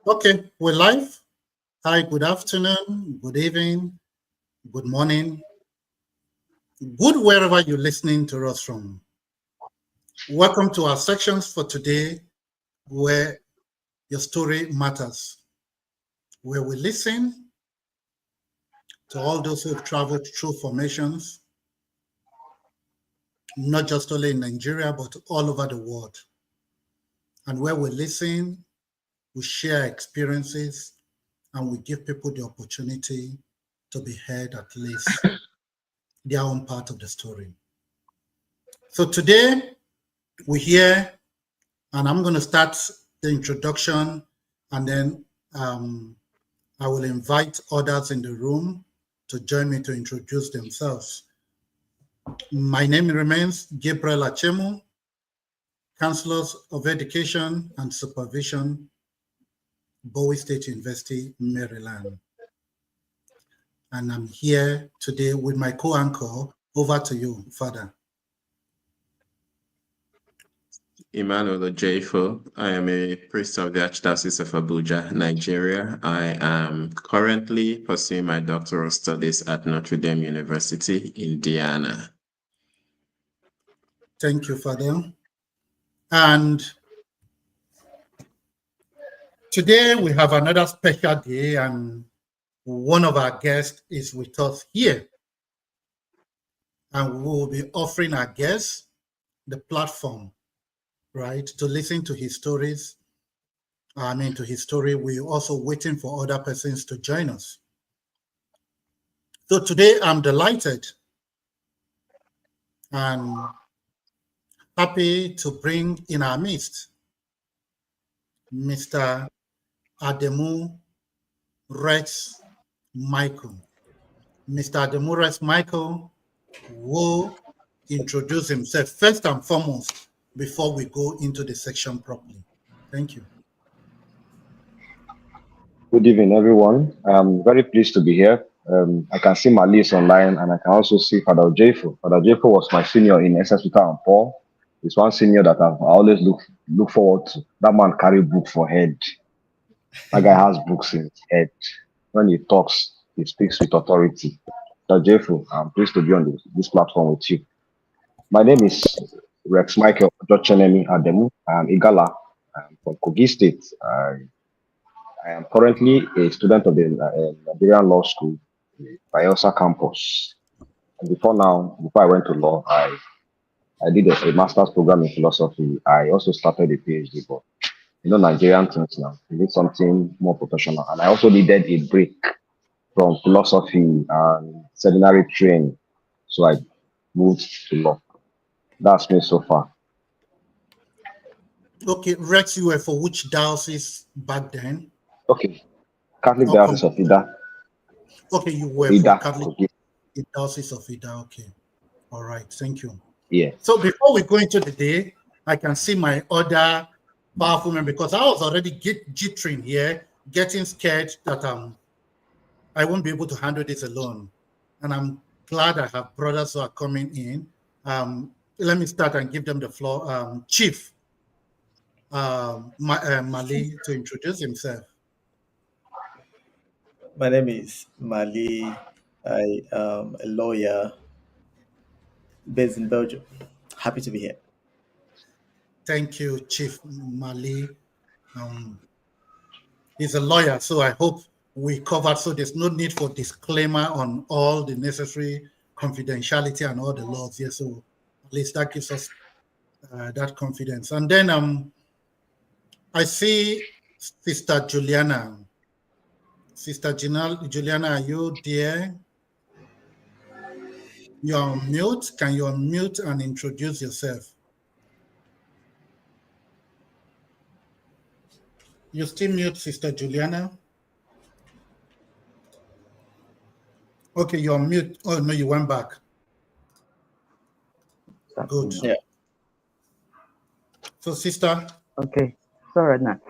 Okay, we're live. Hi, good afternoon, good evening, good morning, good wherever you're listening to us from. Welcome to our sections for today where your story matters, where we listen to all those who have traveled through formations, not just only in Nigeria, but all over the world. And where we listen, we share experiences, and we give people the opportunity to be heard at least their own part of the story. So today we're here, and I'm going to start the introduction, and then I will invite others in the room to join me to introduce themselves. My name remains Gabriel Achemu, Counselors of Education and Supervision, Bowie State University, Maryland. And I'm here today with my co-anchor. Over to you, Father. Emmanuel Ojefo. I am a priest of the Archdiocese of Abuja, Nigeria. I am currently pursuing my doctoral studies at Notre Dame University, Indiana. Thank you, Father. And today we have another special day, and one of our guests is with us here. And we will be offering our guests the platform, right, to listen to his stories. To his story. We're also waiting for other persons to join us. So today I'm delighted and happy to bring in our midst Mr. Ademu Rex Michael. Mr. Ademu Rex Michael will introduce himself first and foremost before we go into the section properly. Thank you. Good evening, everyone. I'm very pleased to be here. I can see Malis online, and I can also see Father Ojefo. Father Ojefo was my senior in SS Peter and Paul. He's one senior that I always look forward to. That man carry book for head. That guy has books in his head. When he talks, he speaks with authority. Father Ojefo, I'm pleased to be on this platform with you. My name is Rex Michael Jochenemi Ademu. I'm Igala. I'm from Kogi State. I am currently a student of the Nigerian Law School, Bayelsa campus. And before I went to law, I did a master's program in philosophy. I also started a PhD, but Nigerian things now. I need something more professional. And I also needed a break from philosophy and seminary training. So I moved to law. That's me so far. Okay, Rex, you were for which diocese back then? Okay, Catholic Diocese of Ida. Okay, you were Ida, for Catholic okay. Diocese of Ida. Okay, all right, thank you. Yeah. So before we go into the day, I can see my other powerful member because I was already jittering here, getting scared that I won't be able to handle this alone. And I'm glad I have brothers who are coming in. Let me start and give them the floor. Chief Mali to introduce himself. My name is Mali. I am a lawyer based in Belgium. Happy to be here. Thank you, Chief Mali. He's a lawyer, so I hope we covered, so there's no need for disclaimer on all the necessary confidentiality and all the laws here. So at least that gives us that confidence. And then I see Sister Juliana. Sister Juliana, are you there? You're on mute. Can you unmute and introduce yourself? You still mute, Sister Juliana? Okay, you're on mute. Oh, no, you went back. Good. Yeah. So, Sister. Okay, sorry now.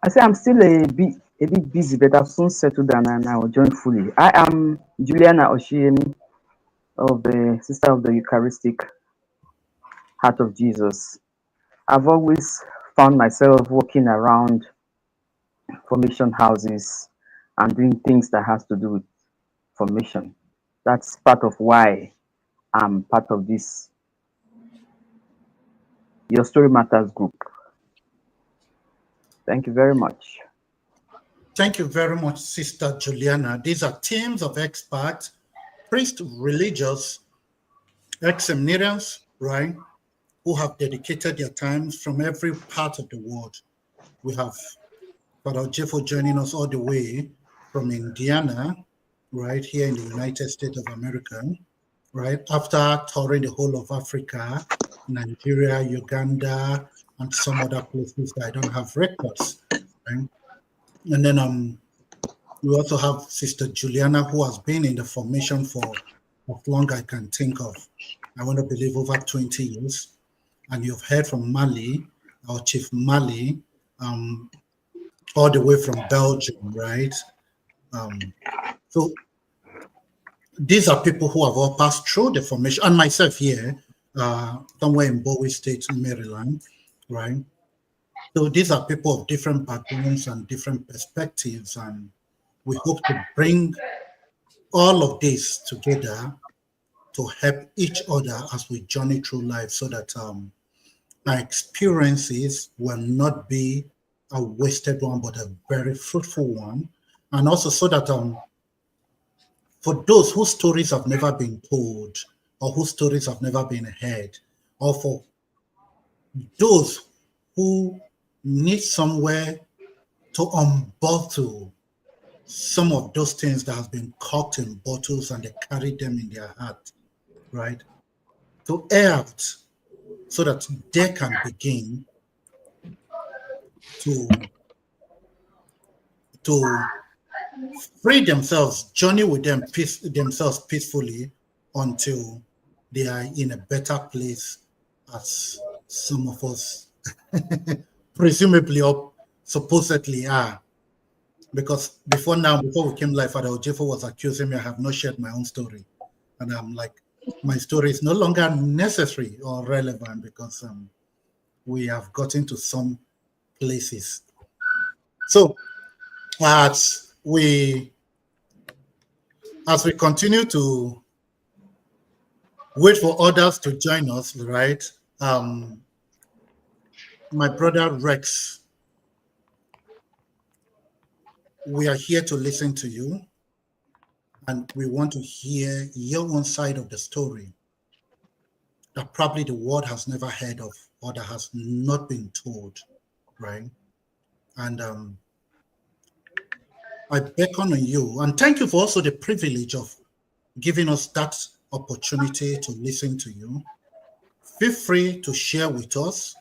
I say I'm still a bit busy, but I've soon settled down and I will join fully. I am Juliana Oshiemi of the Sister of the Eucharistic Heart of Jesus. I've always found myself walking around formation houses and doing things that has to do with formation. That's part of why I'm part of this Your Story Matters group. Thank you very much. Thank you very much, Sister Juliana. These are teams of experts, priests, religious, ex-seminarians, right, who have dedicated their times from every part of the world. We have Father Jeffo joining us all the way from Indiana, right, here in the United States of America, right, after touring the whole of Africa, Nigeria, Uganda, and some other places that I don't have records, right? And then we also have Sister Juliana, who has been in the formation for as long I can think of. I want to believe over 20 years. And you've heard from Mali, our Chief Mali, all the way from Belgium, right? So these are people who have all passed through the formation, and myself here, somewhere in Bowie State, Maryland, right? So these are people of different backgrounds and different perspectives, and we hope to bring all of this together to help each other as we journey through life so that our experiences will not be a wasted one, but a very fruitful one. And also so that for those whose stories have never been told or whose stories have never been heard, or for those who need somewhere to unbottle some of those things that have been corked in bottles and they carry them in their heart, right? To air out so that they can begin to free themselves, journey with themselves peacefully until they are in a better place, as some of us presumably or supposedly are. Because before we came live, Father Ojefo was accusing me I have not shared my own story. And I'm like, my story is no longer necessary or relevant because we have gotten to some places. So as we continue to wait for others to join us, right? My brother Rex, we are here to listen to you, and we want to hear your own side of the story that probably the world has never heard of or that has not been told, right? And I beckon on you, and thank you for also the privilege of giving us that opportunity to listen to you. Feel free to share with us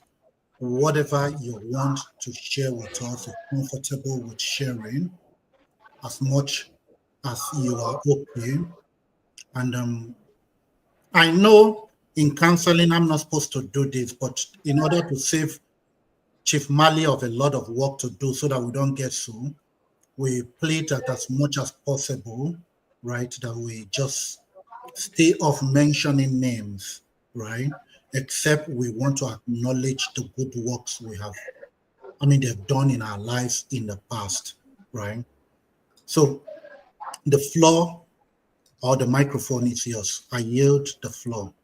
whatever you want to share with us. If comfortable with sharing as much as you are okay. And I know in counseling I'm not supposed to do this, but in order to save Chief Mali of a lot of work to do so that we don't get sued, we plead that as much as possible, right, that we just stay off mentioning names, right, except we want to acknowledge the good works they've done in our lives in the past, right? So the floor or the microphone is yours. I yield the floor.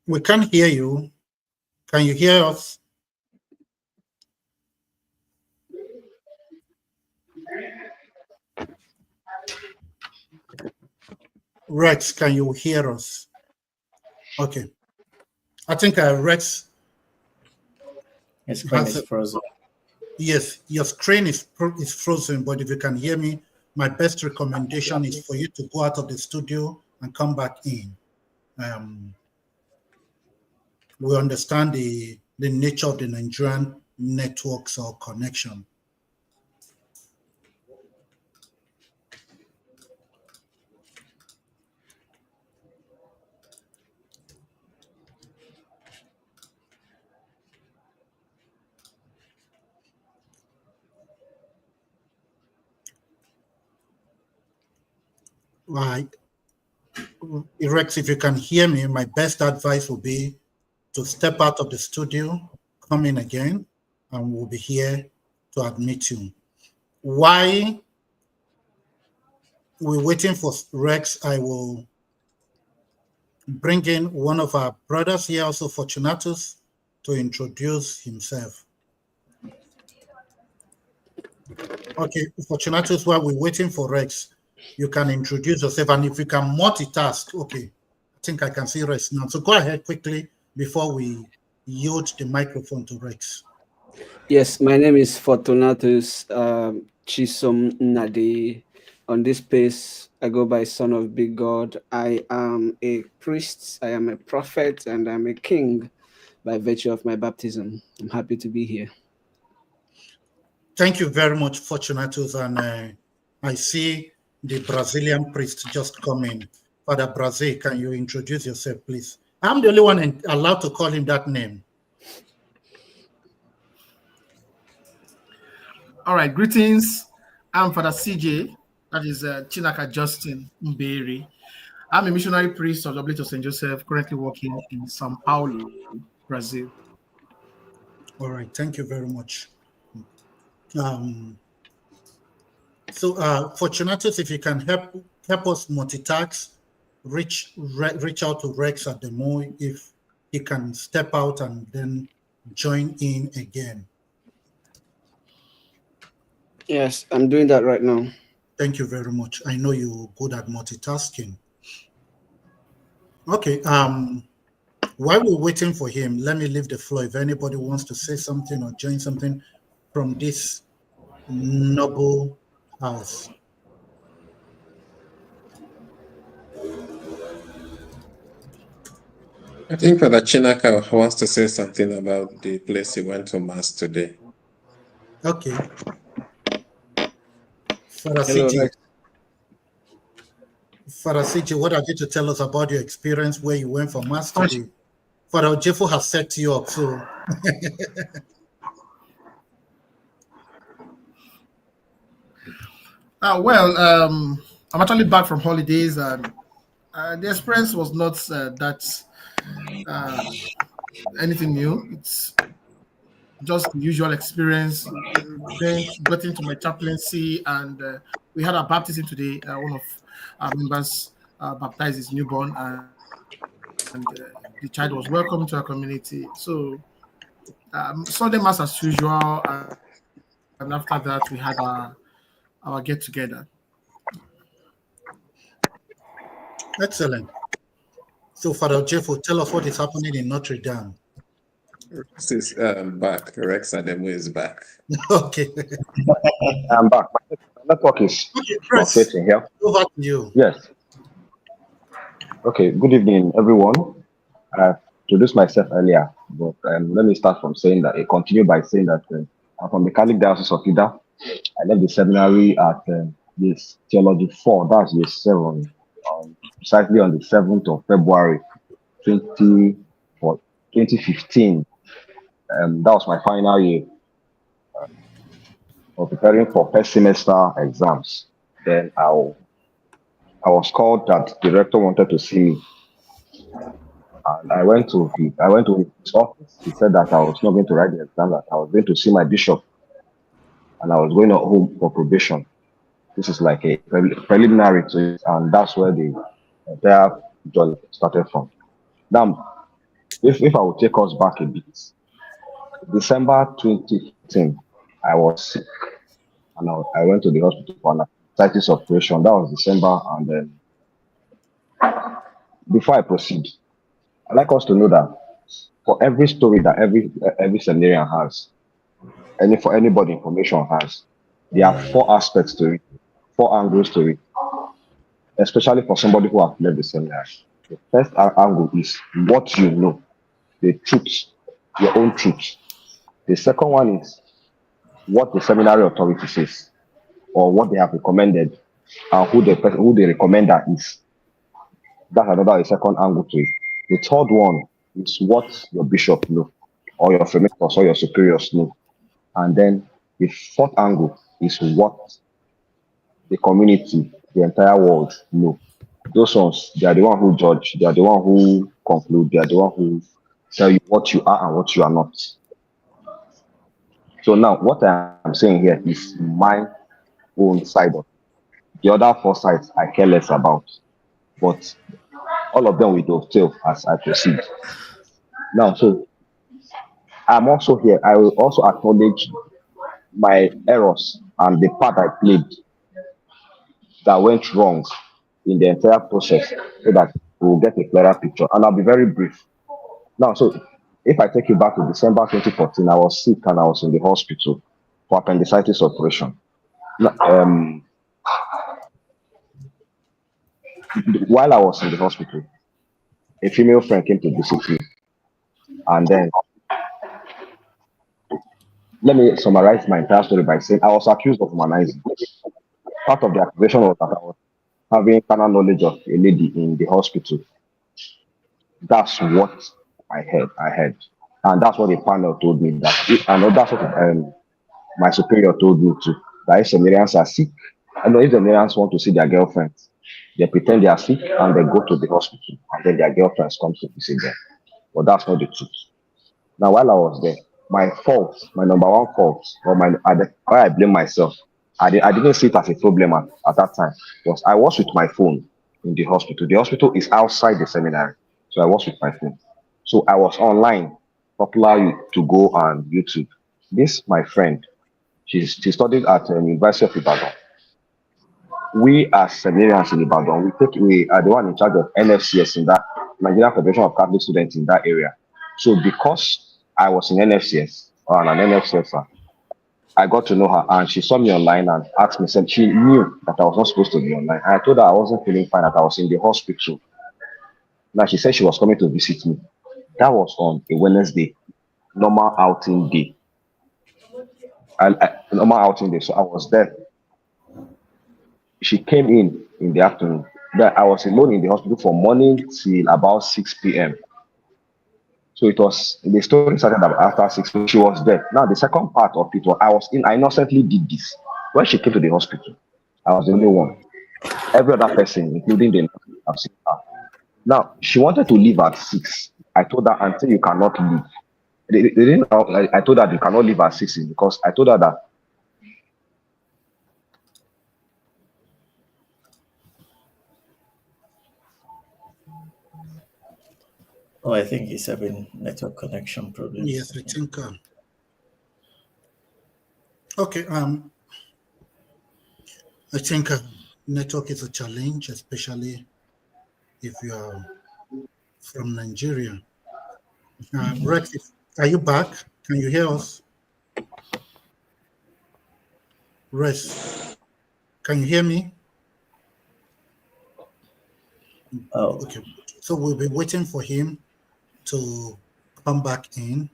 We can't hear you. Can you hear us? Rex, can you hear us? Okay. I think Rex His screen is frozen. Yes, your screen is frozen, but if you can hear me, my best recommendation is for you to go out of the studio and come back in. We understand the nature of the Nigerian networks or connection. Right. Rex, if you can hear me, my best advice would be to step out of the studio, come in again, and we'll be here to admit you. Why we're waiting for Rex, I will bring in one of our brothers here, also Fortunatus, to introduce himself. Okay, Fortunatus, while we're waiting for Rex, you can introduce yourself, and if you can multitask, okay, I think I can see Rex now. So go ahead quickly before we yield the microphone to Rex. Yes, my name is Fortunatus Chisom Nadi. On this space, I go by Son of Big God. I am a priest, I am a prophet, and I'm a king by virtue of my baptism. I'm happy to be here. Thank you very much, Fortunatus. And I see the Brazilian priest just come in. Father Brazil, can you introduce yourself, please? I'm the only one allowed to call him that name. All right, greetings. I'm Father CJ, that is Chinaka Justin Mberi. I'm a missionary priest of the Oblate of St. Joseph, currently working in Sao Paulo, Brazil. All right, thank you very much. Fortunatus, if you can help us multitask, reach out to Rex at the Mo if he can step out and then join in again. Yes, I'm doing that right now. Thank you very much. I know you're good at multitasking. Okay, while we're waiting for him, let me leave the floor. If anybody wants to say something or join something from this noble house. I think Father Chinaka wants to say something about the place he went to Mass today. Okay. Father Hello, CJ. Rex. Father CJ, what are you to tell us about your experience where you went for Mass today? Father Ojefo has set you up, so. I'm actually back from holidays, and the experience was not anything new. It's just the usual experience. Then got into my chaplaincy, and we had a baptism today. One of our members baptized his newborn, and the child was welcome to our community. So Sunday Mass as usual, and after that we had our get together. Excellent. So, Father Ojefo, tell us what is happening in Notre Dame. Rex is back. Rex Ademo is back. Okay. I'm back. My network is fluctuating here. Over to you. Yes. Okay. Good evening, everyone. I introduced myself earlier, but let me start from saying that. I continue by saying that I'm from the Catholic Diocese of Ida. I left the seminary at this Theology 4. That's year 7. Precisely on the 7th of February 2015. That was my final year of preparing for first semester exams. Then I was called that the rector wanted to see me, and I went to his office. He said that I was not going to write the exam, that I was going to see my bishop, and I was going home for probation. This is like a preliminary to it, and that's where the entire journey started from. Now, if I would take us back a bit, December 2015, I was sick, and I went to the hospital for an appendicitis operation. That was December, and then before I proceed, I'd like us to know that for every story that every seminarian has, for anybody information has, there are 4 aspects to it, 4 angles to it, especially for somebody who has left the seminary. The first angle is what you know, the truth, your own truth. The second one is what the seminary authority says, or what they have recommended, and who the recommender is. That's another second angle to it. The third one is what your bishop know, or your freemasons or your superiors know. And then the fourth angle is what the community, the entire world. No. Those ones, they are the one who judge, they are the one who conclude, they are the one who tell you what you are and what you are not. So now what I am saying here is my own side of it. The other four sides I care less about. But all of them will dovetail as I proceed. Now, so I'm also here. I will also acknowledge my errors and the part I played that went wrong in the entire process so that we'll get a clearer picture. And I'll be very brief. Now, so if I take you back to December 2014, I was sick and I was in the hospital for appendicitis operation. Now, while I was in the hospital, a female friend came to visit me. And then, let me summarize my entire story by saying I was accused of humanizing. Part of the accusation was that I was having carnal knowledge of a lady in the hospital. That's what I heard. And that's what the panel told me. And that's what my superior told me too. That if Samarians are sick, I know if the Samarians want to see their girlfriends, they pretend they are sick and they go to the hospital and then their girlfriends come to visit them. But that's not the truth. Now, while I was there, my fault, my number one fault, or why I blame myself, I didn't see it as a problem at that time, because I was with my phone in the hospital. The hospital is outside the seminary, so I was with my phone. So I was online, popular to go on YouTube. This, my friend, she studied at University of Ibadan. We as seminarians in Ibadan, we are the one in charge of NFCS in that Nigerian Federation of Catholic Students in that area. So because I was in NFCS or an NFCSer, I got to know her and she saw me online and asked me, said she knew that I was not supposed to be online. And I told her I wasn't feeling fine, that I was in the hospital. Now she said she was coming to visit me. That was on a Wednesday, normal outing day. Normal outing day. So I was there. She came in the afternoon. Then I was alone in the hospital from morning till about 6 p.m. So it was, the story started after 6 p.m. She was there. Now the second part of it was I innocently did this. When she came to the hospital, I was the only one. Every other person, including the nurse, I've seen her. Now she wanted to leave at 6. I told her until you cannot leave. I told her you cannot leave at 6 because I told her that Oh, I think he's having network connection problems. Yes, I think. Okay. I think network is a challenge, especially if you are from Nigeria. Rex, are you back? Can you hear us? Rex, can you hear me? Oh, Okay. So we'll be waiting for him to come back in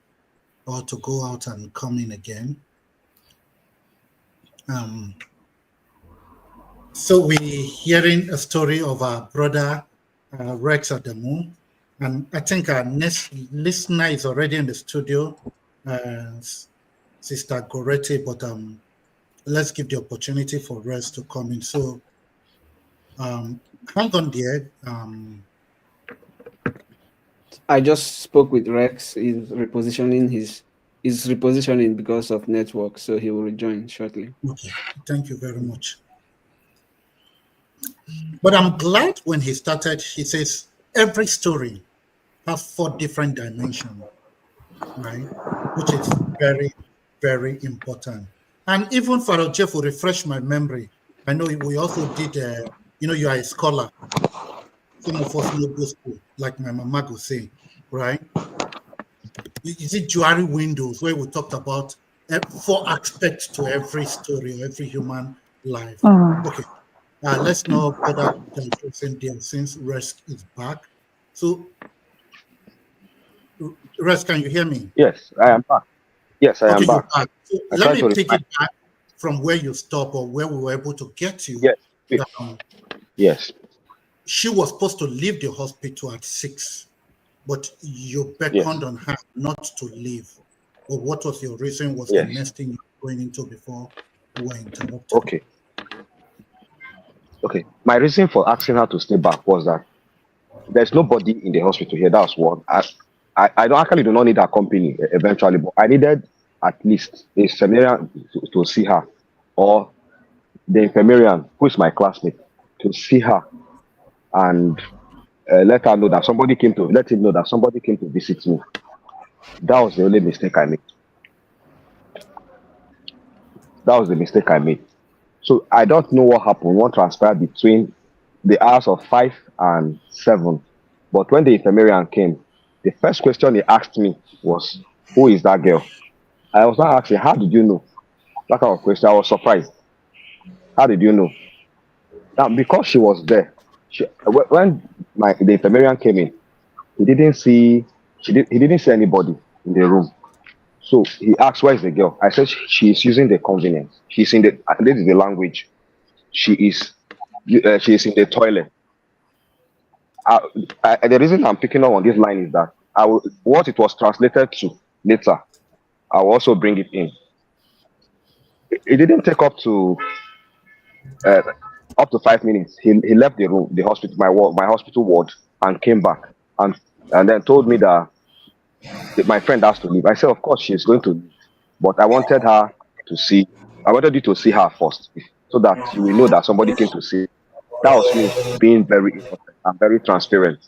or to go out and come in again. So we're hearing a story of our brother Rex Adamu, and I think our next listener is already in the studio, Sister Goretti, but let's give the opportunity for Rex to come in. So hang on there. I just spoke with Rex. He's repositioning because of network, so he will rejoin shortly. Okay, thank you very much. But I'm glad when he started, he says every story has 4 different dimensions, right? Which is very, very important. And even Father Jeff will refresh my memory. I know we also did, you are a scholar. Some of us know gospel, like my mama would say, right? Is it Juari Windows, where we talked about 4 aspects to every story, every human life? Okay. Let's now further digressing there since Rex is back. So, Rex, can you hear me? yes, I am back. Yes, I am back. So let me pick it back from where you stopped or where we were able to get to. Yes. Yes. She was supposed to leave the hospital at 6, but you beckoned on her not to leave. Or what was your reason? Was the next thing you were going into before we were interrupted? Okay. Okay, my reason for asking her to stay back was that there's nobody in the hospital here. That's one. I don't actually do not need her company eventually, but I needed at least a seminarian to see her, or the infirmarian who is my classmate to see her and let her know that somebody came to let him know that somebody came to visit me. That was the only mistake I made. That was the mistake I made. So I don't know what happened, what transpired between the hours of 5 and 7. But when the infirmarian came, the first question he asked me was, "Who is that girl?" I was not asking, "How did you know?" That kind of question. I was surprised. How did you know? Now, because she was there, when the infirmarian came in, he didn't see he didn't see anybody in the room. So he asked, "Where is the girl?" I said, "She is using the convenience. She's in the this is the language. She is in the toilet." The reason I'm picking up on this line is that what it was translated to later, I will also bring it in. It didn't take up to 5 minutes. He left the room, the hospital, my hospital ward, and came back and then told me that my friend has to leave. I said, of course she's going to leave, but I wanted you to see her first, so that you will know that somebody came to see. That was me being very important and very transparent.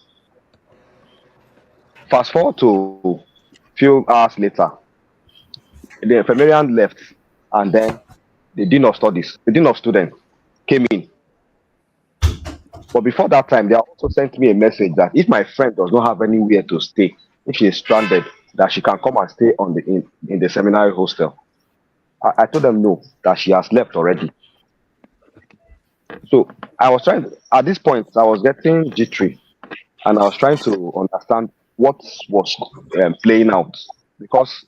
Fast forward to few hours later, the infirmarian left, and then the dean of students came in. But before that time, they also sent me a message that if my friend does not have anywhere to stay, if she is stranded, that she can come and stay in the seminary hostel. I told them no, that she has left already. So I was at this point, I was getting jittery, and I was trying to understand what was playing out, because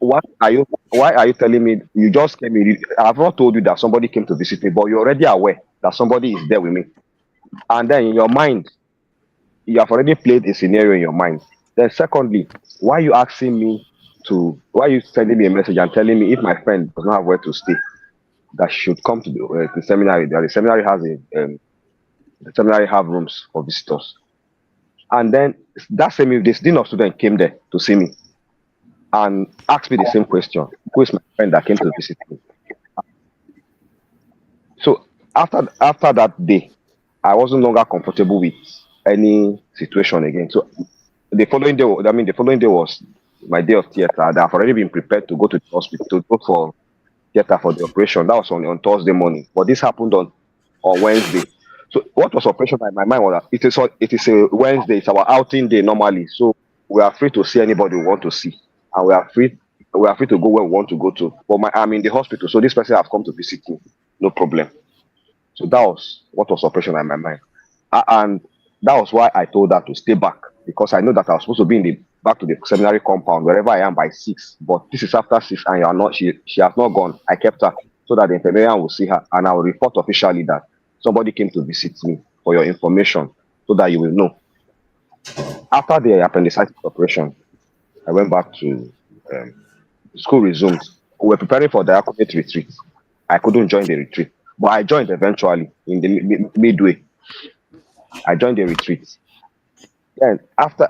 why are you telling me you just came in? I have not told you that somebody came to visit me, but you're already aware that somebody is there with me. And then in your mind, you have already played a scenario in your mind. Then secondly, why are you sending me a message and telling me if my friend does not have where to stay, that she should come to the seminary? The seminary has the seminary have rooms for visitors. And then that same this dean of students came there to see me and asked me the same question: who is my friend that came to visit me? So after that day, I was no longer comfortable with any situation again. So the following day was my day of theater. I've already been prepared to go to the hospital to go for theater for the operation. That was on Thursday morning, but this happened on Wednesday. So what was operation in my mind was that it is a Wednesday. It's our outing day normally, so we are free to see anybody we want to see, and we are free to go where we want to go to. But I'm in the hospital, so this person has come to visit me. No problem. So that was what was operation in my mind, and that was why I told her to stay back, because I know that I was supposed to be back to the seminary compound wherever I am by 6. But this is after 6, and you are not. She has not gone. I kept her so that the infirmarian will see her, and I will report officially that somebody came to visit me, for your information, so that you will know. After the appendicitis operation, I went back to school. Resumed. We were preparing for the diaconate retreat. I couldn't join the retreat, but I joined eventually in the midway. I joined the retreat. Then after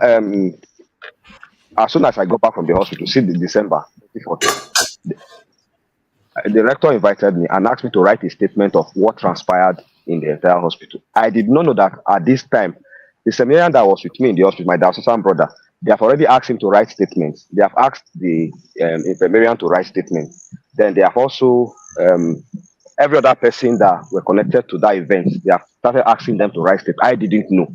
as soon as I got back from the hospital, December 2014, the rector invited me and asked me to write a statement of what transpired in the entire hospital. I did not know that at this time, the seminarian that was with me in the hospital, my diocesan brother, they have already asked him to write statements. They have asked the infirmarian to write statements. Then they have also every other person that were connected to that event, they have started asking them to write statements. I didn't know.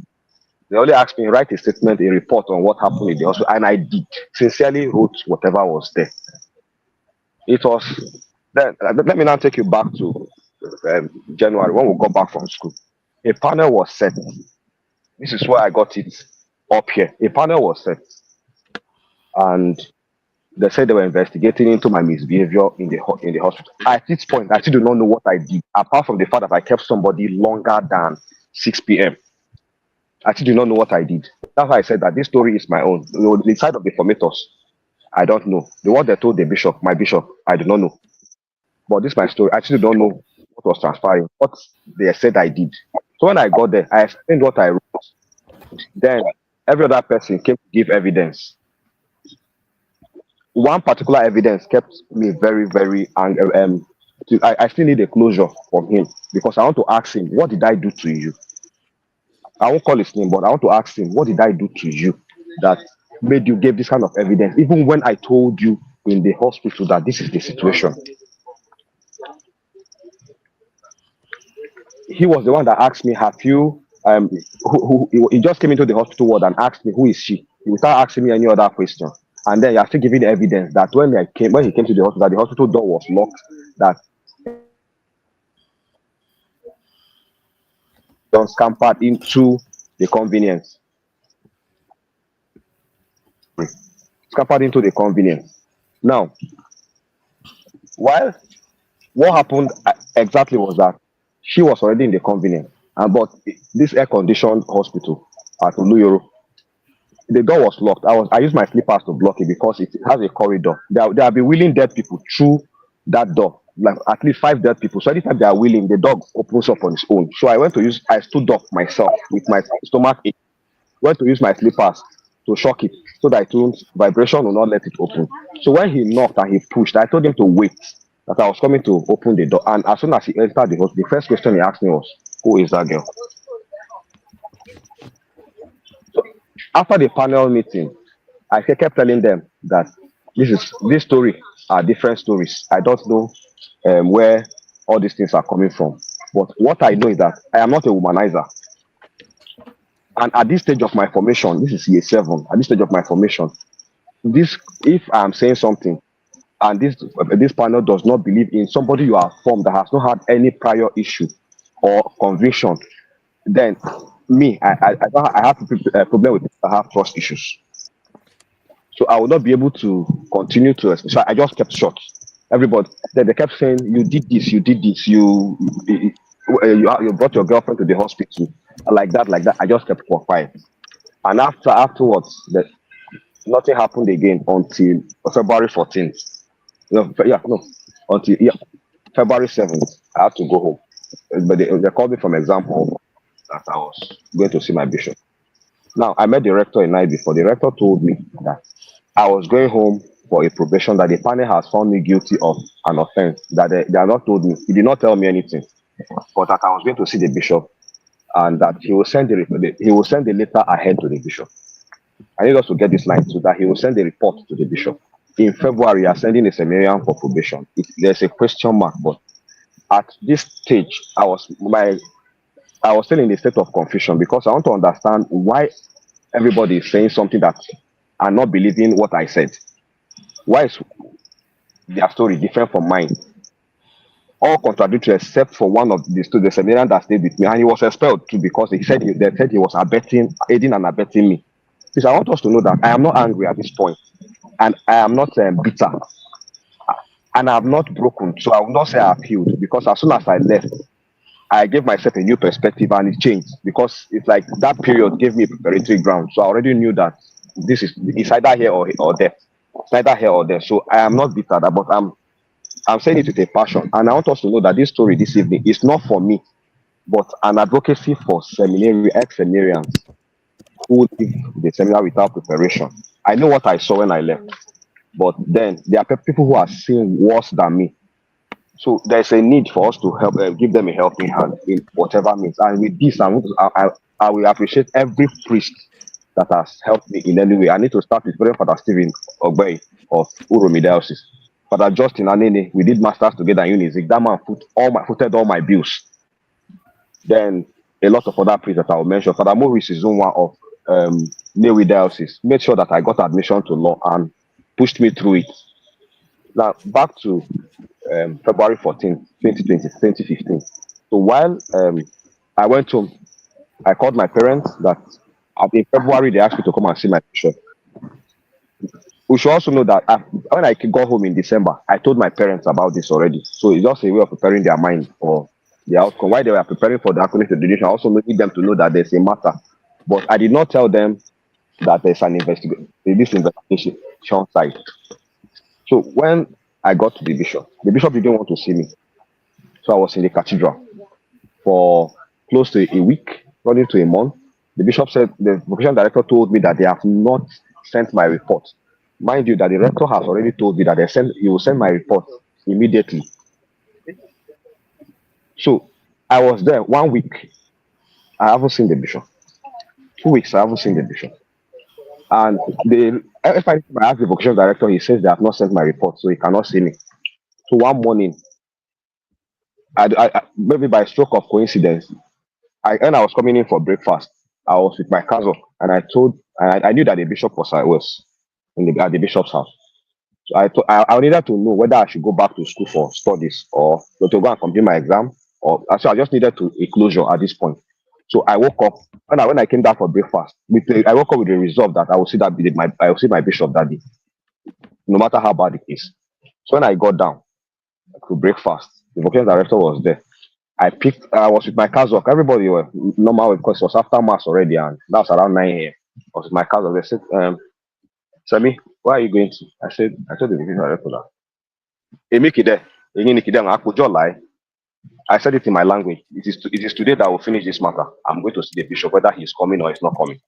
They only asked me to write a statement, a report on what happened in the hospital, and I did. Sincerely wrote whatever was there. It was then. Let me now take you back to January when we got back from school. A panel was set. This is where I got it up here. A panel was set, and they said they were investigating into my misbehavior in the hospital. At this point, I still do not know what I did, apart from the fact that I kept somebody longer than 6 p.m. I still do not know what I did. That's why I said that this story is my own. You know, the side of the formators, I don't know. The one they told the bishop, my bishop, I do not know. But this is my story. I still don't know what was transferring, what they said I did. So when I got there, I explained what I wrote. Then every other person came to give evidence. One particular evidence kept me very, very angry. I still need a closure from him because I want to ask him, what did I do to you? I won't call his name, but I want to ask him, what did I do to you that made you give this kind of evidence, even when I told you in the hospital that this is the situation? He was the one that asked me, have you, he just came into the hospital ward and asked me, who is she? Without asking me any other question. And then you are still giving the evidence that when he came to the hospital door was locked, that John scampered into the convenience. Scampered into the convenience. Now, what happened exactly was that she was already in the convenience, but this air-conditioned hospital at Uluyoro, the door was locked. I used my slippers to block it because it has a corridor. There will be wheeling dead people through that door, like at least 5 dead people. So anytime they are wheeling, the dog opens up on its own. So I stood up myself with my stomach ache, went to use my slippers to shock it so that vibration will not let it open. So when he knocked and he pushed, I told him to wait, that I was coming to open the door. And as soon as he entered the house, the first question he asked me was, who is that girl? After the panel meeting, I kept telling them that this story are different stories. I don't know where all these things are coming from. But what I know is that I am not a womanizer. And at this stage of my formation, this is year 7, at this stage of my formation, if I'm saying something and this panel does not believe in somebody you have formed that has not had any prior issue or conviction, then me, I have a problem with people that have trust issues. So I will not be able to continue to. So I just kept short. Everybody, they kept saying, "You did this. You did this. You brought your girlfriend to the hospital, like that, like that." I just kept quiet. And afterwards, nothing happened again until February 14th. Until February 7th. I had to go home, but they called me from example that I was going to see my bishop. Now, I met the rector a night before. The rector told me that I was going home for a probation, that the panel has found me guilty of an offense, that they have not told me. He did not tell me anything, but that I was going to see the bishop and that he will send the letter ahead to the bishop. I need us to get this line so that he will send the report to the bishop. In February, you are sending a seminarian for probation. There's a question mark, but at this stage, I was still in a state of confusion because I want to understand why everybody is saying something that I'm not believing what I said. Why is their story different from mine? All contradictory except for one of the seminarian that stayed with me, and he was expelled too because they said he was aiding and abetting me. Because I want us to know that I am not angry at this point, and I am not bitter, and I have not broken. So I will not say I have healed, because as soon as I left, I gave myself a new perspective and it changed, because it's like that period gave me a preparatory ground. So I already knew that it's either here or there. It's neither here or there. So I am not bitter, but I'm saying it with a passion. And I want us to know that this story this evening is not for me, but an advocacy for ex-seminarians who leave the seminar without preparation. I know what I saw when I left, but then there are people who are seeing worse than me. So there's a need for us to help, give them a helping hand in whatever means. And with this, I will appreciate every priest that has helped me in any way. I need to start with Father Stephen Ogbei of Uromi Diocese. Father Justin Anene, we did masters together in Unizik. That man footed all my bills. Then a lot of other priests that I will mention. Father Maurice is one of Newi Diocese. Made sure that I got admission to law and pushed me through it. Now back to February 14, 2015. So while I went home, I called my parents that in February they asked me to come and see my bishop. We should also know that when I got home in December, I told my parents about this already. So it's just a way of preparing their mind for the outcome. While they were preparing for the according to the donation, I also need them to know that there's a matter. But I did not tell them that there's an investigation side. So when I got to the bishop didn't want to see me. So I was in the cathedral for close to a week, running to a month. The bishop said, the vocation director told me that they have not sent my report. Mind you, that the rector has already told me that he will send my report immediately. So I was there 1 week. I haven't seen the bishop. 2 weeks, I haven't seen the bishop. And if I ask the vocation director, he says they have not sent my report, so he cannot see me. So one morning, maybe by stroke of coincidence, when I was coming in for breakfast, I was with my cousin, and I knew that the bishop was at the bishop's house. So I needed to know whether I should go back to school for studies or to go and complete my exam, or actually I just needed a closure at this point. So I woke up when I came down for breakfast. I woke up with the resolve that I will see my bishop that day, no matter how bad it is. So when I got down to breakfast, the vocation director was there. I was with my cousin. Everybody were normal because it was after mass already, and that was around 9 a.m. I was with my cousin. They said, Sami, where are you going to? I told the vocation director that. I said it in my language. It is today that we'll finish this matter. I'm going to see the bishop, whether he's coming or he's not coming.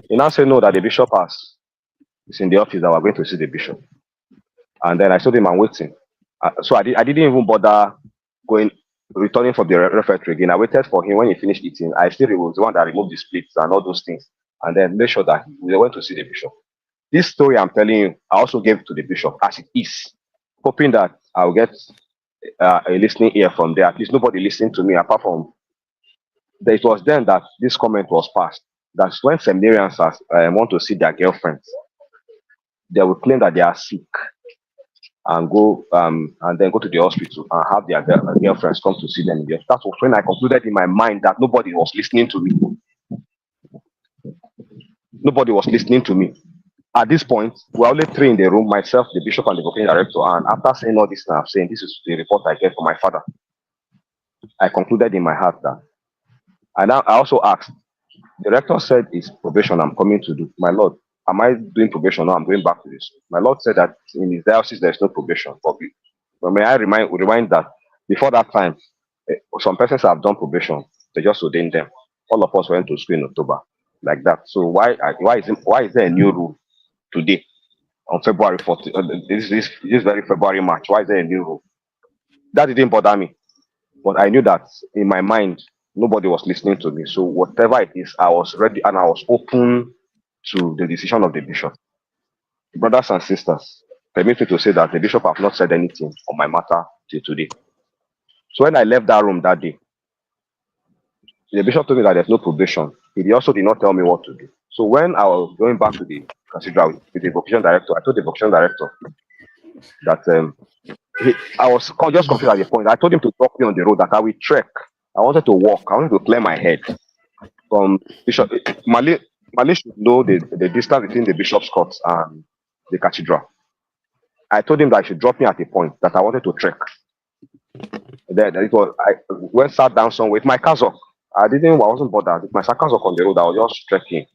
He now said no, that the bishop is in the office, that we're going to see the bishop. And then I told him I'm waiting. So I didn't even bother returning from the refectory again. I waited for him when he finished eating. I still was the one that removed the splits and all those things, and then made sure that we went to see the bishop. This story I'm telling you, I also gave to the bishop as it is, hoping that I'll get a listening ear from there. At least nobody listened to me apart from that. It was then that this comment was passed. That's when seminarians want to see their girlfriends, they will claim that they are sick and then go to the hospital and have their girlfriends come to see them. That was when I concluded in my mind that nobody was listening to me. Nobody was listening to me. At this point, we're only three in the room, myself, the bishop, and the vocation director. And after saying all this, I'm saying this is the report I get from my father. I concluded in my heart that. And I also asked, the rector said it's probation I'm coming to do. My Lord, am I doing probation or I'm going back to this? My Lord said that in his diocese there's no probation for me. But may I remind that before that time, some persons have done probation. They just ordained them. All of us went to school in October like that. So why is there a new rule today on February 14th? This very February, March. Why is there a new rule? That didn't bother me, but I knew that in my mind nobody was listening to me. So whatever it is, I was ready and I was open to the decision of the bishop. Brothers and sisters, permit me to say that the bishop have not said anything on my matter till today. So when I left that room that day, the bishop told me that there's no probation. He also did not tell me what to do. So when I was going back to the cathedral with the vocation director, I told the vocation director that I was just confused at the point. I told him to drop me on the road, that I will trek. I wanted to walk. I wanted to clear my head from Bishop. Mali should know the distance between the bishop's court and the cathedral. I told him that I should drop me at a point, that I wanted to trek. Then I went sat down somewhere with my cousin. I wasn't bothered with my cousin on the road. I was just trekking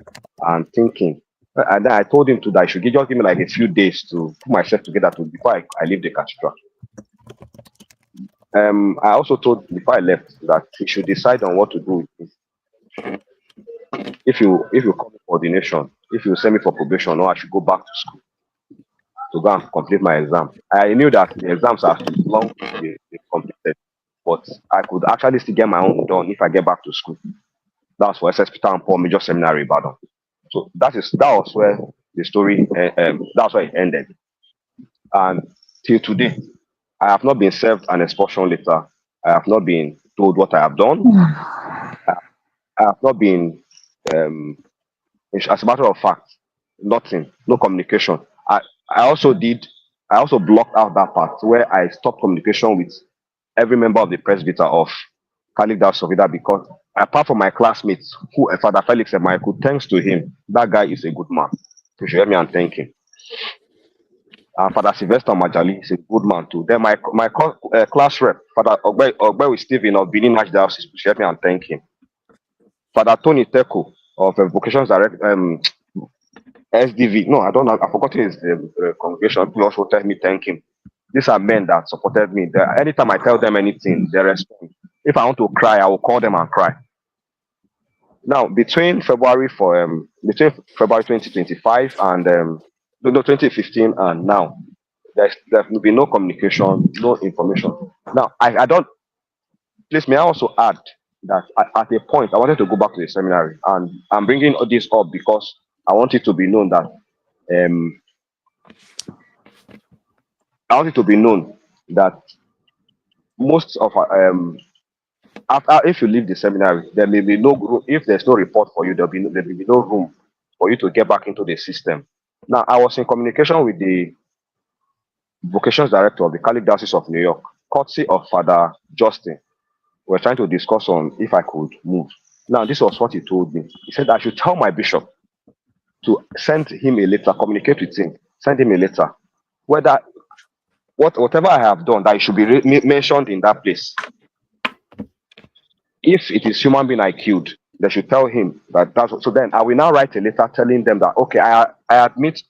and thinking. And then I told him that I should just give me like a few days to put myself together before I leave the cathedral. I also told before I left that he should decide on what to do with me. If you call me for ordination, if you send me for probation, or I should go back to school to go and complete my exam. I knew that the exams are long to be completed, but I could actually still get my own done if I get back to school. That was for SS Peter and Paul Major Seminary, Ibadan. So that was where the story. That's where it ended. And till today, I have not been served an expulsion letter. I have not been told what I have done. I have not been, as a matter of fact, nothing, no communication. I also blocked out that part where I stopped communication with every member of the presbyter of Catholic Diocese of Vida, because apart from my classmates, who Father Felix and Michael, thanks to him, that guy is a good man. You should help me and thank him. Father Sylvester Majali is a good man too. Then my class rep, Father Ogbewi Stephen of Benin Archdiocese, you should help me and thank him. Father Tony Teko of Vocations Direct, SDV. No, I don't know. I forgot his congregation. People also tell me thank him. These are men that supported me. Anytime I tell them anything, they respond. If I want to cry, I will call them and cry. Now, between February 2025 and 2015 and now, there will be no communication, no information. Now, I don't. Please, may I also add that at a point I wanted to go back to the seminary, and I'm bringing all this up because I want it to be known that most of after, if you leave the seminary, there may be no room. If there's no report for you, there will be no room for you to get back into the system. Now, I was in communication with the vocations director of the Catholic Diocese of New York, courtesy of Father Justin. We're trying to discuss on if I could move. Now, this was what he told me. He said I should tell my bishop to send him a letter, communicate with him, send him a letter, whatever I have done, that it should be mentioned in that place. If it is human being I killed, they should tell him that. So then I will now write a letter telling them that, okay, I admit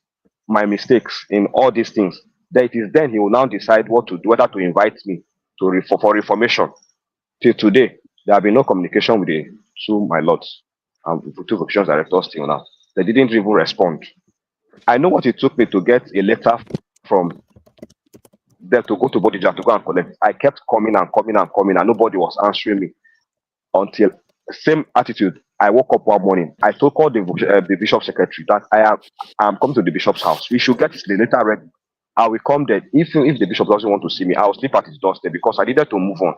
my mistakes in all these things. That it is then he will now decide what to do, whether to invite me for reformation. Till today, there have been no communication with the two my lords and the two vocations directors till now. They didn't even respond. I know what it took me to get a letter from them to go to Bodija to go and collect. I kept coming and nobody was answering me. Until same attitude, I woke up one morning. I told the bishop secretary that I am coming to the bishop's house. We should get the letter ready. I will come there. If the bishop doesn't want to see me, I will sleep at his doorstep because I needed to move on.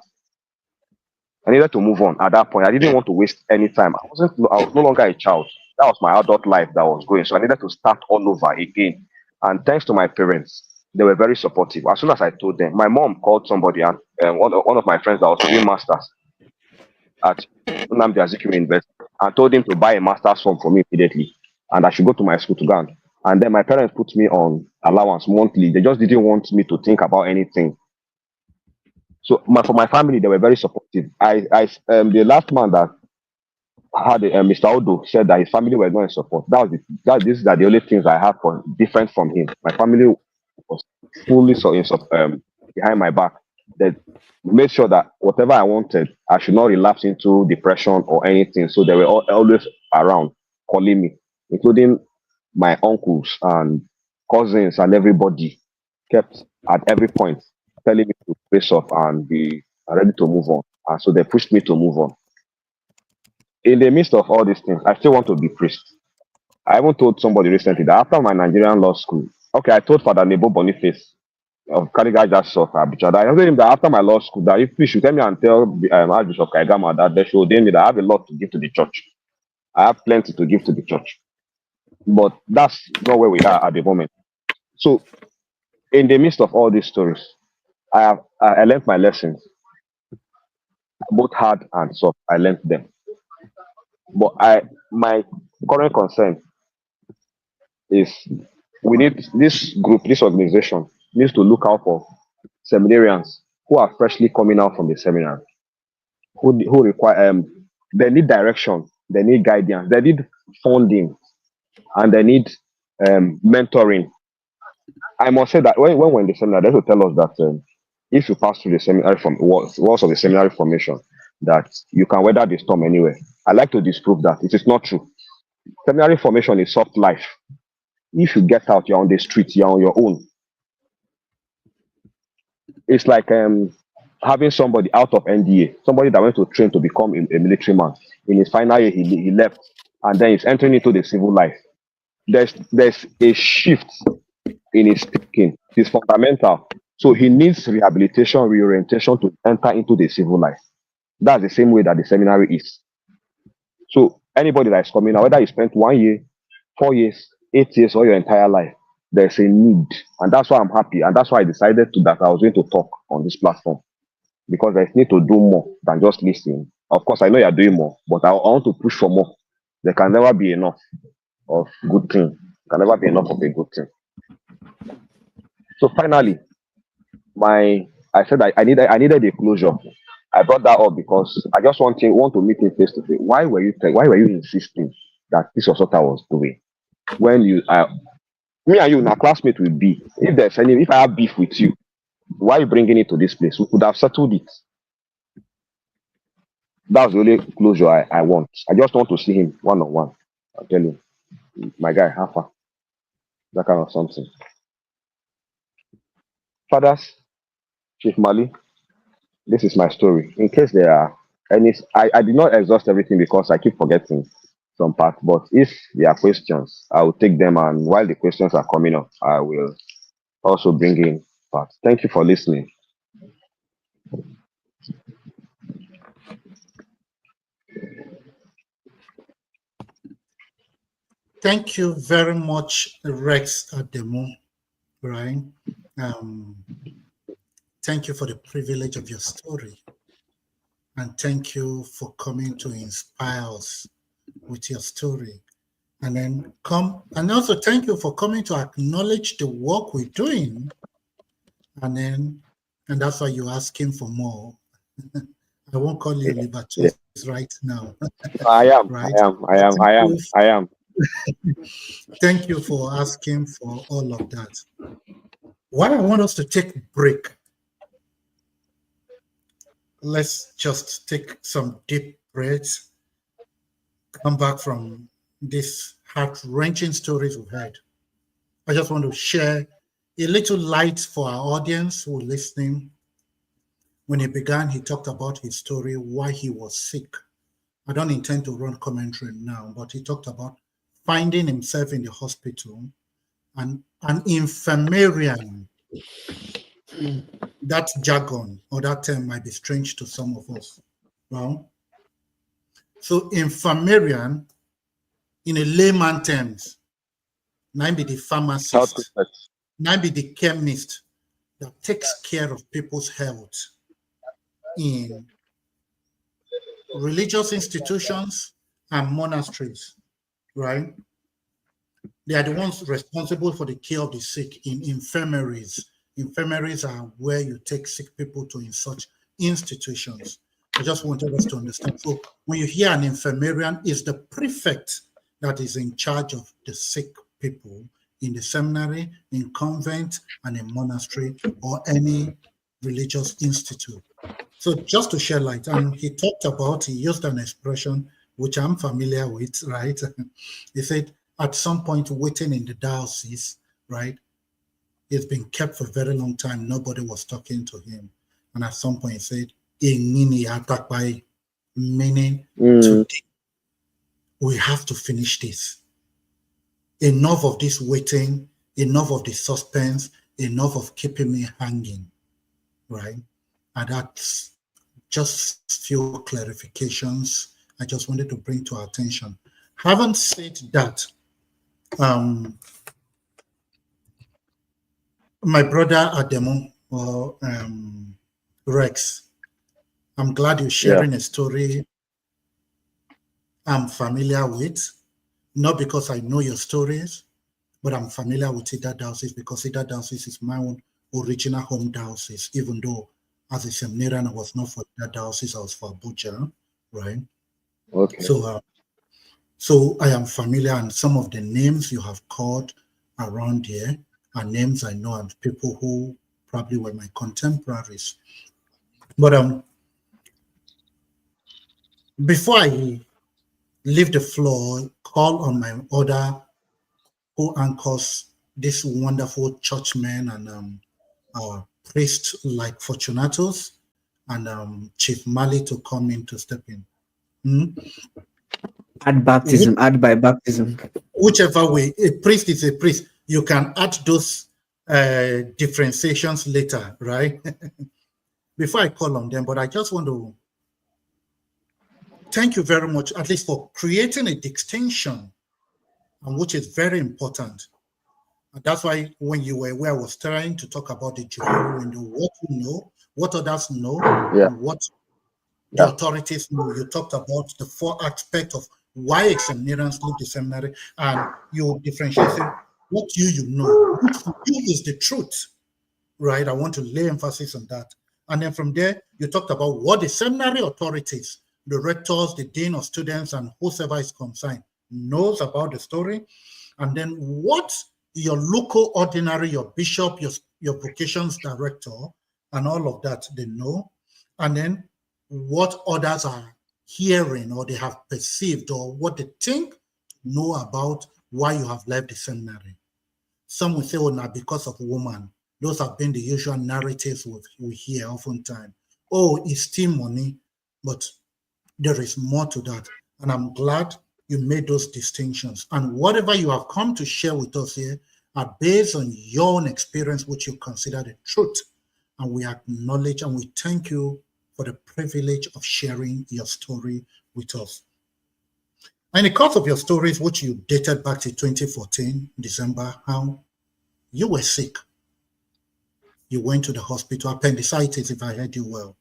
At that point. I didn't want to waste any time. I was no longer a child. That was my adult life that was going. So I needed to start all over again. And thanks to my parents, they were very supportive. As soon as I told them, my mom called somebody, and one of my friends that was doing masters at Nnamdi Azikiwe University, and told him to buy a master's form for me immediately, and I should go to my school to go. And then my parents put me on allowance monthly. They just didn't want me to think about anything. So for my family, they were very supportive. The last man that had Mr. Odo said that his family were not in support. These are the only things I have for different from him. My family was fully behind my back. They made sure that whatever I wanted, I should not relapse into depression or anything. So they were always around calling me, including my uncles and cousins, and everybody kept at every point telling me to face off and be ready to move on. And so they pushed me to move on. In the midst of all these things, I still want to be priest. I even told somebody recently that after my Nigerian law school, okay, I told Father Nebo Boniface of Kaligai Diocese of Abuja that I told him that after my law school, that if he should tell me and tell Archbishop Kaigama that they should ordain me, that I have a lot to give to the church. I have plenty to give to the church. But that's not where we are at the moment. So, in the midst of all these stories, I learned my lessons, both hard and soft. I learned them. But my current concern is we need this group, this organization needs to look out for seminarians who are freshly coming out from the seminary, who require they need direction, they need guidance, they need funding, and they need mentoring. I must say that when we're in the seminar, they will tell us that if you pass through the seminary walls of the seminary formation, that you can weather the storm anywhere. I like to disprove that. It is not true. Seminary formation is soft life. If you get out, you're on the street, you're on your own. It's like having somebody out of NDA, somebody that went to train to become a military man. In his final year, he left, and then he's entering into the civil life. There's a shift in his thinking. It's fundamental. So he needs rehabilitation, reorientation to enter into the civil life. That's the same way that the seminary is. So anybody that is coming out, whether you spent 1 year, 4 years, 8 years, or your entire life, there's a need. And that's why I'm happy. And that's why I decided that I was going to talk on this platform. Because there's need to do more than just listen. Of course, I know you're doing more, but I want to push for more. There can never be enough of good thing. There can never be enough of a good thing. So finally, I said I needed a closure. I brought that up because I just want to meet him face to face. Why were you insisting that this was what I was doing? When me and you, now classmate will be. If I have beef with you, Why are you bringing it to this place? We could have settled it. That's the only closure I want. I just want to see him one-on-one. I'll tell him, my guy, how far? That kind of something. Fathers, Chief Mali, this is my story. In case there are any, I did not exhaust everything because I keep forgetting some parts. But if there are questions, I will take them. And while the questions are coming up, I will also bring in parts. Thank you for listening. Thank you very much, Rex Ademo, right? Thank you for the privilege of your story. And thank you for coming to inspire us with your story. And then also thank you for coming to acknowledge the work we're doing. And that's why you're asking for more. I won't call you libertarians right now. I am. Right? I am. Thank you for asking for all of that. What I want us to take a break. Let's just take some deep breaths, come back from these heart-wrenching stories we've heard. I just want to share a little light for our audience who are listening. When he began, he talked about his story, why he was sick. I don't intend to run commentary now, but he talked about finding himself in the hospital and an infirmarian. That jargon or that term might be strange to some of us. Well, so infirmarian, in a layman terms, now be the pharmacist, now be the chemist that takes care of people's health in religious institutions and monasteries, right? They are the ones responsible for the care of the sick in infirmaries. Infirmaries are where you take sick people to in such institutions. I just wanted us to understand. So when you hear an infirmarian, it's the prefect that is in charge of the sick people in the seminary, in convent, and in monastery, or any religious institute. So just to share light, and he used an expression which I'm familiar with, right? He said, at some point waiting in the diocese, right? He's been kept for a very long time. Nobody was talking to him. And at some point he said, meaning today, we have to finish this. Enough of this waiting, enough of the suspense, enough of keeping me hanging, right? And that's just few clarifications I just wanted to bring to our attention. Having said that, my brother Ademo, or Rex, I'm glad you're sharing a story I'm familiar with, not because I know your stories, but I'm familiar with Cedar Diocese because Cedar Diocese is my own original home diocese, even though as a seminarian I was not for that diocese, I was for Abuja, right? Okay. So I am familiar, and some of the names you have called around here are names I know and people who probably were my contemporaries. But before I leave the floor, call on my other co-anchors, this wonderful churchmen and our priest like Fortunatus and Chief Mali to come in to step in. Add baptism, add by baptism. Whichever way, a priest is a priest. You can add those differentiations later, right? Before I call on them, but I just want to thank you very much, at least for creating a distinction, and which is very important. And that's why when you were where I was trying to talk about the Jehovah window, what you know, what others know, and what the authorities know. You talked about the four aspects of why seminarians leave the seminary, and you differentiated what you know, which for you is the truth, right? I want to lay emphasis on that. And then from there, you talked about what the seminary authorities, the rectors, the dean of students, and whoever is concerned knows about the story. And then what your local ordinary, your bishop, your vocations director, and all of that, they know. And then what others are hearing or they have perceived or what they think know about why you have left the seminary. Some will say, oh, now because of woman. Those have been the usual narratives we hear oftentimes. Oh, it's still money, but there is more to that. And I'm glad you made those distinctions. And whatever you have come to share with us here are based on your own experience, which you consider the truth. And we acknowledge and we thank you for the privilege of sharing your story with us. And in the course of your stories, which you dated back to 2014, December, how you were sick. You went to the hospital, appendicitis, if I heard you well,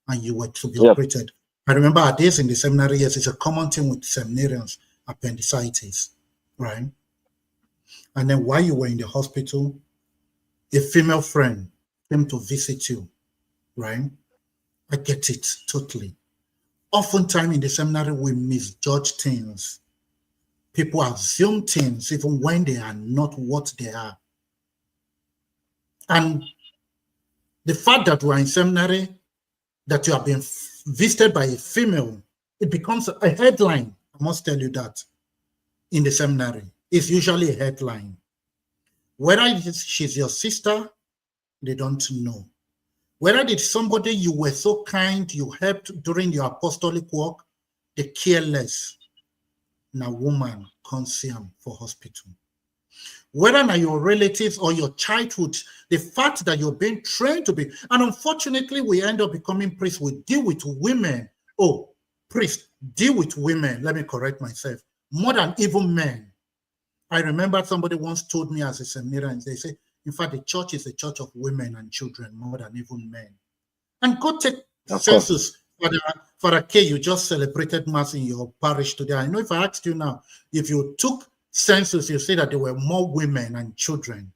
and you were to be operated. I remember our days in the seminary, yes, it's a common thing with seminarians, appendicitis, right? And then while you were in the hospital, a female friend came to visit you, right? I get it totally. Oftentimes in the seminary, we misjudge things. People assume things even when they are not what they are. And the fact that we're in seminary, that you have been visited by a female, it becomes a headline. I must tell you that in the seminary. It's usually a headline. Whether she's your sister, they don't know. Whether it's somebody you were so kind, you helped during your apostolic work, they care less. Now woman comes here for hospital. Whether now your relatives or your childhood, the fact that you're being trained to be, and unfortunately we end up becoming priests, we deal with women. Oh, priests deal with women, let me correct myself, more than even men. I remember somebody once told me as a seminarian, they say, in fact, the church is a church of women and children more than even men. And go take census. Father K, you just celebrated Mass in your parish today. I know if I asked you now, if you took census, you see that there were more women and children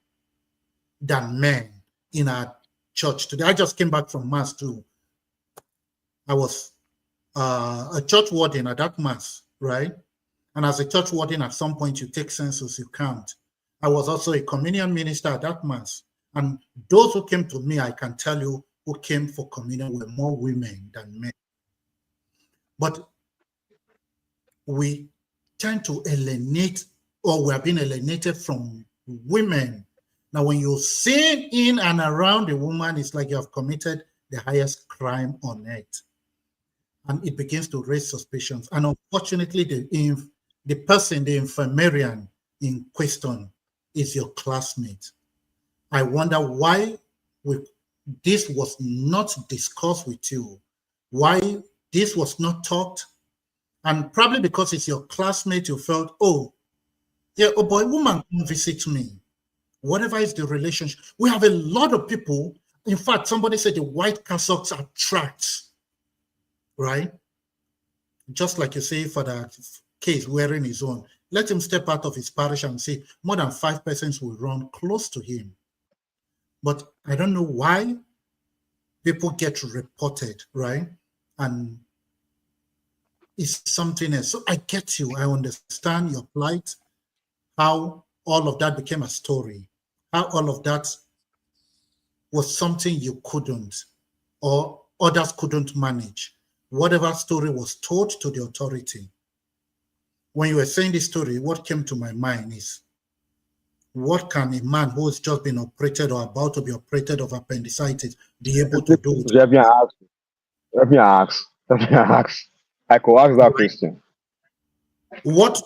than men in our church today. I just came back from Mass too. I was a church warden at that Mass, right? And as a church warden, at some point you take census, you count. I was also a communion minister at that Mass. And those who came to me, I can tell you, who came for communion were more women than men. But we tend to alienate, or we are being alienated from women. Now, when you sin in and around a woman, it's like you have committed the highest crime on earth. And it begins to raise suspicions. And unfortunately, the person, the infirmarian in question, is your classmate. I wonder why this was not discussed with you, why this was not talked, and probably because it's your classmate, you felt, oh, yeah, oh boy, woman come visit me. Whatever is the relationship. We have a lot of people. In fact, somebody said the white cassocks attract, right? Just like you say, for the case wearing his own, let him step out of his parish and see more than 5 persons will run close to him. But I don't know why people get reported, right? And it's something else. So I get you. I understand your plight, how all of that became a story, how all of that was something you couldn't or others couldn't manage. Whatever story was told to the authority. When you were saying this story, what came to my mind is, what can a man who has just been operated or about to be operated of appendicitis be able to do? Let me ask. I could ask that question. What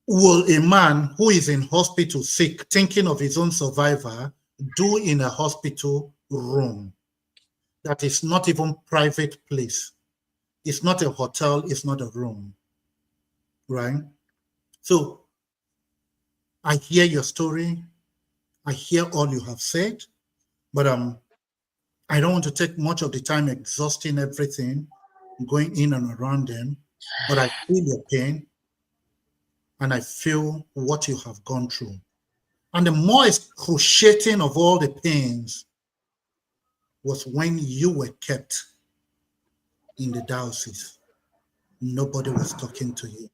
will a man who is in hospital sick, thinking of his own survivor, do in a hospital room that is not even private place? It's not a hotel, it's not a room, right? So I hear your story, I hear all you have said, but I don't want to take much of the time exhausting everything, going in and around them, but I feel your pain and I feel what you have gone through. And the more excruciating of all the pains was when you were kept in the diocese. Nobody was talking to you.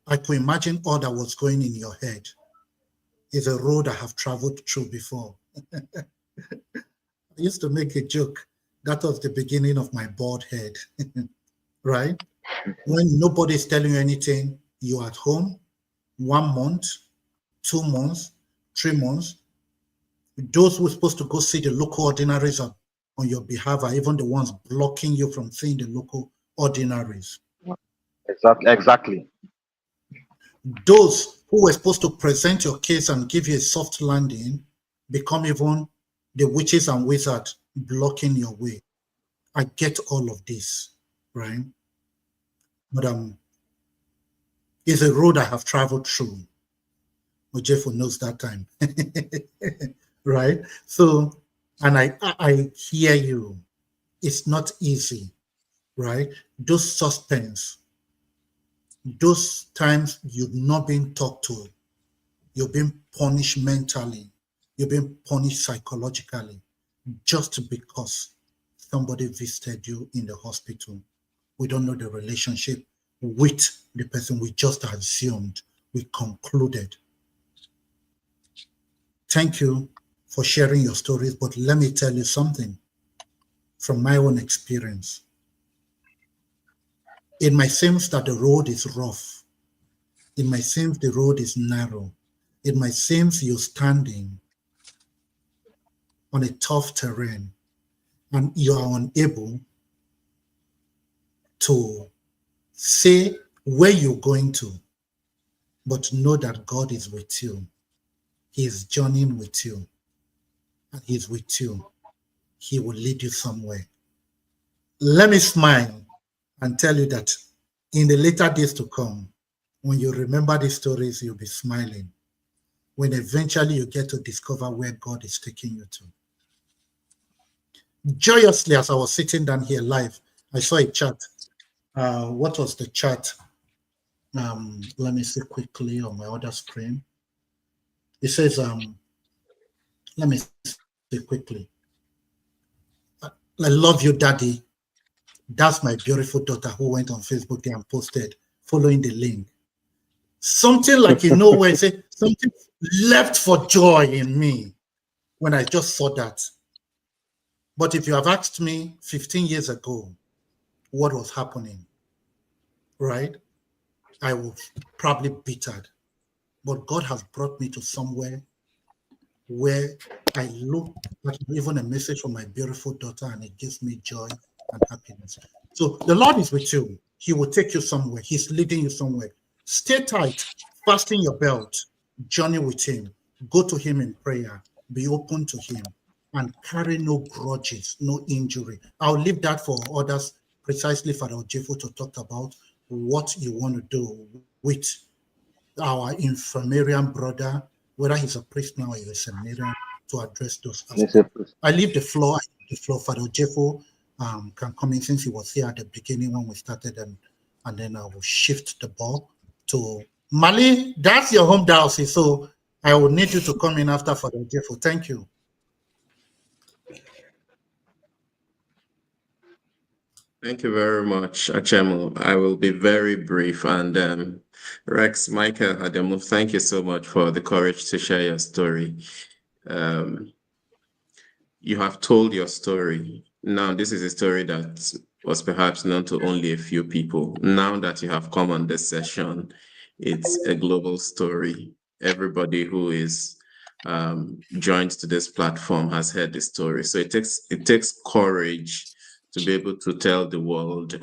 I could imagine all that was going in your head. It's a road I have traveled through before I used to make a joke. That was the beginning of my bald head, right? When nobody's telling you anything, you're at home, 1 month, 2 months, 3 months. Those who are supposed to go see the local ordinaries on your behalf are even the ones blocking you from seeing the local ordinaries. Exactly. Those who were supposed to present your case and give you a soft landing become even the witches and wizards blocking your way. I get all of this, right? But it's a road I have traveled through. Ojefo knows that time, right? So, and I hear you. It's not easy, right? Those suspense, those times you've not been talked to, you've been punished mentally, you've been punished psychologically, just because somebody visited you in the hospital. We don't know the relationship with the person. We just assumed, we concluded. Thank you for sharing your stories, but let me tell you something from my own experience. It might seem that the road is rough. It might seem the road is narrow. It might seem you're standing on a tough terrain and you are unable to say where you're going to, but know that God is with you. He is journeying with you, and He's with you. He will lead you somewhere. Let me smile and tell you that in the later days to come, when you remember these stories, you'll be smiling. When eventually you get to discover where God is taking you to. Joyously, as I was sitting down here live, I saw a chat. What was the chat? Let me see quickly on my other screen. It says, let me see quickly. I love you, Daddy. That's my beautiful daughter who went on Facebook there and posted, following the link. Something like, where it said, something leapt for joy in me when I just saw that. But if you have asked me 15 years ago what was happening, right, I was probably bittered. But God has brought me to somewhere where I look at even a message from my beautiful daughter and it gives me joy and happiness. So the Lord is with you. He will take you somewhere. He's leading you somewhere. Stay tight, fasten your belt, journey with Him. Go to Him in prayer. Be open to Him and carry no grudges, no injury. I'll leave that for others, precisely for Ojefo to talk about what you want to do with our infirmarian brother, whether he's a priest now or he's a seminarian, to address those aspects. I leave the floor for Ojefo can come in, since he was here at the beginning when we started, and then I will shift the ball to Mali. That's your home diocese, so I will need you to come in after for Ojefo. Thank you. Thank you very much, Achemo. I will be very brief. And Rex, Michael, Ademu, thank you so much for the courage to share your story. You have told your story. Now, this is a story that was perhaps known to only a few people. Now that you have come on this session, it's a global story. Everybody who is joined to this platform has heard the story. So it takes courage to be able to tell the world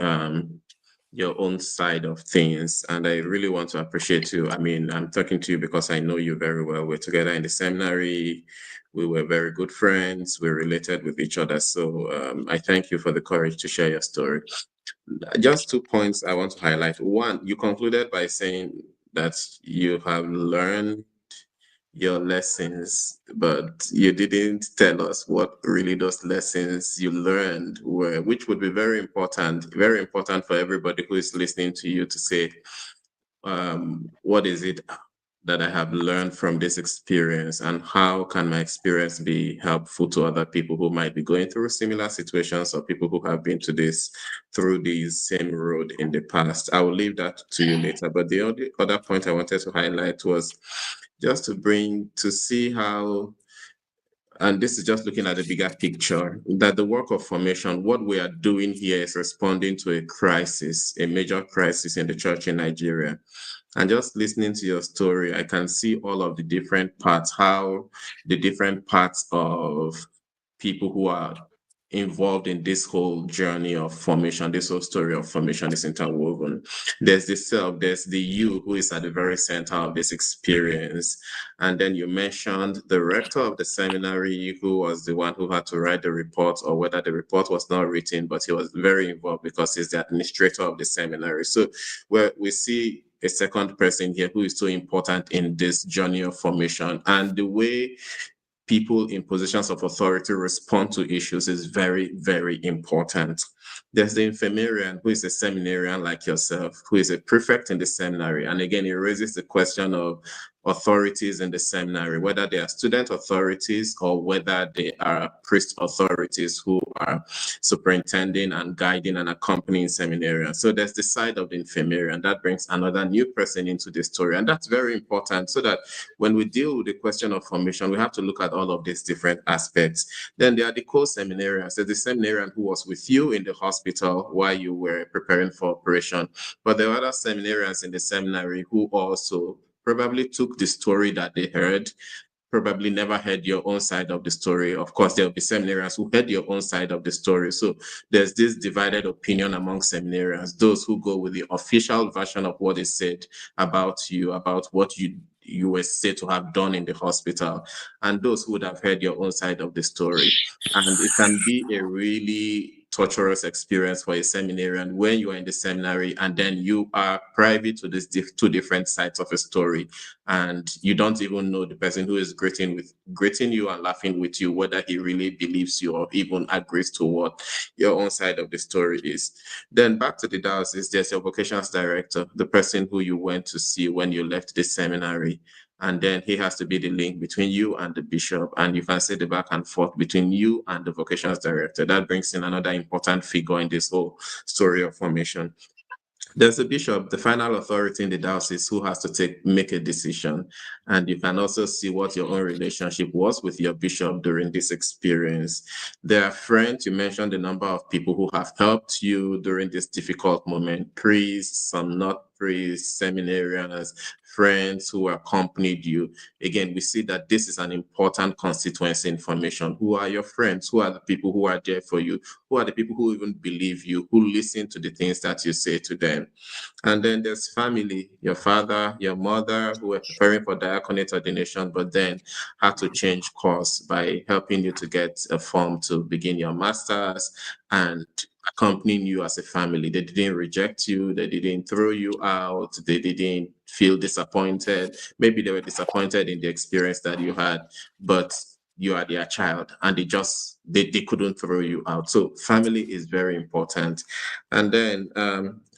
your own side of things. And I really want to appreciate you. I mean, I'm talking to you because I know you very well. We're together in the seminary. We were very good friends. We're related with each other. So I thank you for the courage to share your story. Just 2 points I want to highlight. One, you concluded by saying that you have learned your lessons, but you didn't tell us what really those lessons you learned were, which would be very important for everybody who is listening to you to say, what is it that I have learned from this experience, and how can my experience be helpful to other people who might be going through similar situations, or people who have been through this same road in the past. I will leave that to you later. But the only other point I wanted to highlight was just to see how and this is just looking at the bigger picture, that the work of formation, what we are doing here is responding to a crisis, a major crisis in the church in Nigeria. And just listening to your story, I can see all of the different parts, how the different parts of people who are involved in this whole journey of formation, this whole story of formation is interwoven. There's the self, there's the you who is at the very center of this experience. And then you mentioned the rector of the seminary, who was the one who had to write the report, or whether the report was not written, but he was very involved because he's the administrator of the seminary. So where we see a second person here who is so important in this journey of formation, and the way people in positions of authority respond to issues is very, very important. There's the infirmarian, who is a seminarian like yourself, who is a prefect in the seminary. And again, it raises the question of authorities in the seminary, whether they are student authorities or whether they are priest authorities who are superintending and guiding and accompanying seminarians. So there's the side of the infirmarian that brings another new person into the story. And that's very important, so that when we deal with the question of formation, we have to look at all of these different aspects. Then there are the co-seminarians. There's the seminarian who was with you in the hospital while you were preparing for operation. But there are other seminarians in the seminary who also probably took the story that they heard, probably never heard your own side of the story. Of course, there'll be seminarians who heard your own side of the story. So there's this divided opinion among seminarians, those who go with the official version of what is said about you, about what you were said to have done in the hospital, and those who would have heard your own side of the story. And it can be a really torturous experience for a seminarian when you are in the seminary and then you are privy to these two different sides of a story, and you don't even know the person who is greeting you and laughing with you, whether he really believes you or even agrees to what your own side of the story is. Then back to the diocese, there's your vocations director, the person who you went to see when you left the seminary. And then he has to be the link between you and the bishop, and you can see the back and forth between you and the vocations director. That brings in another important figure in this whole story of formation. There's the bishop, the final authority in the diocese, who has to make a decision. And you can also see what your own relationship was with your bishop during this experience. There are friends, you mentioned the number of people who have helped you during this difficult moment, priests, some not priests, seminarians, friends who accompanied you. Again, we see that this is an important constituency information. Who are your friends? Who are the people who are there for you? Who are the people who even believe you, who listen to the things that you say to them? And then there's family, your father, your mother, who were preparing for diaconate ordination, but then had to change course by helping you to get a form to begin your master's and accompanying you as a family. They didn't reject you. They didn't throw you out. They didn't feel disappointed. Maybe they were disappointed in the experience that you had, but you are their child, and they couldn't throw you out. So family is very important. And then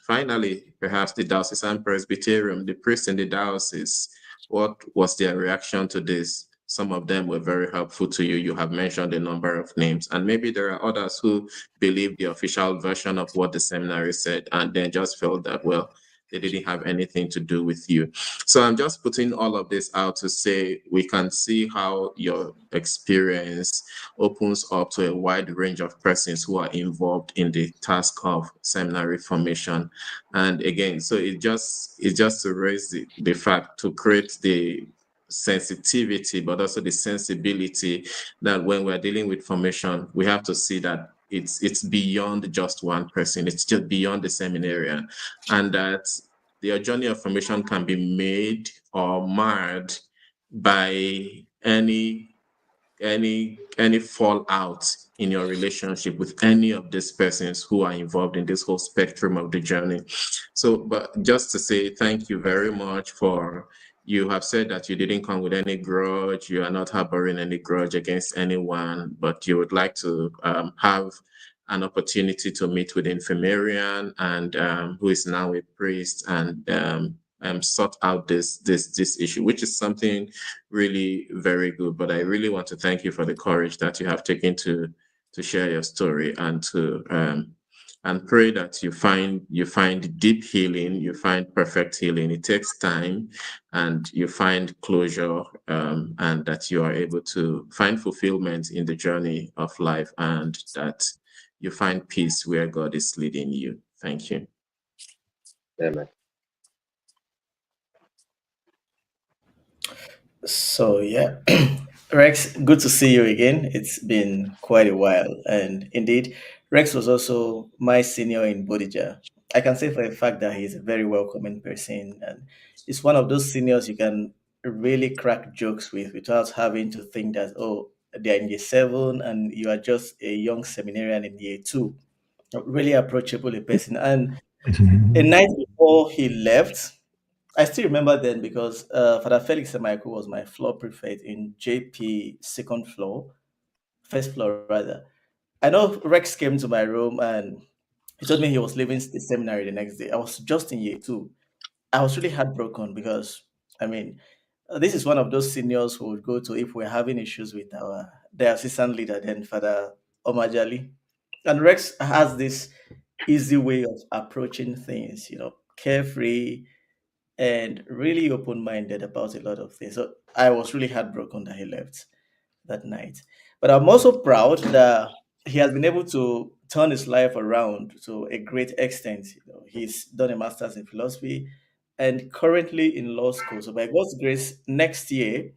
finally, perhaps the diocesan presbyterium, the priests in the diocese, what was their reaction to this? Some of them were very helpful to you. You have mentioned a number of names, and maybe there are others who believe the official version of what the seminary said and then just felt that, well, they didn't have anything to do with you. So I'm just putting all of this out to say we can see how your experience opens up to a wide range of persons who are involved in the task of seminary formation. And again, so it's just to raise the fact, to create the sensitivity, but also the sensibility that when we're dealing with formation, we have to see that it's beyond just one person. It's just beyond the seminarian, and that the journey of formation can be made or marred by any fallout in your relationship with any of these persons who are involved in this whole spectrum of the journey. So, but just to say thank you very much for. You have said that you didn't come with any grudge. You are not harboring any grudge against anyone, but you would like to have an opportunity to meet with the infirmarian and who is now a priest and sort out this issue, which is something really very good. But I really want to thank you for the courage that you have taken to share your story and to and pray that you find deep healing, you find perfect healing. It takes time, and you find closure, and that you are able to find fulfillment in the journey of life, and that you find peace where God is leading you. Thank you. Amen. So yeah, Rex, good to see you again. It's been quite a while, and indeed, Rex was also my senior in Bodija. I can say for a fact that he's a very welcoming person, and he's one of those seniors you can really crack jokes with without having to think that, oh, they're in year seven and you are just a young seminarian in year two. Really approachable a person, and a night before he left, I still remember then because Father Felix Michael was my floor prefect in JP second floor, first floor rather. I know Rex came to my room and he told me he was leaving the seminary the next day. I was just in year two. I was really heartbroken because, I mean, this is one of those seniors who would go to if we're having issues with our diocesan leader, then Father Omajali. And Rex has this easy way of approaching things, carefree and really open minded about a lot of things. So I was really heartbroken that he left that night. But I'm also proud that he has been able to turn his life around to a great extent. He's done a master's in philosophy and currently in law school. So by God's grace, next year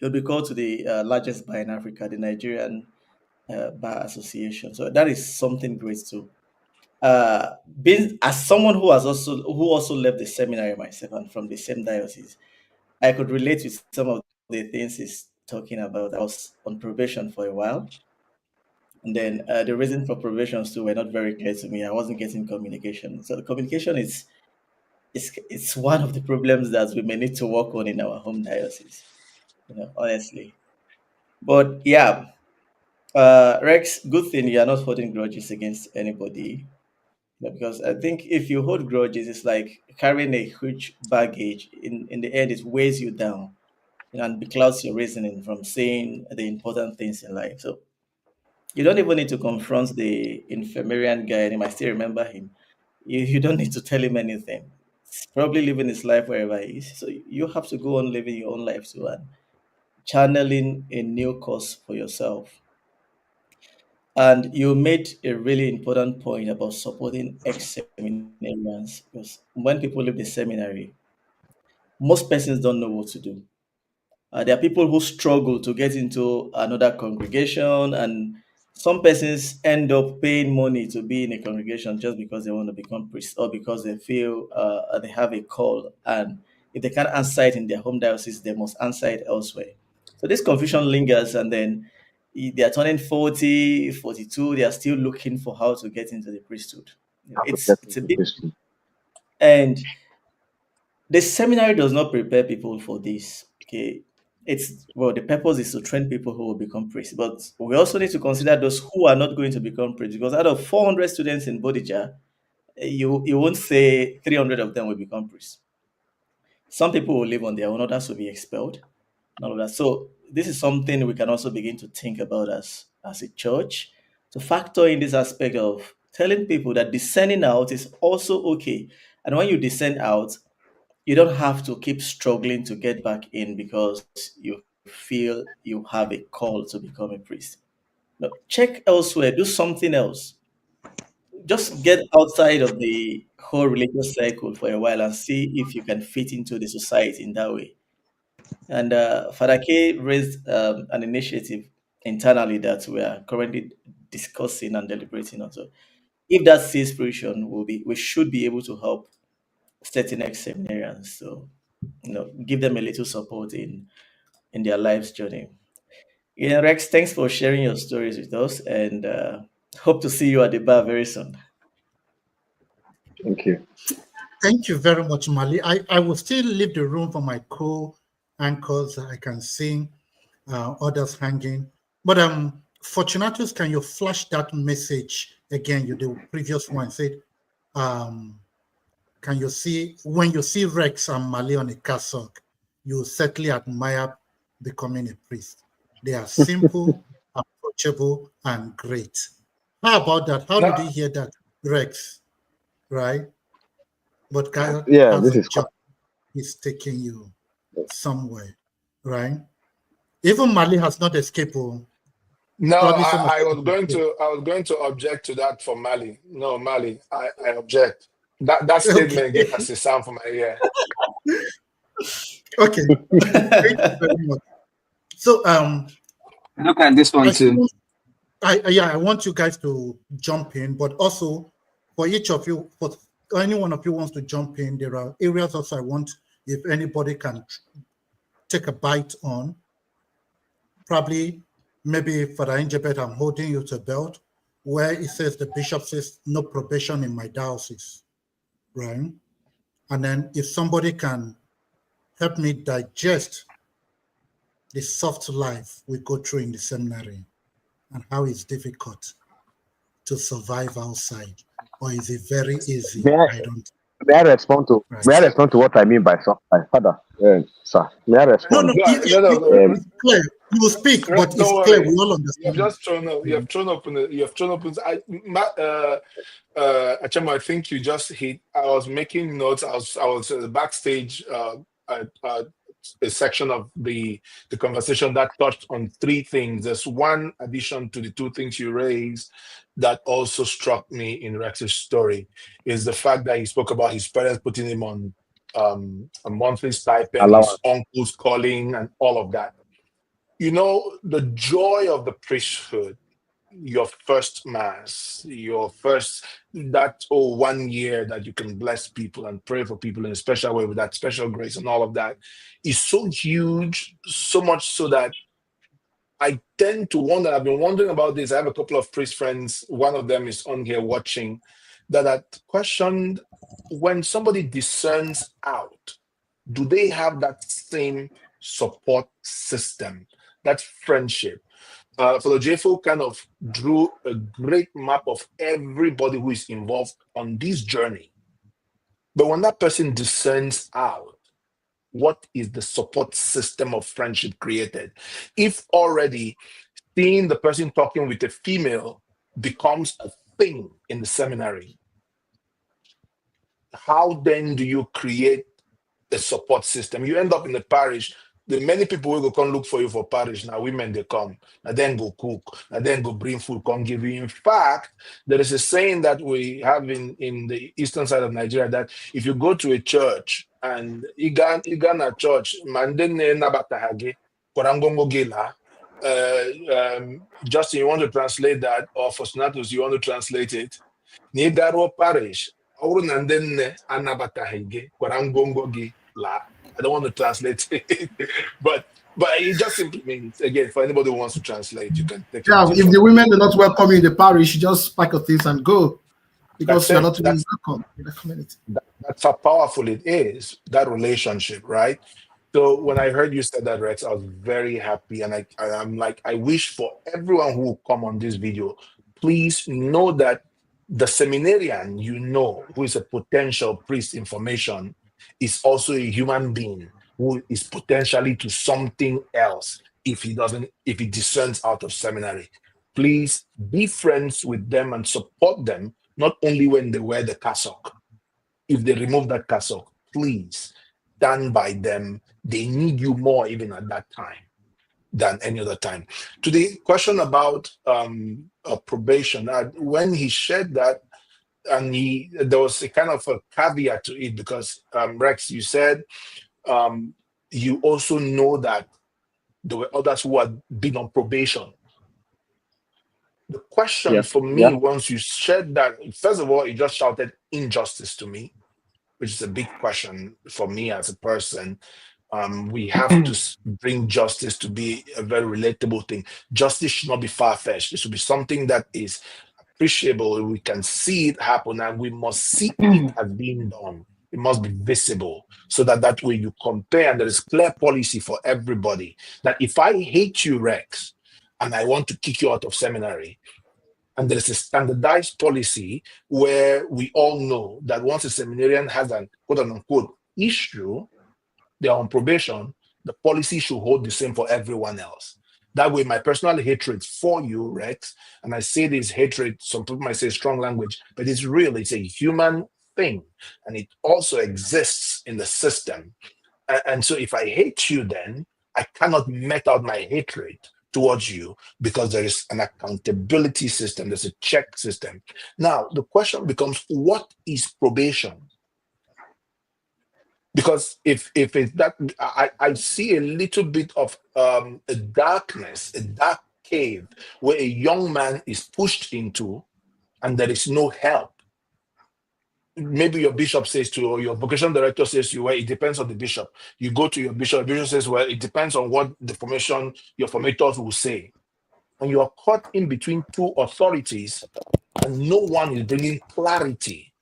he'll be called to the largest bar in Africa, the Nigerian Bar Association. So that is something great too. Being as someone who also left the seminary myself and from the same diocese, I could relate with some of the things he's talking about. I was on probation for a while, and then the reason for probations too were not very clear to me. I wasn't getting communication, so the communication it's one of the problems that we may need to work on in our home diocese. Honestly, but yeah, Rex, good thing you are not holding grudges against anybody. Because I think if you hold grudges, it's like carrying a huge baggage. In the end, it weighs you down, and beclouds your reasoning from saying the important things in life. So you don't even need to confront the infirmarian guy anymore. I still remember him. You don't need to tell him anything. He's probably living his life wherever he is. So you have to go on living your own life too and channeling a new course for yourself. And you made a really important point about supporting ex-seminarians because when people leave the seminary, most persons don't know what to do. There are people who struggle to get into another congregation, and some persons end up paying money to be in a congregation just because they want to become priests or because they feel they have a call. And if they can't answer it in their home diocese, they must answer it elsewhere. So this confusion lingers, and then they are turning 40, 42, they are still looking for how to get into the priesthood. How to It's get it's a into big, priesthood. and the seminary does not prepare people for this. Okay. The purpose is to train people who will become priests. But we also need to consider those who are not going to become priests because out of 400 students in Bodija, you won't say 300 of them will become priests. Some people will live on their own, others will be expelled, and all of that. So this is something we can also begin to think about as a church to factor in this aspect of telling people that descending out is also okay. And when you descend out, you don't have to keep struggling to get back in because you feel you have a call to become a priest. No, check elsewhere, do something else. Just get outside of the whole religious cycle for a while and see if you can fit into the society in that way. And Father K raised an initiative internally that we are currently discussing and deliberating on. So if that sees fruition, we should be able to help certain ex-seminarians. So give them a little support in their life's journey. Rex, thanks for sharing your stories with us, and hope to see you at the bar very soon. Thank you. Thank you very much, Mali. I will still leave the room for my co-anchors. I can see others hanging. But Fortunatus, can you flash that message again? You the previous one said, can you see when you see Rex and Mali on a cassock, you certainly admire becoming a priest. They are simple, approachable, and great. How about that? How did you hear that? Rex, right? But God Yeah, has this a is job. He's taking you somewhere, right? Even Mali has not escaped. No, Probably some of I was going to object to that for Mali. No, Mali, I object. That Okay. statement gave us a sound for my ear. Okay. Thank you very much. So Look at this one too. I want you guys to jump in, but also for each of you, for any one of you wants to jump in, there are areas also I want if anybody can take a bite on. Probably, maybe for the Injibet, I'm holding you to belt, where it says the bishop says no probation in my diocese, right? And then if somebody can help me digest the soft life we go through in the seminary and how it's difficult to survive outside, or is it very easy? I don't. May I respond to Right. may I respond to what I mean by soft life, Father? Sir, may I No, respond? no, No, it's clear. You will speak, but it's don't clear. worry. We all You've understand. just thrown up. You have thrown open. Achema, I think you just hit. I was making notes. I was backstage at a section of the conversation that touched on three things. There's one addition to the two things you raised that also struck me in Rex's story is the fact that he spoke about his parents putting him on a monthly stipend, his uncles calling, and all of that. You know, the joy of the priesthood, your first mass, your first, that 1 year that you can bless people and pray for people in a special way with that special grace and all of that is so huge, so much so that I tend to wonder. I've been wondering about this. I have a couple of priest friends. One of them is on here watching, that I questioned, when somebody discerns out, do they have that same support system, that friendship? Father Jeffo kind of drew a great map of everybody who is involved on this journey. But when that person discerns out, what is the support system of friendship created? If already seeing the person talking with a female becomes a thing in the seminary, how then do you create a support system? You end up in the parish. The many people will go come look for you for parish. Now women they come, and then go cook, and then go bring food, come give you. In fact, there is a saying that we have in the eastern side of Nigeria that if you go to a church and Igana church, mandene nabatahage, korangongo gela. Justin, you want to translate that, or Fortunatus, you want to translate it? Nigaro parish. I don't want to translate it, but it just simply means, again, for anybody who wants to translate, you can take Yeah, it. if the women do not welcome you in the parish, you just pack your things and go, because you're not really welcome in the community. That's how powerful it is, that relationship, right? So when I heard you said that, Rex, I was very happy, and I'm like, I wish for everyone who will come on this video, please know that the seminarian, you know, who is a potential priest in formation, is also a human being who is potentially to something else if he discerns out of seminary. Please be friends with them and support them, not only when they wear the cassock. If they remove that cassock, please stand by them. They need you more even at that time than any other time. To the question about probation, when he shared that, and there was a kind of a caveat to it, because Rex, you said you also know that there were others who had been on probation. The question for me, once you shared that, first of all, it just shouted injustice to me, which is a big question for me as a person. We have to bring justice to be a very relatable thing. Justice should not be far-fetched. It should be something that is appreciable. We can see it happen, and we must see it as being done. It must be visible, so that way you compare, and there is clear policy for everybody. That if I hate you, Rex, and I want to kick you out of seminary, and there is a standardized policy where we all know that once a seminarian has an quote-unquote issue, they are on probation, the policy should hold the same for everyone else. That way, my personal hatred for you, Rex, and I say this hatred, some people might say strong language, but it's real. It's a human thing, and it also exists in the system. And so if I hate you, then I cannot met out my hatred towards you because there is an accountability system, there's a check system. Now, the question becomes, what is probation? Because if it's that, I see a little bit of a darkness, a dark cave where a young man is pushed into and there is no help. Maybe your bishop says to, or your vocation director says to you, well, it depends on the bishop. You go to your bishop says, well, it depends on what the formation, your formators will say. And you are caught in between two authorities and no one is bringing clarity.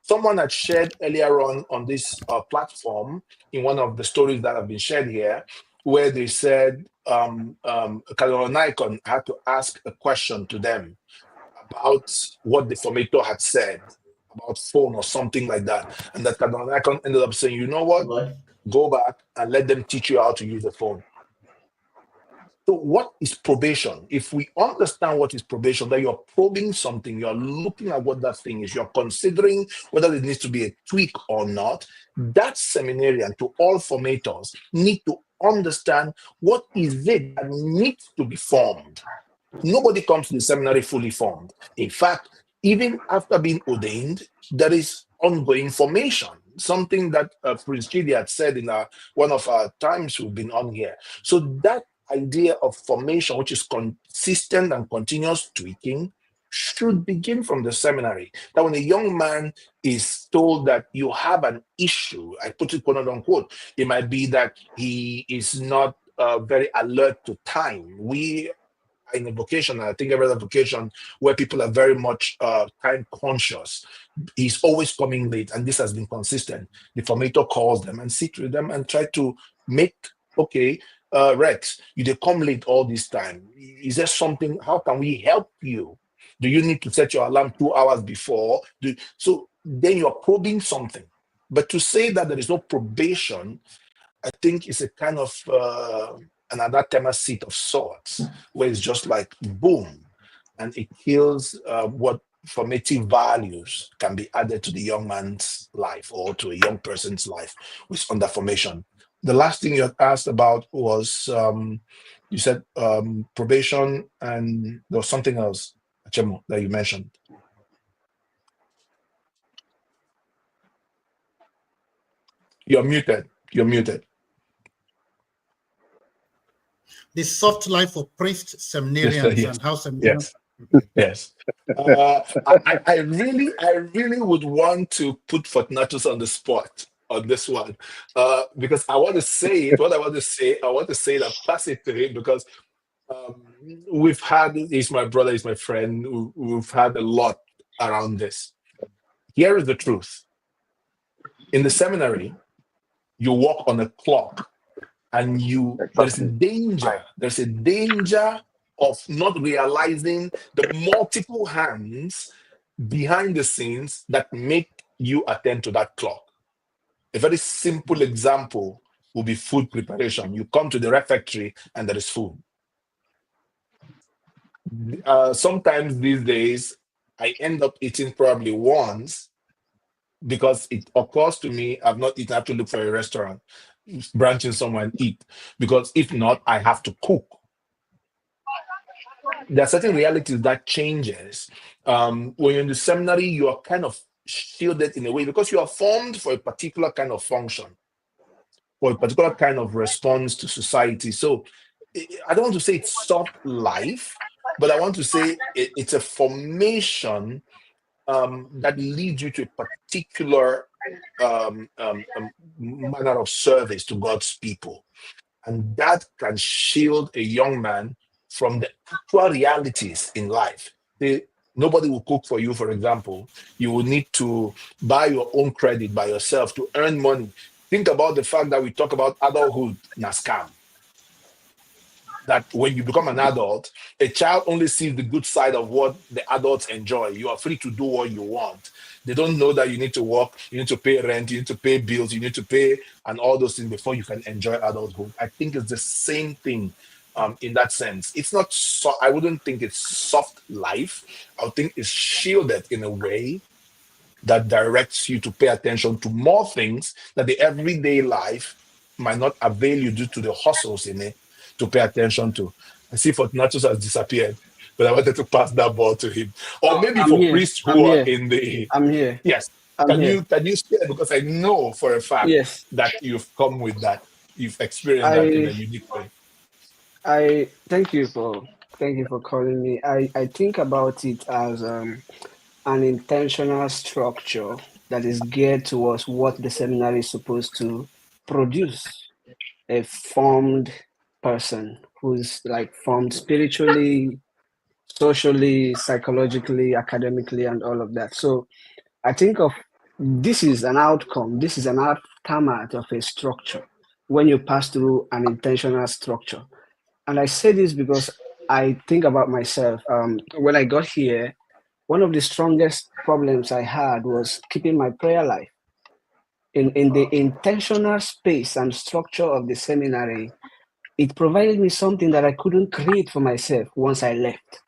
Someone had shared earlier on this platform in one of the stories that have been shared here, where they said Cardinal Nikon had to ask a question to them about what the formator had said about phone or something like that. And that Cardinal Nikon ended up saying, you know what? Go back and let them teach you how to use the phone. So what is probation? If we understand what is probation, that you're probing something, you're looking at what that thing is, you're considering whether it needs to be a tweak or not, that seminarian, to all formators, need to understand what is it that needs to be formed. Nobody comes to the seminary fully formed. In fact, even after being ordained, there is ongoing formation, something that Prince Chidi had said in one of our times we've been on here. So that idea of formation, which is consistent and continuous tweaking, should begin from the seminary. That when a young man is told that you have an issue, I put it quote unquote, it might be that he is not very alert to time. We in a vocation, I think every other vocation where people are very much time conscious, he's always coming late, and this has been consistent. The formator calls them and sit with them and try to make, okay, Rex, you did come late all this time. Is there something, how can we help you? Do you need to set your alarm 2 hours before? So then you're probing something. But to say that there is no probation, I think is a kind of an anathema seat of sorts, where it's just like boom, and it kills what formative values can be added to the young man's life or to a young person's life who is under formation. The last thing you had asked about was, you said probation, and there was something else, Achemo, that you mentioned. You're muted. You're muted. The soft life for priests, seminarians, Yes. and how seminarians. Yes. I really would want to put Fortunatus on the spot on this one, because I want to say it. What I want to say it and pass it to him, because we've had, he's my brother, he's my friend, we've had a lot around this. Here is the truth. In the seminary, you walk on a clock, and there's a danger of not realizing the multiple hands behind the scenes that make you attend to that clock. A very simple example will be food preparation. You come to the refectory and there is food. Sometimes these days, I end up eating probably once, because it occurs to me I've not eaten, I have to look for a restaurant, branching somewhere and eat, because if not, I have to cook. There are certain realities that changes. When you're in the seminary, you are kind of shielded in a way, because you are formed for a particular kind of function, for a particular kind of response to society. So I don't want to say it's soft life, but I want to say it's a formation that leads you to a particular manner of service to God's people. And that can shield a young man from the actual realities in life. Nobody will cook for you, for example. You will need to buy your own credit by yourself to earn money. Think about the fact that we talk about adulthood in a scam. That when you become an adult, a child only sees the good side of what the adults enjoy. You are free to do what you want. They don't know that you need to work, you need to pay rent, you need to pay bills, you need to pay, and all those things before you can enjoy adulthood. I think it's the same thing in that sense. It's not so, I wouldn't think it's soft life. I would think it's shielded in a way that directs you to pay attention to more things that the everyday life might not avail you due to the hustles in it to pay attention to. I see Fortunatus has disappeared, but I wanted to pass that ball to him. Or Oh, maybe I'm for here. priests I'm who are here. in the I'm here. yes. I'm here. Can you share? Because I know for a fact Yes. that you've come with that, you've experienced that in a I unique way. I thank you for calling me. I think about it as an intentional structure that is geared towards what the seminary is supposed to produce. A formed person who's like formed spiritually, socially, psychologically, academically, and all of that. So I think of this is an outcome, this is an aftermath of a structure when you pass through an intentional structure. And I say this because I think about myself. When I got here, one of the strongest problems I had was keeping my prayer life. In the intentional space and structure of the seminary, it provided me something that I couldn't create for myself once I left.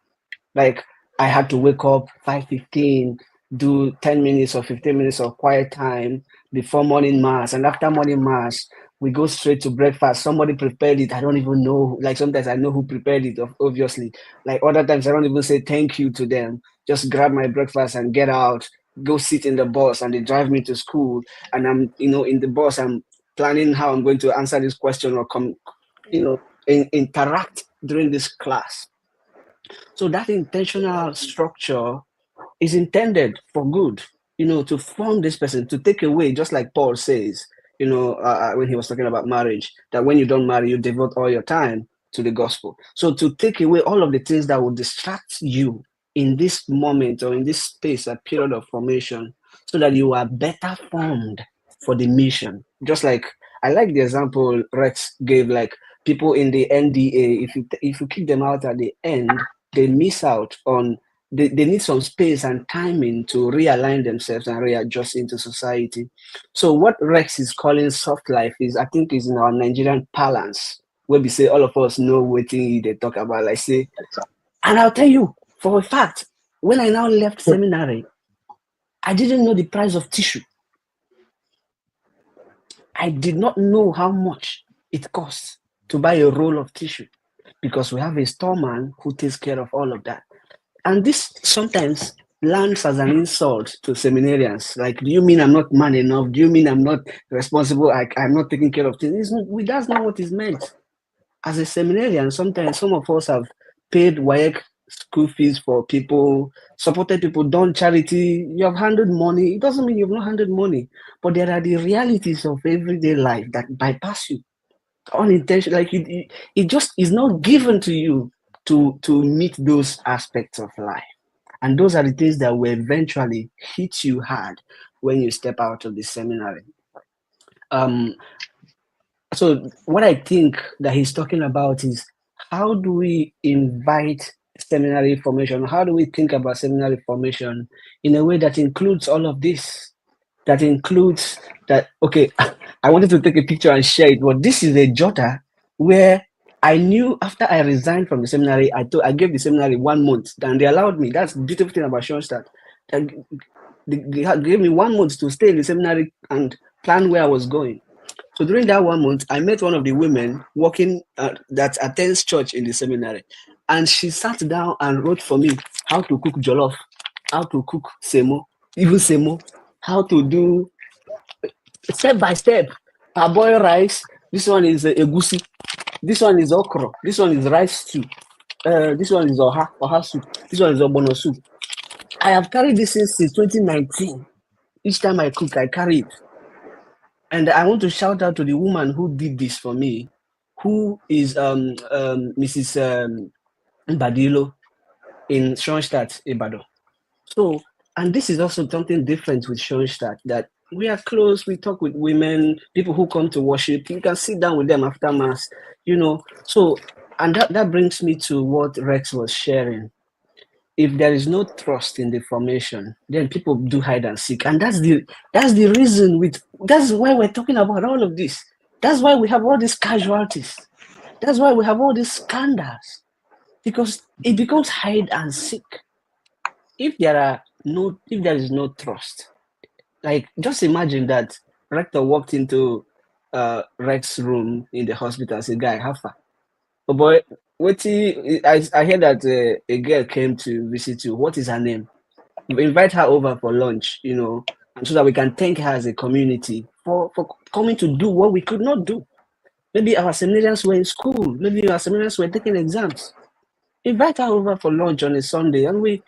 Like I had to wake up 5:15, do 10 minutes or 15 minutes of quiet time before morning mass. And after morning mass, we go straight to breakfast. Somebody prepared it. I don't even know. Like sometimes I know who prepared it, obviously. Like other times I don't even say thank you to them. Just grab my breakfast and get out, go sit in the bus, and they drive me to school. And I'm, in the bus, I'm planning how I'm going to answer this question or come, interact during this class. So that intentional structure is intended for good, to form this person, to take away, just like Paul says, when he was talking about marriage, that when you don't marry, you devote all your time to the gospel. So to take away all of the things that will distract you in this moment or in this space, a period of formation, so that you are better formed for the mission. Just like, I like the example Rex gave, like people in the NDA, if you kick them out at the end, they miss out on, they need some space and timing to realign themselves and readjust into society. So what Rex is calling soft life is, I think, is in our Nigerian parlance, where we say all of us know what they talk about. Like say, and I'll tell you for a fact, when I now left seminary, I didn't know the price of tissue. I did not know how much it costs to buy a roll of tissue, because we have a storeman who takes care of all of that. And this sometimes lands as an insult to seminarians. Like, do you mean I'm not man enough? Do you mean I'm not responsible? I'm not taking care of things? That's not what is meant. As a seminarian, sometimes some of us have paid WAEC school fees for people, supported people, done charity. You have handled money. It doesn't mean you've not handled money, but there are the realities of everyday life that bypass you unintentional. Like it just is not given to you to meet those aspects of life, and those are the things that will eventually hit you hard when you step out of the seminary. So what I think that he's talking about is, how do we invite seminary formation? How do we think about seminary formation in a way that includes all of this? That includes that, okay, I wanted to take a picture and share it, but this is a jotter where I knew after I resigned from the seminary, I gave the seminary 1 month, and they allowed me. That's the beautiful thing about Schoenstatt. They gave me 1 month to stay in the seminary and plan where I was going. So during that 1 month, I met one of the women working that attends church in the seminary, and she sat down and wrote for me how to cook jollof, how to cook semo, even semo, how to do step by step. Parboil rice. This one is egusi. This one is okra. This one is rice stew. This one is oha soup. This one is ogbono soup. I have carried this since 2019. Each time I cook, I carry it. And I want to shout out to the woman who did this for me, who is Mrs. Badilo in Schoenstatt, Ibadan. So, and this is also something different with Schoenstatt, that we are close, we talk with women, people who come to worship, you can sit down with them after mass, So, and that brings me to what Rex was sharing. If there is no trust in the formation, then people do hide and seek. And that's the reason that's why we're talking about all of this. That's why we have all these casualties. That's why we have all these scandals, because it becomes hide and seek. If there is no trust, like just imagine that rector walked into Rex's room in the hospital and said, "Guy, how far? Oh boy, I hear that a girl came to visit you. What is her name? Invite her over for lunch, and so that we can thank her as a community for coming to do what we could not do. Maybe our seminarians were in school. Maybe our seminarians were taking exams. Invite her over for lunch on a Sunday, and we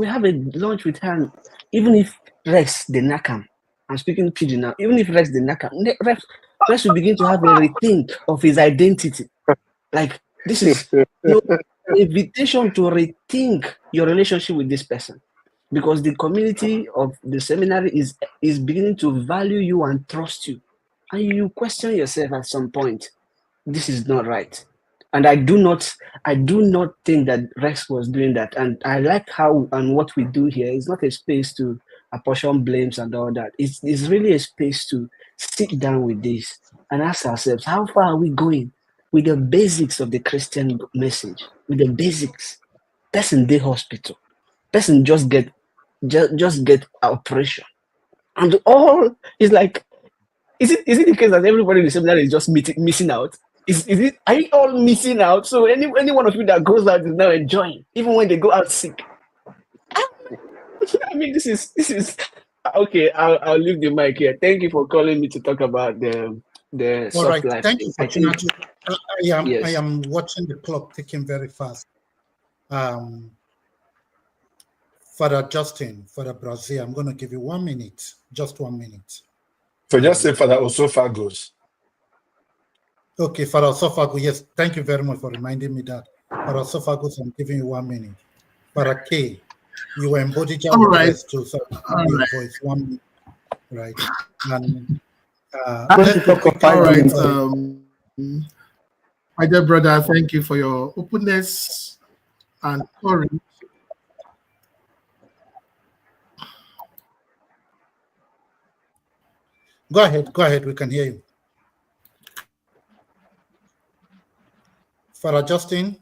have a lunch with her. And even if Rex the Nakam, I'm speaking pidgin now. Even if Rex the Nakam, Rex will begin to have a rethink of his identity. Like, this is invitation to rethink your relationship with this person, because the community of the seminary is beginning to value you and trust you, and you question yourself at some point. This is not right. And I do not think that Rex was doing that. And I like how and what we do here is not a space to apportion blames and all that. It's really a space to sit down with this and ask ourselves, how far are we going with the basics of the Christian message? With the basics. Person day hospital. Person just get operation. And all is like, is it the case that everybody in the seminary is just missing out? Are you all missing out? So any one of you that goes out is now enjoying, even when they go out sick. I mean, this is okay. I'll leave the mic here. Thank you for calling me to talk about the All soft right, life. thank you, Fortunato. Yes. I am watching the clock ticking very fast. Father Justin, Father Brazil, I'm going to give you 1 minute, just 1 minute. So just say Father Osofagos. Okay, Father Osofagos, yes, thank you very much for reminding me that. Father Osofagos, I'm giving you 1 minute. Father K, you were in Bodija All with right. us too, so your voice 1 minute, right? And Let's talk of 5 All right. minutes. My dear brother, thank you for your openness and courage. Go ahead, we can hear you. Father Justin?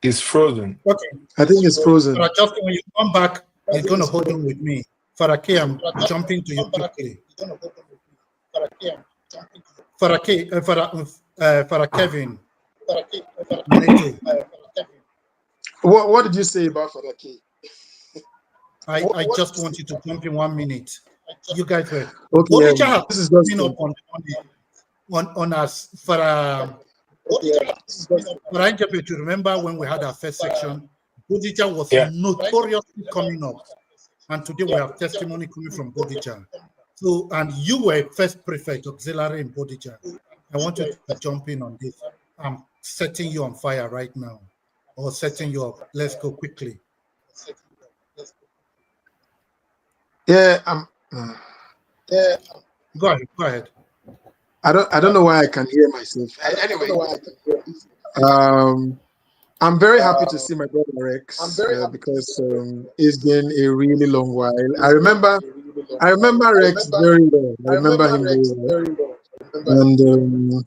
It's frozen. Okay. I think it's frozen. Father Justin, when you come back, you're going to hold on with me. Father K, I'm jumping to you quickly. Father K, Father Kevin. What did you say about Father K? I just want you to jump in 1 minute. You guys were Okay. This is just been up on us for Anjabe, to remember when we had our first section, Bodija was notoriously coming up, and today we have testimony coming from Bodija. So, and you were first prefect auxiliary in Bodija. I want you to jump in on this. I'm setting you on fire right now, or setting you up. Let's go quickly. Yeah. Go ahead. I don't know why I can hear myself. Anyway, I'm very happy to see my brother Rex because it's been a really long while. I remember Rex very well. I remember him very well. And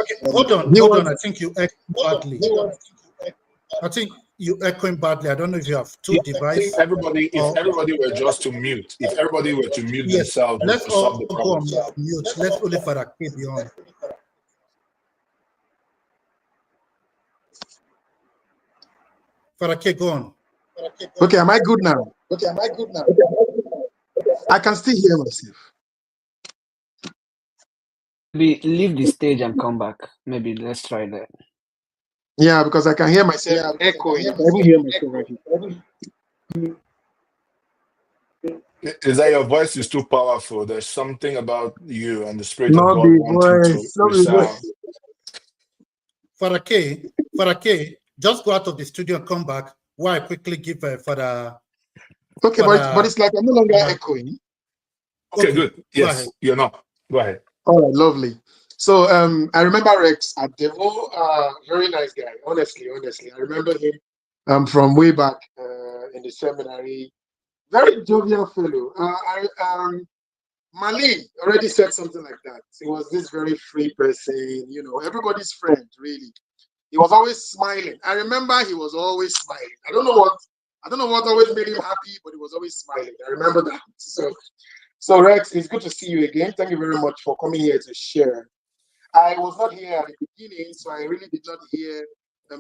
okay, hold on. I think you echoed badly. I think you echoing badly. I don't know if you have two devices. If everybody were just to mute, if everybody were to mute themselves, let's to all solve the go problem. on mute. Let's only for a kid on. Farake, go on. Okay, am I good now? I can still hear myself. Maybe leave the stage and come back. Maybe let's try that. Yeah, because I can hear myself echoing. I can hear myself right here. Is that your voice is too powerful? There's something about you and the Spirit of Not God the wanting voice. to resound. Farake, just go out of the studio and come back. While I quickly give Father. Okay, but it's like I'm no longer echoing. Okay, good. Yes, you're not. Go ahead. All right, lovely. So I remember Rex at Devo, very nice guy. Honestly, I remember him from way back in the seminary. Very jovial fellow. Mali already said something like that. He was this very free person, everybody's friend, really. He was always smiling. I remember he was always smiling. I don't know what always made him happy, but he was always smiling. I remember that. So Rex, it's good to see you again. Thank you very much for coming here to share. I was not here at the beginning, so I really did not hear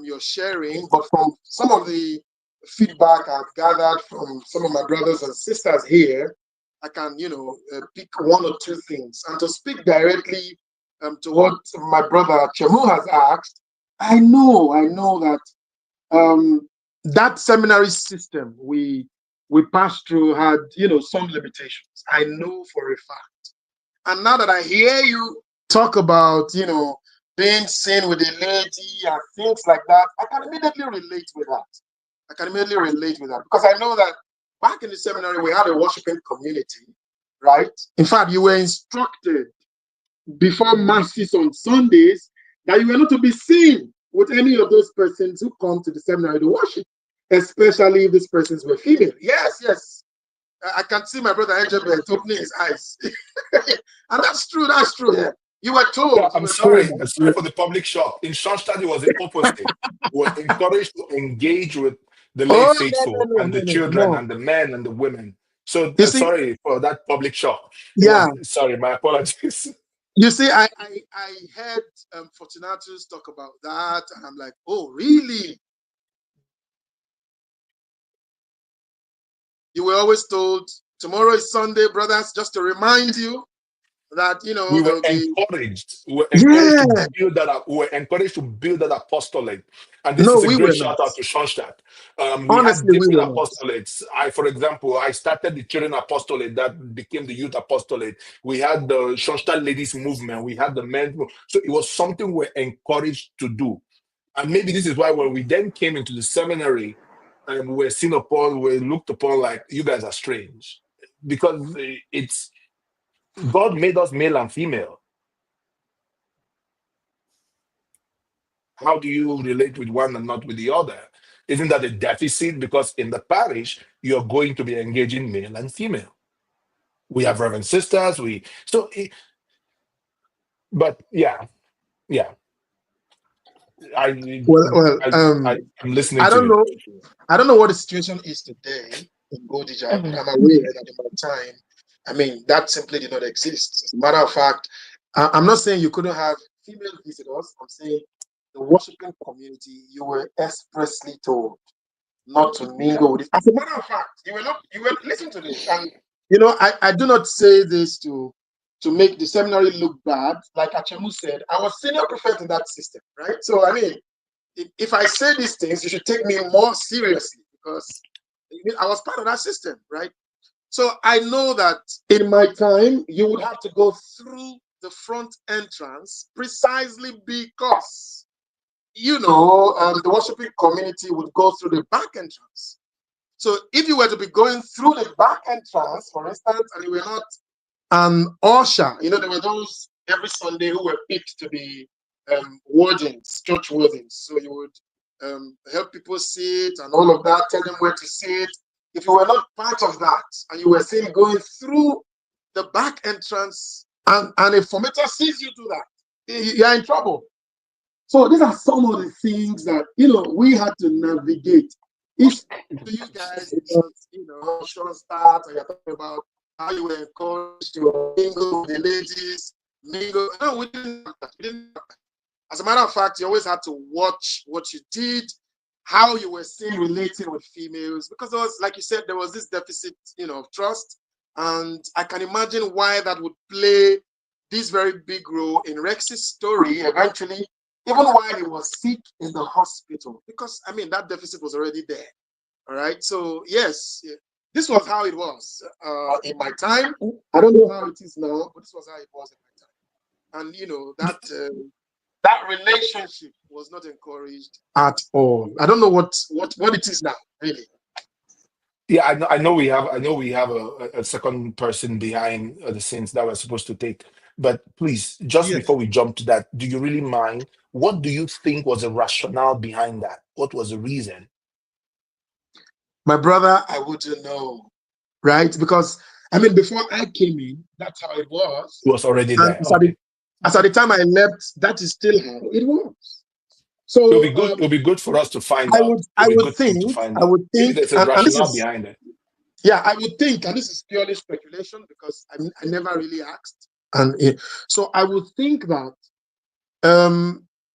your sharing, but from some of the feedback I've gathered from some of my brothers and sisters here, I can, pick one or two things. And to speak directly to what my brother Chemu has asked, I know that that seminary system we passed through had, some limitations. I know for a fact. And now that I hear you talk about, being seen with a lady and things like that, I can immediately relate with that. Because I know that back in the seminary, we had a worshiping community, right? In fact, you were instructed before masses on Sundays that you were not to be seen with any of those persons who come to the seminary to worship, especially if these persons were female. Yes. I can see my brother Angel opening his eyes. And that's true. Yeah. You were told. Yeah, I'm sorry for the public shock. In Schoenstatt, it was the opposite. We were encouraged to engage with the lay faithful and the children and the men and the women. So sorry for that public shock. Sorry, my apologies. You see, I heard Fortunatus talk about that, and I'm like, oh, really? You were always told, tomorrow is Sunday, brothers, just to remind you that, we were encouraged. We were encouraged to build that up. We were encouraged to build that apostolate. And this is a great shout out to Schoenstatt. We had different apostolates. For example, I started the children apostolate that became the youth apostolate. We had the Schoenstatt ladies movement. We had the men. So it was something we're encouraged to do. And maybe this is why when we then came into the seminary, we were seen upon, we were looked upon like, you guys are strange. Because God made us male and female. How do you relate with one and not with the other? Isn't that a deficit? Because in the parish, you're going to be engaging male and female. We have reverend sisters. But yeah. I'm listening. I don't know. I don't know what the situation is today in Bodija, but I'm aware that in my time, I mean, that simply did not exist. As a matter of fact, I'm not saying you couldn't have female visitors. I'm saying the worshiping community, you were expressly told not to mingle with it. As a matter of fact, you were listen to this. And I do not say this to make the seminary look bad. Like Achemu said, I was senior prefect in that system, right? So I mean, if I say these things, you should take me more seriously because I was part of that system, right? So I know that in my time, you would have to go through the front entrance precisely because, the worshiping community would go through the back entrance. So if you were to be going through the back entrance, for instance, and you were not an usher, there were those every Sunday who were picked to be wardens, church wardens. So you would help people sit and all of that, tell them where to sit. If you were not part of that and you were seen going through the back entrance and a formator sees you do that, you're in trouble. So these are some of the things that, we had to navigate. If to you guys, Schoenstatt, or you're talking about how you were encouraged to mingle with the ladies, no, we didn't have that. As a matter of fact, you always had to watch what you did, how you were seen relating with females, because there was, like you said, there was this deficit, of trust. And I can imagine why that would play this very big role in Rex's story eventually, even while he was sick in the hospital, because I mean, that deficit was already there. All right. So yes, this was how it was in my time. I don't know how it is now, but this was how it was in my time. And that relationship was not encouraged at all. I don't know what it is now, really. Yeah, I know we have a second person behind the scenes that we're supposed to take. But please, just before we jump to that, do you really mind? What do you think was the rationale behind that? What was the reason? My brother, I wouldn't know, right? Because I mean, before I came in, that's how it was. It was already And there. Okay. as at the time I left, that is still how it was. So It'll be good. It'll be good for us to find I out. would It'll be would good to think, find I out. would Maybe think, there's a and this rationale is, behind it. yeah, I would think, and this is purely speculation because I never really asked. And so I would think that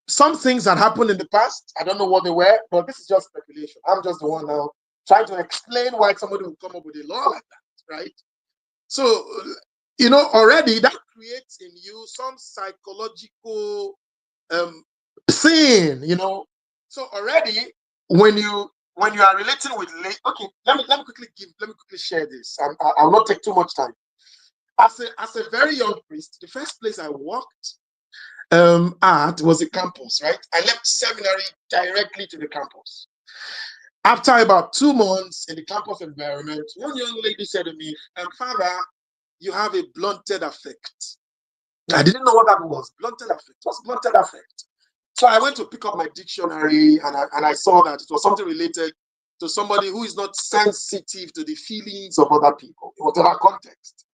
some things that happened in the past, I don't know what they were, but this is just speculation. I'm just the one now trying to explain why somebody would come up with a law like that, right? So, already that creates in you some psychological thing, So already when you are relating with okay, let me quickly share this. I'll not take too much time. As a very young priest, the first place I worked at was the campus, right? I left seminary directly to the campus. After about 2 months in the campus environment, one young lady said to me, Father, you have a blunted affect. I didn't know what that was. Blunted affect. What's blunted affect? So I went to pick up my dictionary and I saw that it was something related to somebody who is not sensitive to the feelings of other people, in whatever context.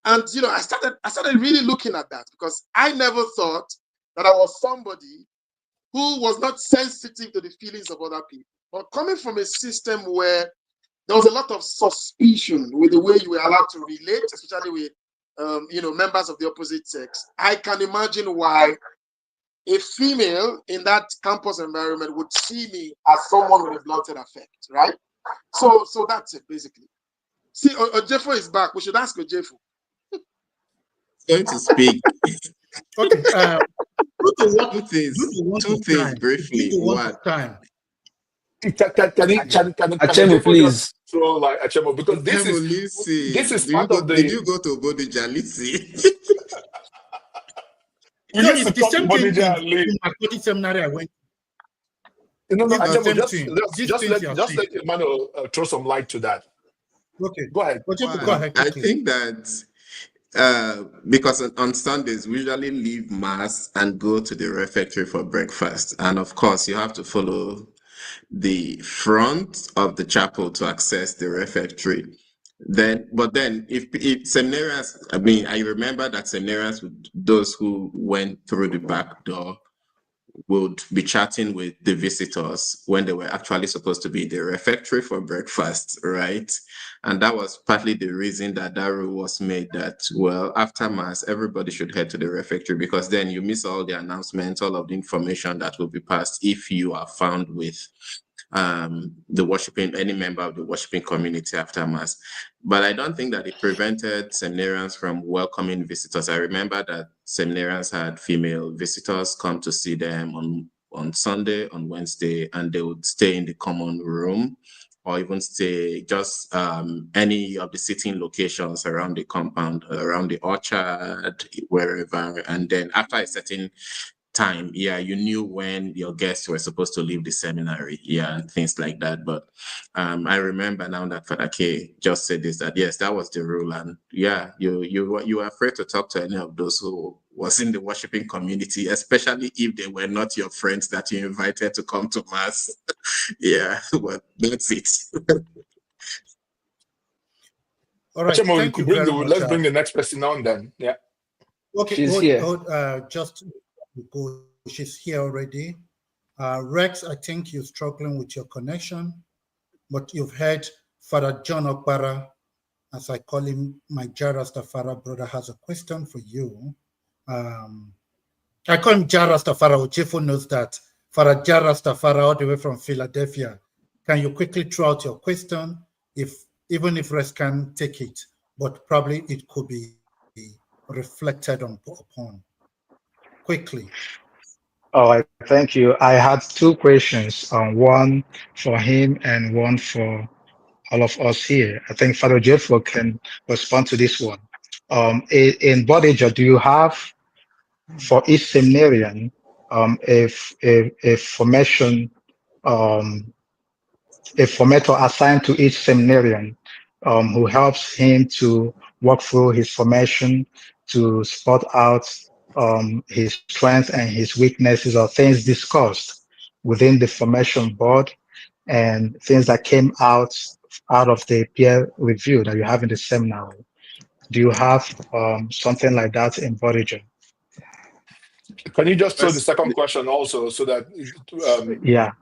And I started really looking at that because I never thought that I was somebody who was not sensitive to the feelings of other people. But coming from a system where there was a lot of suspicion with the way you were allowed to relate, especially with members of the opposite sex, I can imagine why a female in that campus environment would see me as someone with a blunted affect, right? So that's it, basically. See, Ojefo is back. We should ask Ojefo. Going to speak. Okay. Two things briefly. One. Can Achemo, please. throw like Achemo, because this is part of the. Did you go to Bodija? Listen. We No, used it's to the come to same thing Bodija and leave. in my body seminary I went. No, It's the Achemo, same just thing. let Emmanuel throw some light to that. Okay. Go ahead. Ojefo, go ahead I quickly. think that because on Sundays we usually leave mass and go to the refectory for breakfast, and of course you have to follow the front of the chapel to access the refectory. But then if seminarians, I mean, I remember that seminarians, those who went through the back door, would be chatting with the visitors when they were actually supposed to be in the refectory for breakfast, right? And that was partly the reason that rule was made, that, well, after mass, everybody should head to the refectory, because then you miss all the announcements, all of the information that will be passed if you are found with any member of the worshiping community after mass. But I don't think that it prevented seminarians from welcoming visitors. I remember that seminarians had female visitors come to see them on Sunday, on Wednesday, and they would stay in the common room, or even stay just any of the sitting locations around the compound, around the orchard, wherever. And then after a certain time, you knew when your guests were supposed to leave the seminary, and things like that. But I remember now that Father K just said this, that yes, that was the rule, and you were afraid to talk to any of those who was in the worshiping community, especially if they were not your friends that you invited to come to mass. But that's it. All right, Achemo, thank you very much. Let's bring the next person on then. Yeah. Okay, She's here. Just go. She's here already. Rex, I think you're struggling with your connection, but you've heard Father John Okpara, as I call him, my Jarastafara brother, has a question for you. I call him Jarastafara. Ojefo knows that. Father Jarastafara, all the way from Philadelphia. Can you quickly throw out your question, even if Rex can take it, but probably it could be reflected upon quickly. All right, thank you. I had two questions, one for him and one for all of us here. I think Father Jeffo can respond to this one. In Bodija, do you have for each seminarian a formation, a formator assigned to each seminarian who helps him to walk through his formation, to spot out his strengths and his weaknesses, or things discussed within the formation board and things that came out of the peer review that you have in the seminar. do you have something like that in Bodiger? Can you just throw the second question also so that Yeah.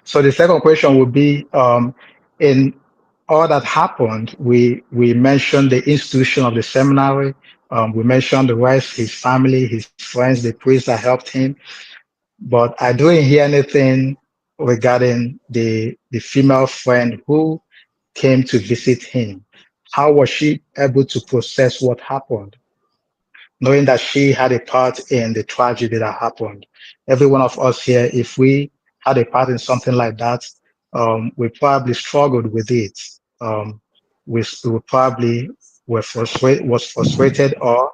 So the second question would be, in all that happened, we mentioned the institution of the seminary. We mentioned the rest, his family, his friends, the priests that helped him. But I didn't hear anything regarding the female friend who came to visit him. How was she able to process what happened, knowing that she had a part in the tragedy that happened? Every one of us here, if we had a part in something like that, we probably struggled with it. We probably was frustrated, or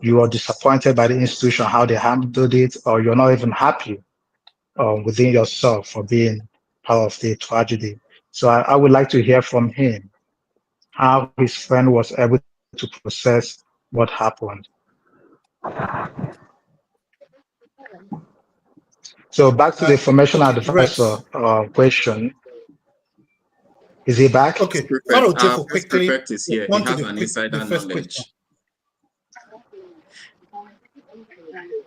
you were disappointed by the institution, how they handled it, or you're not even happy within yourself for being part of the tragedy. So I would like to hear from him how his friend was able to process what happened. So back to the formation Okay, advisor Rex. question. Is he back? Okay, Prefect, Pharaoh Jeffo, First quickly Prefect is here. He respond to has an the insider first question.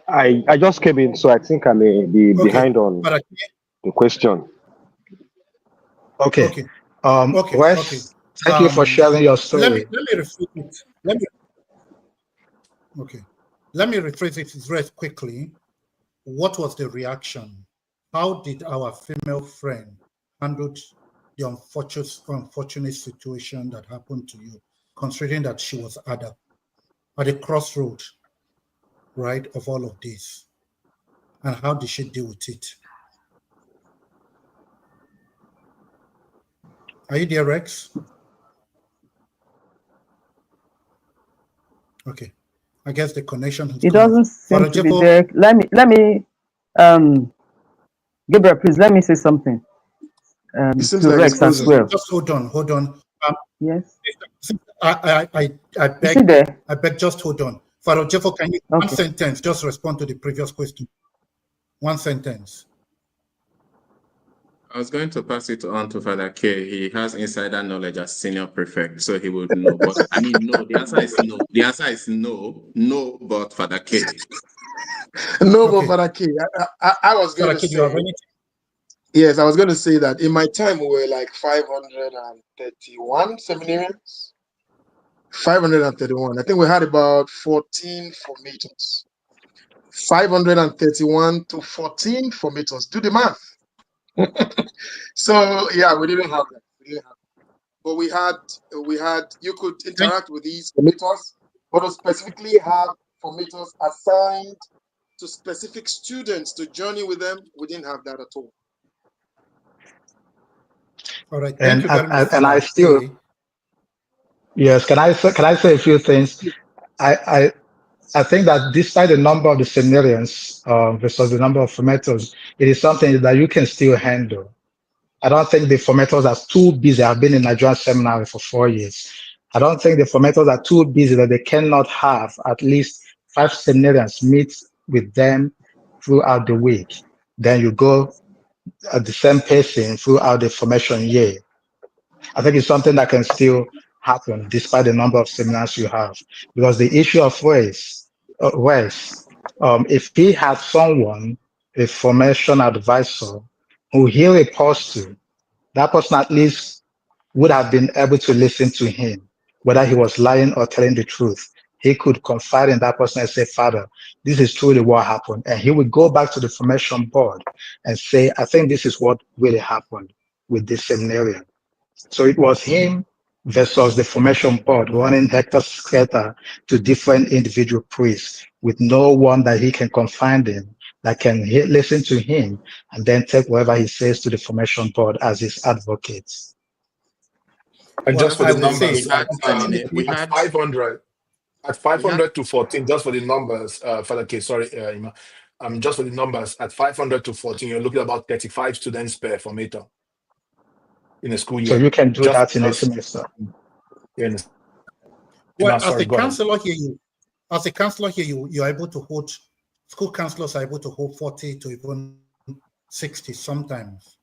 knowledge. I just came in, so I think I may be Okay, behind on the question. Okay. okay, Wes, okay. thank you for sharing your story. Let me rephrase it. Let me rephrase it very quickly. What was the reaction? How did our female friend handle the unfortunate situation that happened to you, considering that she was at the crossroad, right, of all of this? And how did she deal with it? Are you there, Rex? Okay. I guess the connection has It gone off. doesn't seem Father to be Jeffo, there. Let me Gabriel, please let me say something It seems to like it's Rex as frozen. well. just hold on. Yes. I Is he there? beg, just hold on. Father Jeffo, can you one Okay. sentence just respond to the previous question? One sentence. I was going to pass it on to Father K. He has insider knowledge as senior prefect, so he would know. But I mean, no. The answer is no. The answer is no. No, but Father K. No, Okay. but Father K, I was going Father to K, do you have say, anything? yes, I was going to say that in my time we were like 531 seminarians. 531. I think we had about 14 formators. 531 to 14 formators. Do the math. So yeah, we didn't have that. But we had you could interact with these formators, but to specifically have formators assigned to specific students to journey with them, we didn't have that at all. All right. Thank you very much. And I still, yes, can I say a few things? I think that despite the number of the seminarians versus the number of formators, it is something that you can still handle. I don't think the formators are too busy. I've been in Nigerian seminary for 4 years. I don't think the formators are too busy that they cannot have at least 5 seminarians meet with them throughout the week. Then you go at the same pacing throughout the formation year. I think it's something that can still happen despite the number of seminars you have. Because the issue of race, if he had someone, a formation advisor, who he reports to, that person at least would have been able to listen to him, whether he was lying or telling the truth. He could confide in that person and say, Father, this is truly what happened. And he would go back to the formation board and say, I think this is what really happened with this seminarian. So it was him versus the formation board running hectare scatter to different individual priests with no one that he can confide in, that can listen to him and then take whatever he says to the formation board as his advocates. And Well, just for I the will say, numbers, at we had 500 to 14, just for the numbers, Father K, sorry, Ima. Just for the numbers, at 500 to 14, you're looking at about 35 students per formator in a school year. So you can do that in a semester. well, as a counselor here, you are able to hold, school counselors are able to hold 40 to even 60 sometimes,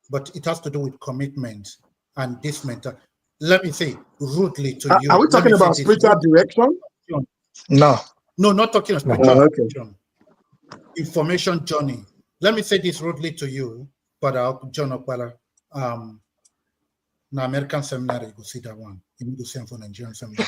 but it has to do with commitment and this mental. let me say rudely to you. Are we let talking me say about this spiritual rudely. direction? No. No, not talking of No. spiritual Oh, okay. direction. Information journey. Let me say this rudely to you, but John Okwala, na American seminary, you go see that one. You need to see for Nigerian seminary.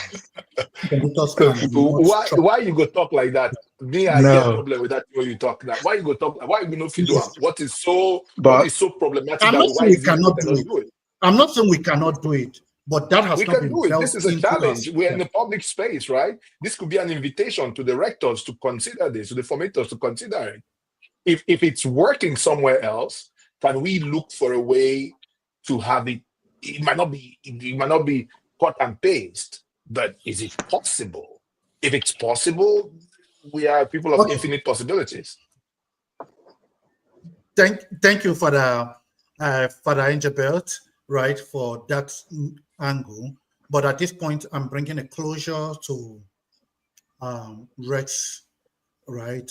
Why you go talk like that? Me, I get No. problem with that when you talk that. Why you go talk? Why you know if you do it? What is so But problematic I'm that not why saying we is it you cannot cannot do do it. it? I'm not saying we cannot do it, but that has We not can been do it. built This is a into challenge. us. We're in a public space, right? This could be an invitation to the rectors to consider this, to the formators to consider it. If it's working somewhere else, can we look for a way to have it? It might not be cut and paste, but is it possible? If it's possible, we are people of Okay. infinite possibilities. Thank you for the Angel Belt, right, for that angle. But at this point, I'm bringing a closure to Rex, right,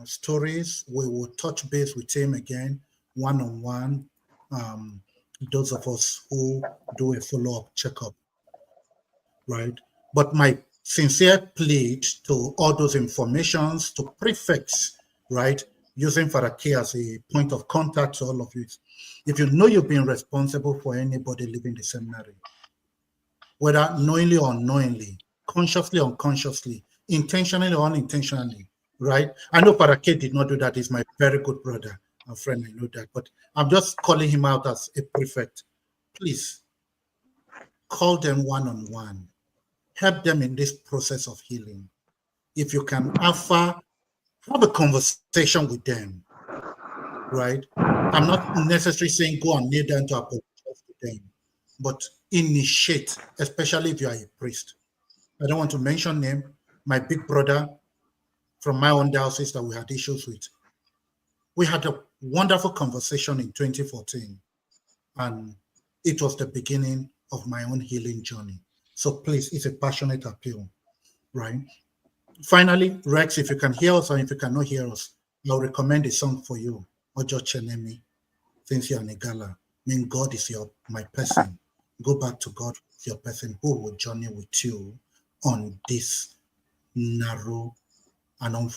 stories. We will touch base with him again, one-on-one. Those of us who do a follow-up checkup, right? But my sincere plea to all those informations, to prefects, right, using Father K as a point of contact to all of you. If you know you've been responsible for anybody leaving the seminary, whether knowingly or unknowingly, consciously or unconsciously, intentionally or unintentionally, right? I know Father K did not do that. He's my very good brother and friend, I know that. But I'm just calling him out as a prefect. Please, call them one-on-one. Help them in this process of healing. If you can have a conversation with them, right? I'm not necessarily saying go and kneel down to apologize to them, but initiate, especially if you are a priest. I don't want to mention name. My big brother from my own diocese that we had issues with. We had a wonderful conversation in 2014, and it was the beginning of my own healing journey. So please, it's a passionate appeal, right? Finally, Rex, if you can hear us or if you cannot hear us, I'll recommend a song for you, Ojo Chenemi, since you're an Igala. I mean, God is my person. Go back to God, your person who will journey with you on this narrow and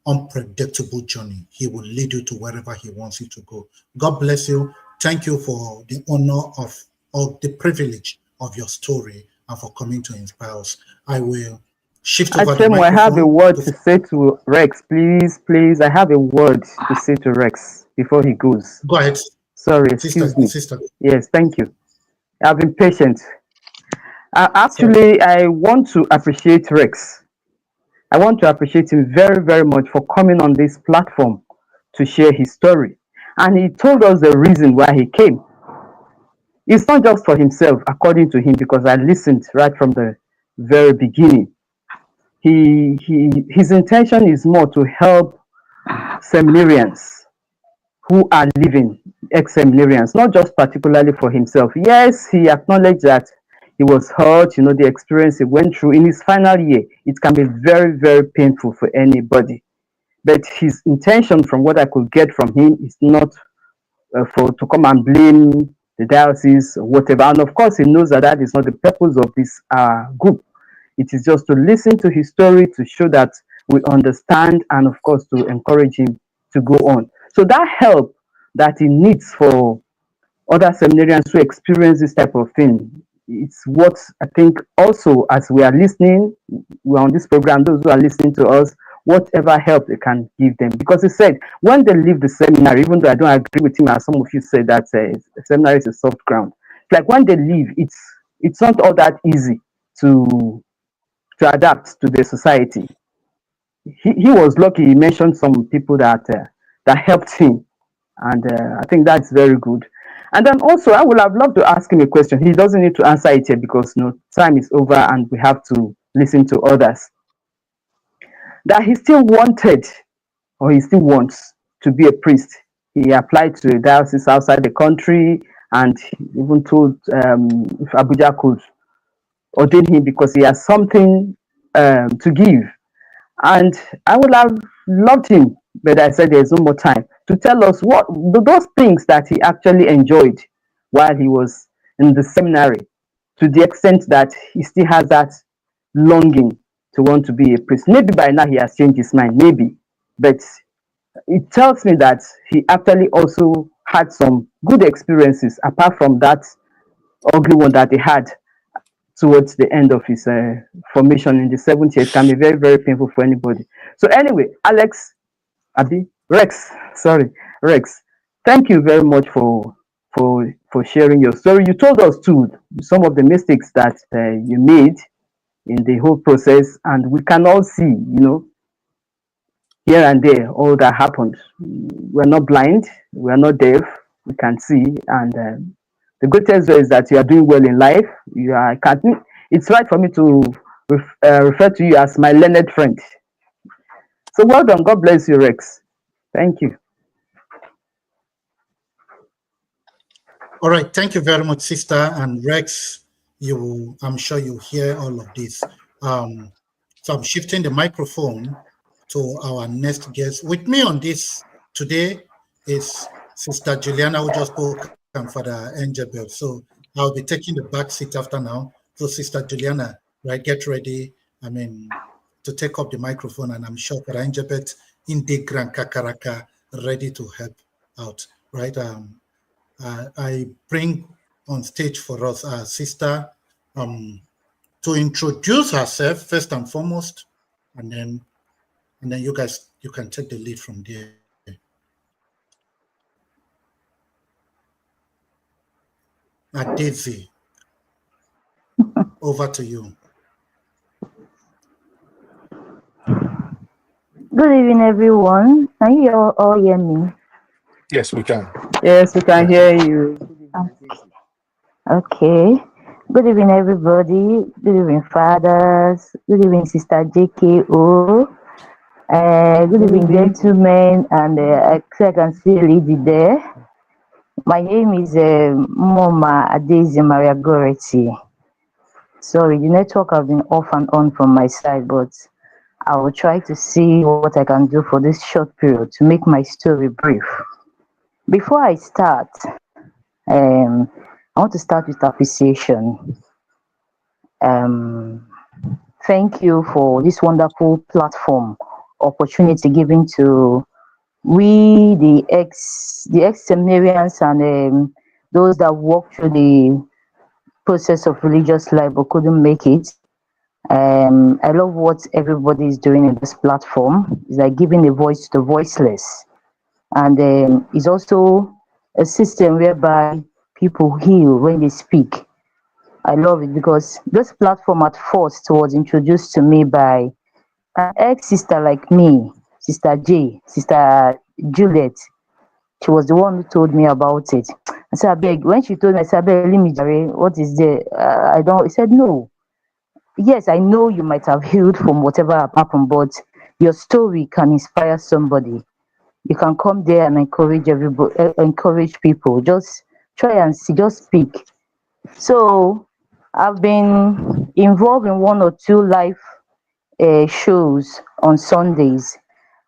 unpredictable journey. He will lead you to wherever he wants you to go. God bless you. Thank you for the honor of the privilege of your story and for coming to inspire us. I will shift over the microphone. I have a word to say to Rex. Please. I have a word to say to Rex before he goes. Go ahead. Sorry, excuse me. Sister. Yes, thank you. I've been patient. I want to appreciate Rex. I want to appreciate him very, very much for coming on this platform to share his story. And he told us the reason why he came. It's not just for himself, according to him, because I listened right from the very beginning. His intention is more to help seminarians who are living, ex-seminarians, not just particularly for himself. Yes, he acknowledged that he was hurt, the experience he went through in his final year. It can be very, very painful for anybody. But his intention, from what I could get from him, is not to come and blame the diocese or whatever. And of course, he knows that is not the purpose of this group. It is just to listen to his story, to show that we understand, and of course, to encourage him to go on. So that help that he needs for other seminarians who experience this type of thing, it's what I think also, as we are listening, we're on this program, those who are listening to us, whatever help they can give them. Because he said, when they leave the seminary, even though I don't agree with him, as some of you said that seminary is a soft ground, it's like when they leave, it's not all that easy to adapt to the society. He was lucky. He mentioned some people that helped him, and I think that's very good. And then also, I would have loved to ask him a question. He doesn't need to answer it yet because time is over and we have to listen to others. That he still wanted, or he still wants to be a priest. He applied to a diocese outside the country and even told if Abuja could ordain him because he has something to give. And I would have loved him, but I said there's no more time, to tell us what those things that he actually enjoyed while he was in the seminary. to the extent that he still has that longing to want to be a priest. Maybe by now he has changed his mind, maybe, but it tells me that he actually also had some good experiences apart from that ugly one that he had towards the end of his formation in the 70s. It can be very, very painful for anybody. So anyway, Rex, thank you very much for sharing your story. You told us too some of the mistakes that you made in the whole process, and we can all see, here and there, all that happened. We're not blind, we're not deaf, we can see, and the greatest joy is that you are doing well in life. It's right for me to refer to you as my learned friend. So well done. God bless you, Rex. Thank you. All right, thank you very much, sister. And Rex, I'm sure you hear all of this. So I'm shifting the microphone to our next guest. With me on this today is Sister Juliana, who just spoke, and Father Enjebel. So I'll be taking the back seat after now. So Sister Juliana, right, get ready, to take up the microphone, and I'm sure Father Enjebel in the Grand Kakaraka ready to help out, right? I bring on stage for us our sister to introduce herself first and foremost, and then you guys, you can take the lead from there. Daisy, over to you. Good evening, everyone. Can you all hear me? Yes, we can. Yes, we can hear you. Okay. Good evening, everybody. Good evening, fathers. Good evening, Sister JKO. Good evening, gentlemen, and I can see a lady there. My name is Moma Adezi Maria Goretti. Sorry, the network has been off and on from my side, but I will try to see what I can do for this short period to make my story brief. Before I start, I want to start with appreciation. Thank you for this wonderful platform, opportunity given to we, the ex-seminarians and those that walk through the process of religious life but couldn't make it. I love what everybody is doing in this platform. It's like giving a voice to the voiceless. And it's also a system whereby people heal when they speak. I love it because this platform at first was introduced to me by an ex-sister like me, Sister J, Sister Juliet. She was the one who told me about it. I said, I beg, when she told me, I said, I beg, let me, what is there? I don't, he said, no. Yes, I know you might have healed from whatever happened, but your story can inspire somebody. You can come there and encourage everybody, encourage people. Just try and see, just speak. So I've been involved in 1 or 2 live shows on Sundays,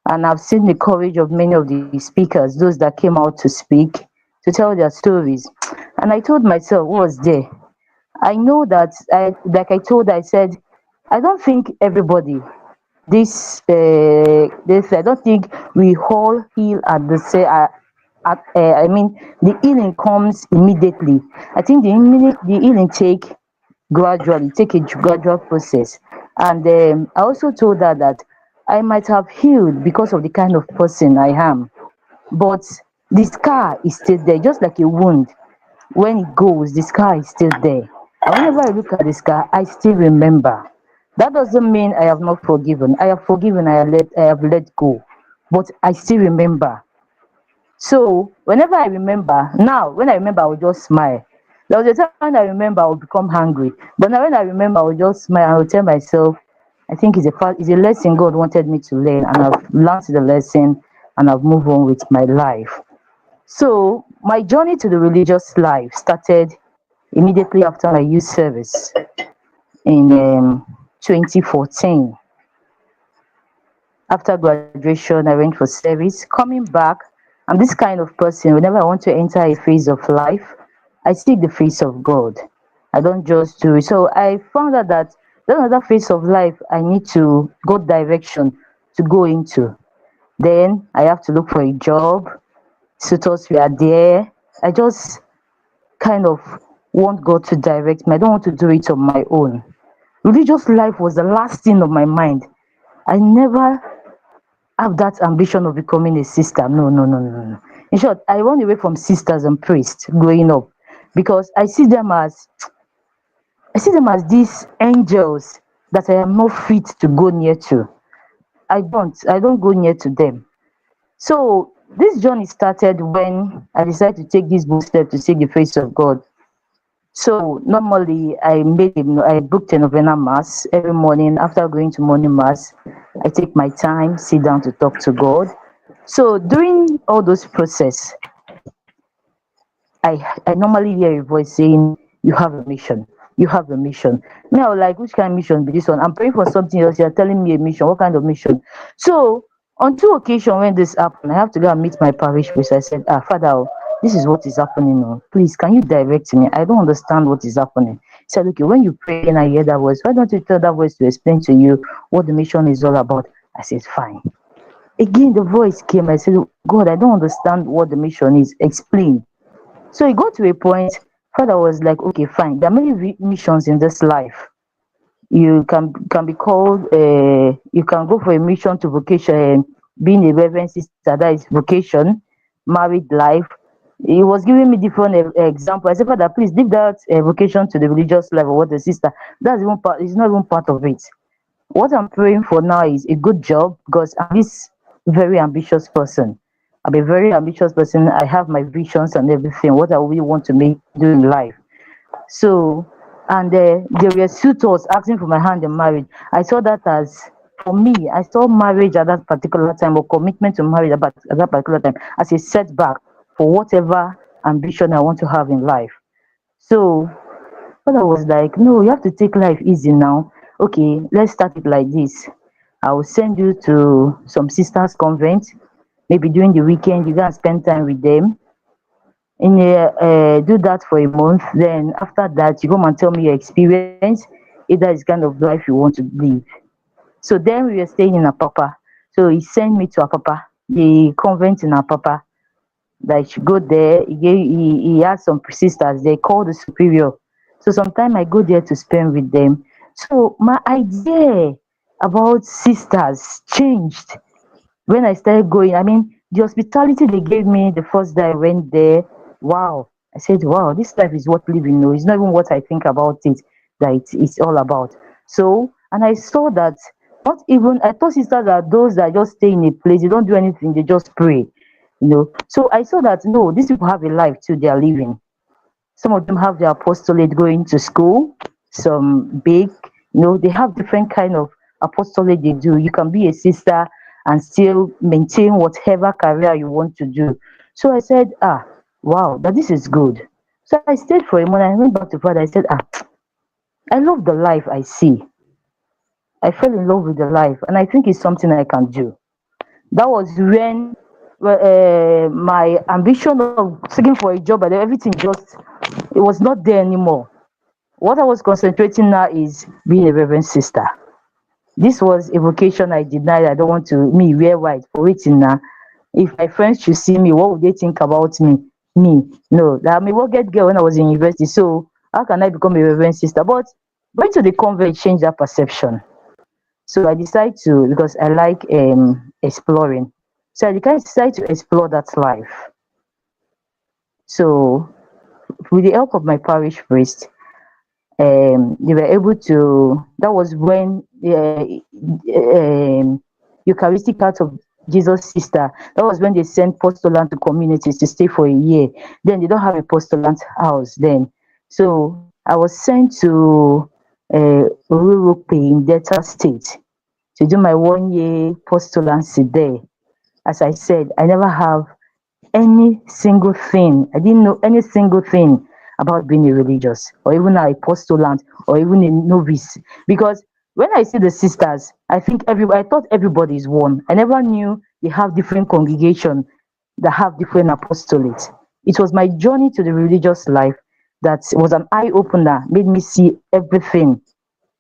and I've seen the courage of many of the speakers, those that came out to speak, to tell their stories. And I told myself, what was there? I know that, I said, I don't think everybody, I don't think we all heal at the same, the healing comes immediately. I think the healing take a gradual process. And I also told her that I might have healed because of the kind of person I am, but the scar is still there, just like a wound. When it goes, the scar is still there. And whenever I look at the scar, I still remember. That doesn't mean I have not forgiven. I have forgiven, I have let go, but I still remember. So whenever I remember, now when I remember, I will just smile. There was a time when I remember I will become hungry, but now when I remember, I will just smile and I will tell myself, I think it's a lesson God wanted me to learn, and I've learned the lesson and I've moved on with my life. So my journey to the religious life started immediately after my youth service in 2014. After graduation, I went for service. Coming back, I'm this kind of person, whenever I want to enter a phase of life, I seek the face of God. I don't just do it. So I found out that there's another phase of life I need to go direction to go into. Then I have to look for a job. Suitors were there. I just kind of want God to direct me. I don't want to do it on my own. Religious life was the last thing on my mind. I never have that ambition of becoming a sister. No, no, no, no, no. In short, I run away from sisters and priests growing up because I see them as these angels that I am not fit to go near to. I don't go near to them. So this journey started when I decided to take this bold step to seek the face of God. So normally I booked a novena mass every morning. After going to morning mass, I take my time, sit down to talk to God. So during all those process, I normally hear a voice saying, "You have a mission. You have a mission." Me, I was like, "Which kind of mission be this one? I'm praying for something else. You're telling me a mission. What kind of mission?" So on two occasions when this happened, I have to go and meet my parish priest. I said, Father, oh, this is what is happening. Oh. Please, can you direct me? I don't understand what is happening. He said, okay, when you pray and I hear that voice, why don't you tell that voice to explain to you what the mission is all about? I said, fine. Again, the voice came. I said, God, I don't understand what the mission is. Explain. So it got to a point, Father was like, okay, fine. There are many missions in this life. You can be called, you can go for a mission to vocation, being a reverend sister, that is vocation, married life. He was giving me different example. I said, Father, please leave that vocation to the religious level. What the sister, that's even part, it's not even part of it. What I'm praying for now is a good job because I'm this very ambitious person. I'm a very ambitious person. I have my visions and everything, what I really want to do in life. So, and there were suitors asking for my hand in marriage. I saw that as, for me, I saw marriage at that particular time or commitment to marriage at that particular time as a setback for whatever ambition I want to have in life. So, but I was like, no, you have to take life easy now. Okay, let's start it like this. I will send you to some sisters' convent. Maybe during the weekend, you can spend time with them. And do that for a month. Then after that, you come and tell me your experience. If that is kind of life you want to live. So then we were staying in Apapa. So he sent me to Apapa, the convent in Apapa. That I should go there. He had some sisters. They called the superior. So sometimes I go there to spend with them. So my idea about sisters changed when I started going. I mean, the hospitality they gave me the first day I went there, wow. I said, wow, this life is worth living. No, it's not even what I think about it, that it's all about. So, and I saw that not even, I thought sisters are those that just stay in a place, they don't do anything, they just pray, you know. So I saw that, no, these people have a life too, they are living. Some of them have their apostolate going to school, some big, you know, they have different kind of apostolate they do. You can be a sister and still maintain whatever career you want to do. So I said, wow, but this is good. So I stayed for a moment. I went back to Father. I said, I love the life I see. I fell in love with the life, and I think it's something I can do. That was when my ambition of seeking for a job and everything just, it was not there anymore. What I was concentrating now is being a reverend sister. This was a vocation I denied. I don't want to wear white for waiting now. If my friends should see me, what would they think about me? No, I'm a work-get girl when I was in university. So how can I become a reverend sister? But going to the convent changed that perception. So I decided to, because I like exploring. So I decided to explore that life. So with the help of my parish priest, they were able to, that was when Eucharistic Heart of Jesus sister, that was when they sent postulant to communities to stay for a year. Then they don't have a postulant house then. So I was sent to Urupe in Delta State to do my 1 year postulancy there. As I said, I never have any single thing. I didn't know any single thing about being a religious or even a postulant or even a novice. Because when I see the sisters, I thought everybody is one. I never knew they have different congregations that have different apostolates. It was my journey to the religious life that was an eye opener, made me see everything.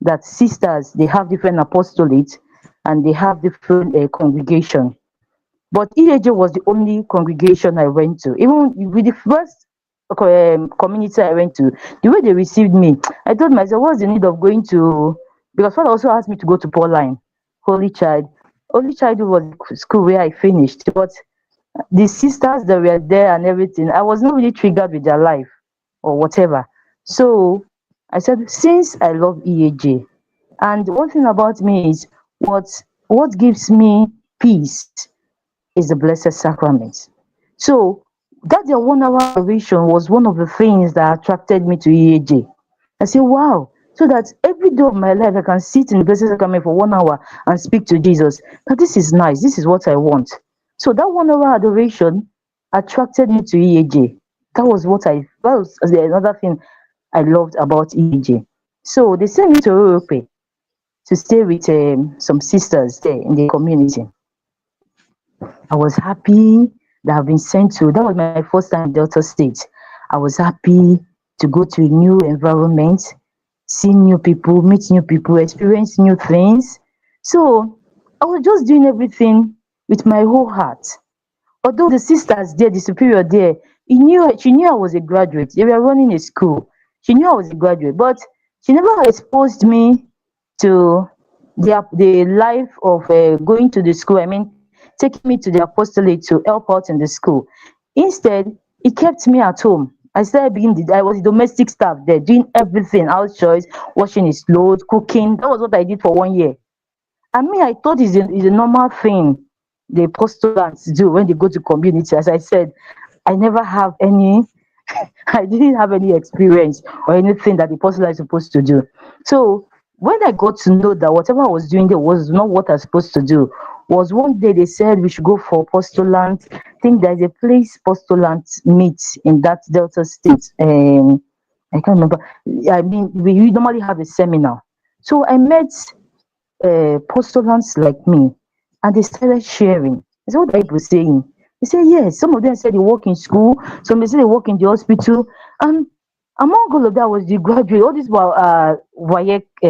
That sisters, they have different apostolates and they have different congregation. But EAJ was the only congregation I went to. Even with the first community I went to, the way they received me, I told myself, what's the need of going to, because Father also asked me to go to Pauline, Holy Child. Holy Child was the school where I finished, but the sisters that were there and everything, I was not really triggered with their life or whatever. So I said, since I love EAJ, and one thing about me is what gives me peace is the Blessed Sacrament. So that their 1 hour adoration was one of the things that attracted me to EAJ. I said, wow, so that every day of my life I can sit in the Blessed Sacrament for 1 hour and speak to Jesus. Now this is nice, this is what I want. So that 1 hour adoration attracted me to EAJ. That was another thing I loved about EAJ. So they sent me to Europe to stay with some sisters there in the community. I was happy that I've been sent to, that was my first time in Delta State. I was happy to go to a new environment, see new people, meet new people, experience new things. So I was just doing everything with my whole heart. Although the sisters there, the superior there, she knew I was a graduate. They were running a school. She knew I was a graduate, but she never exposed me to the life of going to the school. I mean, taking me to the apostolate to help out in the school. Instead, it kept me at home. I was the domestic staff there, doing everything, house chores, washing his clothes, cooking. That was what I did for 1 year. I mean, I thought it's a normal thing the postulants do when they go to community. As I said, I never have any, I didn't have any experience or anything that the postulant is supposed to do. So when I got to know that whatever I was doing there was not what I was supposed to do, was one day they said we should go for postulant. I think there's a place postulant meet in that Delta State. I can't remember. I mean, we normally have a seminar. So I met postulants like me, and they started sharing. I said, what are people saying? They said, yes, some of them said they work in school, some they said they work in the hospital, and among all of that was the graduate. All these were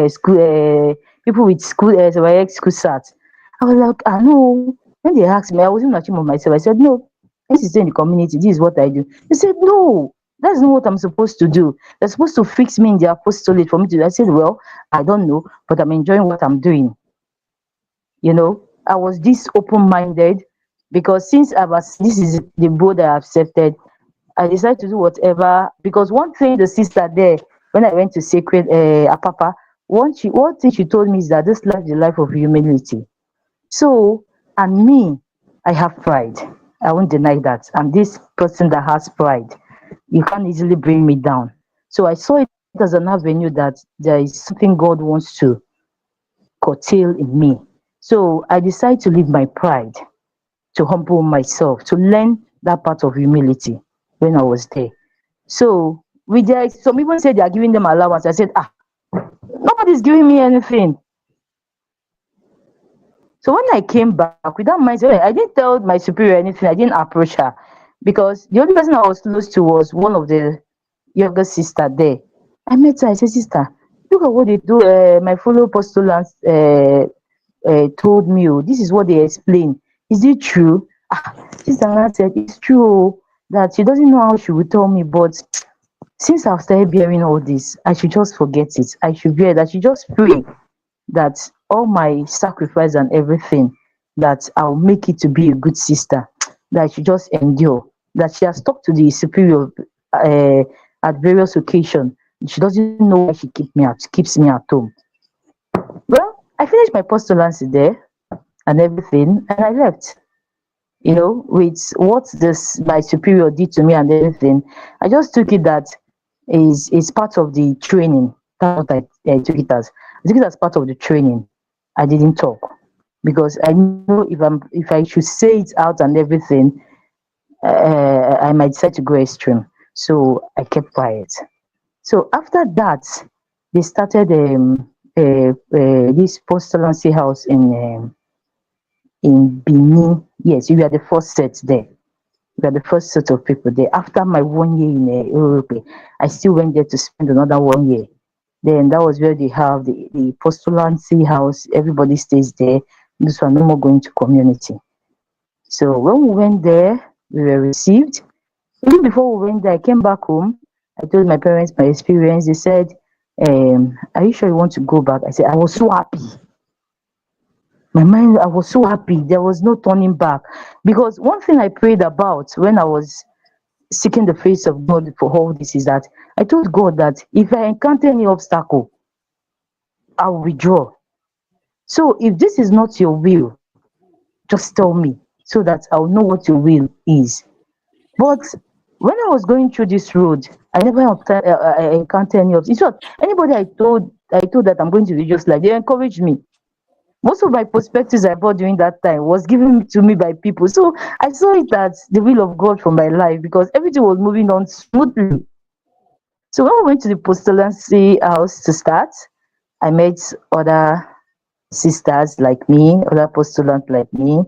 school people with school WAEC school cert. I was like, I know. When they asked me, I wasn't ashamed of myself. I said, no, this is in the community. This is what I do. They said, no, that's not what I'm supposed to do. They're supposed to fix me in the apostolate for me to do. I said, well, I don't know, but I'm enjoying what I'm doing. You know, I was this open-minded because since this is the board I accepted, I decided to do whatever. Because one thing the sister there, when I went to Sacred Apapa, one thing she told me is that this life is the life of humility. So, and me, I have pride. I won't deny that. I'm this person that has pride. You can't easily bring me down. So I saw it as an avenue that there is something God wants to curtail in me. So I decided to leave my pride, to humble myself, to learn that part of humility when I was there. So some people say they are giving them allowance. I said, nobody's giving me anything. So when I came back with that mindset, I didn't tell my superior anything. I didn't approach her because the only person I was close to was one of the younger sister there. I met her. I said, sister, look at what they do. My fellow postulants told me, this is what they explain. Is it true? Sister Nana said, it's true that she doesn't know how she would tell me, but since I've started bearing all this, I should just forget it. I should bear that. I should just pray that all my sacrifice and everything, that I'll make it to be a good sister, that I should just endure, that she has talked to the superior at various occasions. She doesn't know why she keeps me at home. Well, I finished my postulancy there and everything, and I left. You know, with what my superior did to me and everything, I just took it that is part of the training. That's what I took it as. I took it as part of the training. I didn't talk because I know if I should say it out and everything, I might decide to go extreme. So I kept quiet. So after that, they started this postulancy house in Benin. Yes, we were the first set there. We are the first set of people there. After my 1 year in Europe, I still went there to spend another 1 year. Then that was where they have the postulancy house. Everybody stays there. This one, no more going to community. So when we went there, we were received. Even before we went there, I came back home. I told my parents my experience. They said, are you sure you want to go back? I said, I was so happy. My mind, I was so happy. There was no turning back. Because one thing I prayed about when I was seeking the face of God for all this is that I told God that if I encounter any obstacle, I will withdraw. So if this is not your will, just tell me so that I'll know what your will is. But when I was going through this road, I never encountered any of. In short, anybody I told that I'm going to do just like, they encouraged me. Most of my perspectives I bought during that time was given to me by people. So I saw it as the will of God for my life because everything was moving on smoothly. So when we went to the postulancy house to start, I met other sisters like me, other postulants like me.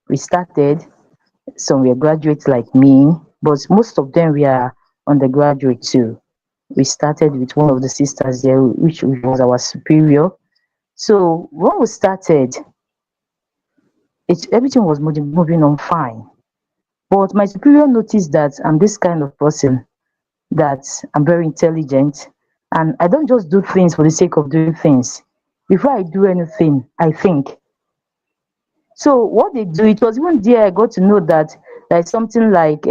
We started. Some were graduates like me, but most of them were undergraduate too. We started with one of the sisters there, which was our superior. So when we started, everything was moving on fine. But my superior noticed that I'm this kind of person, that I'm very intelligent, and I don't just do things for the sake of doing things. Before I do anything, I think. So what they do, it was even there I got to know that there's something like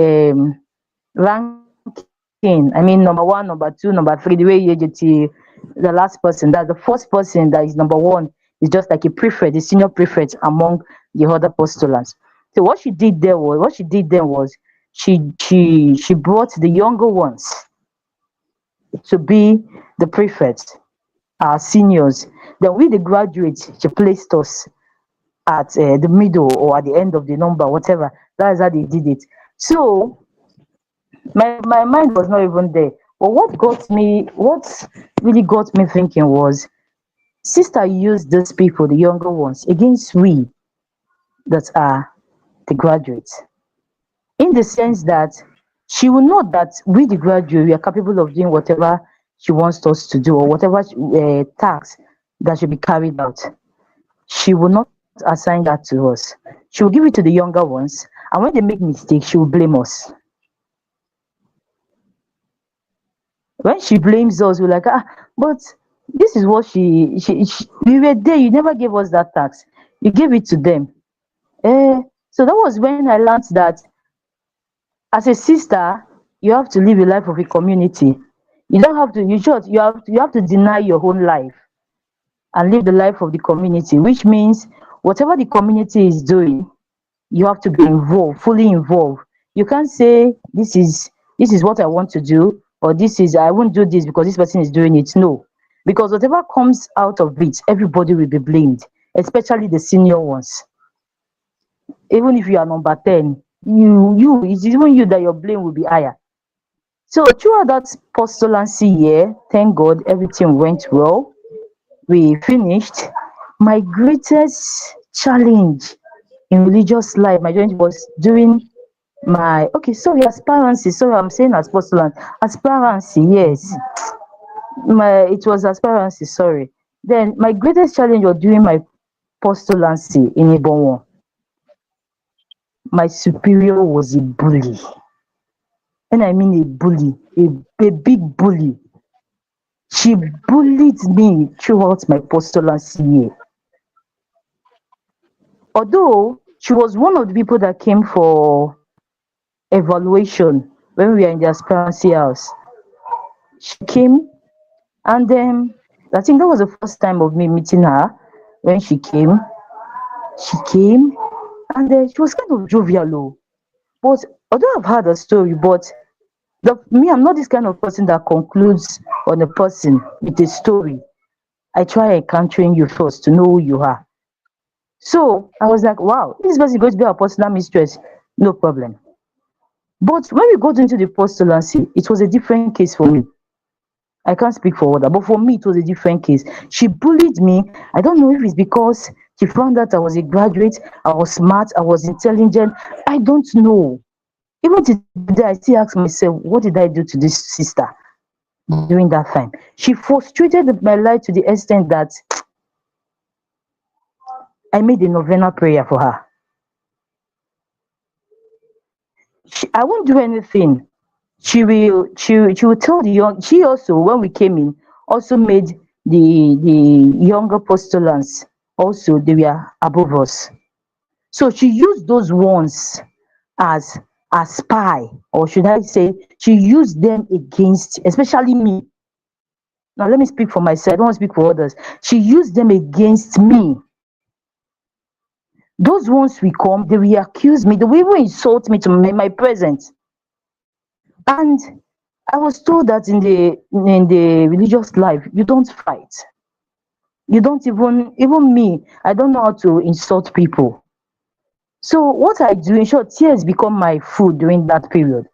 ranking. I mean, number one, number two, number three, the way you get the last person, that the first person that is number one is just like a prefect, the senior prefect among the other postulants. So what she did then was she brought the younger ones to be the prefects, our seniors. Then we the graduates, she placed us at the middle or at the end of the number, whatever. That is how they did it. So my mind was not even there. But what really got me thinking was, sister used these people, the younger ones, against we that are the graduates. In the sense that she will know that we, the graduate, we are capable of doing whatever she wants us to do or whatever task that should be carried out. She will not assign that to us. She will give it to the younger ones, and when they make mistakes, she will blame us. When she blames us, we're like, but this is what she we were there. You never gave us that tax. You gave it to them. So that was when I learned that as a sister, you have to live a life of a community. You don't have to. You have to deny your own life and live the life of the community, which means whatever the community is doing, you have to be involved, fully involved. You can't say this is what I want to do, or I won't do this because this person is doing it. No, because whatever comes out of it, everybody will be blamed, especially the senior ones. Even if you are number 10, it's even you that your blame will be higher. So throughout that postulancy year, thank God everything went well. We finished. My greatest challenge in religious life, my journey was doing my aspirancy. Sorry, I'm saying postulant. Aspirancy, yes. It was aspirancy, sorry. Then my greatest challenge was doing my postulancy in Ibonwo. My superior was a bully. And I mean a bully, a big bully. She bullied me throughout my postulancy year. Although she was one of the people that came for evaluation when we were in the aspirancy house. She came, and then I think that was the first time of me meeting her. When she came, and then she was kind of jovial. But although I've heard a story, but I'm not this kind of person that concludes on a person with a story. I try encountering you first to know who you are. So I was like, wow, this person is going to be our personal mistress. No problem. But when we got into the postulancy, it was a different case for me. I can't speak for other, but for me, it was a different case. She bullied me. I don't know if it's because she found out I was a graduate, I was smart, I was intelligent. I don't know. Even today, I still ask myself, what did I do to this sister during that time? She frustrated my life to the extent that I made a novena prayer for her. I won't do anything. She will tell the young. She also, when we came in, also made the younger postulants, also they were above us. So she used those ones as a spy, or should I say, she used them against, especially me. Now let me speak for myself. I don't want to speak for others. She used them against me. Those ones will come, they will accuse me, they will even insult me to my presence. And I was told that in the religious life, you don't fight. You don't even me, I don't know how to insult people. So what I do, in short, tears become my food during that period.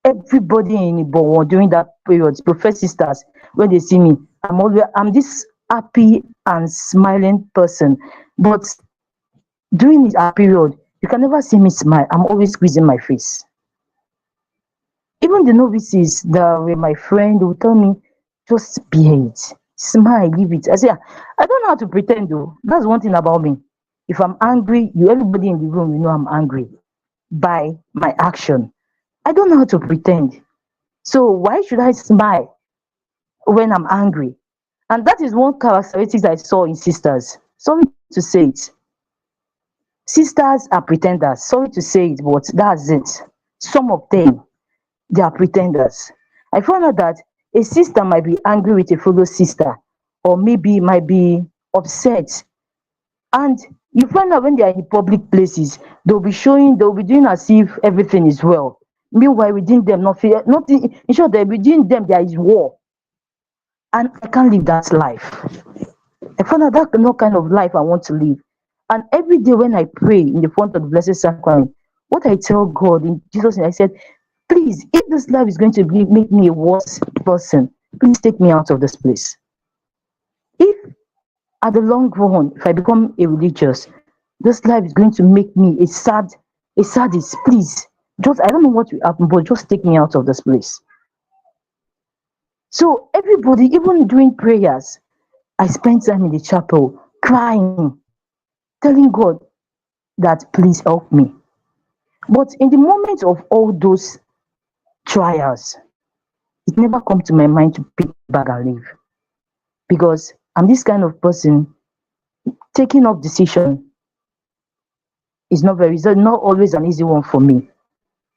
Everybody in Ibowo during that period, Prophet sisters, when they see me, I'm this happy and smiling person. But during that period, you can never see me smile. I'm always squeezing my face. Even the novices that were my friend will tell me, just bear it, smile, leave it. I say, I don't know how to pretend though. That's one thing about me. If I'm angry, everybody in the room will know I'm angry by my action. I don't know how to pretend. So why should I smile when I'm angry? And that is one characteristic I saw in sisters. Sorry to say it. Sisters are pretenders. Sorry to say it, but that's it. Some of them, they are pretenders. I found out that a sister might be angry with a fellow sister, or maybe might be upset. And you find out when they are in public places, they'll be doing as if everything is well. Meanwhile, within them, nothing, in short, within them, there is war. And I can't live that life. I found out that's no kind of life I want to live. And every day when I pray in the front of the Blessed Sacrament, what I tell God in Jesus' name, I said, please, if this life is going to make me a worse person, please take me out of this place. If at the long run, if I become a religious, this life is going to make me a sadist, please. Just I don't know what will happen, but just take me out of this place. So everybody, even during prayers, I spent time in the chapel crying, telling God that please help me. But in the moment of all those trials, it never come to my mind to pick back and leave. Because I'm this kind of person, taking up decision is not always an easy one for me.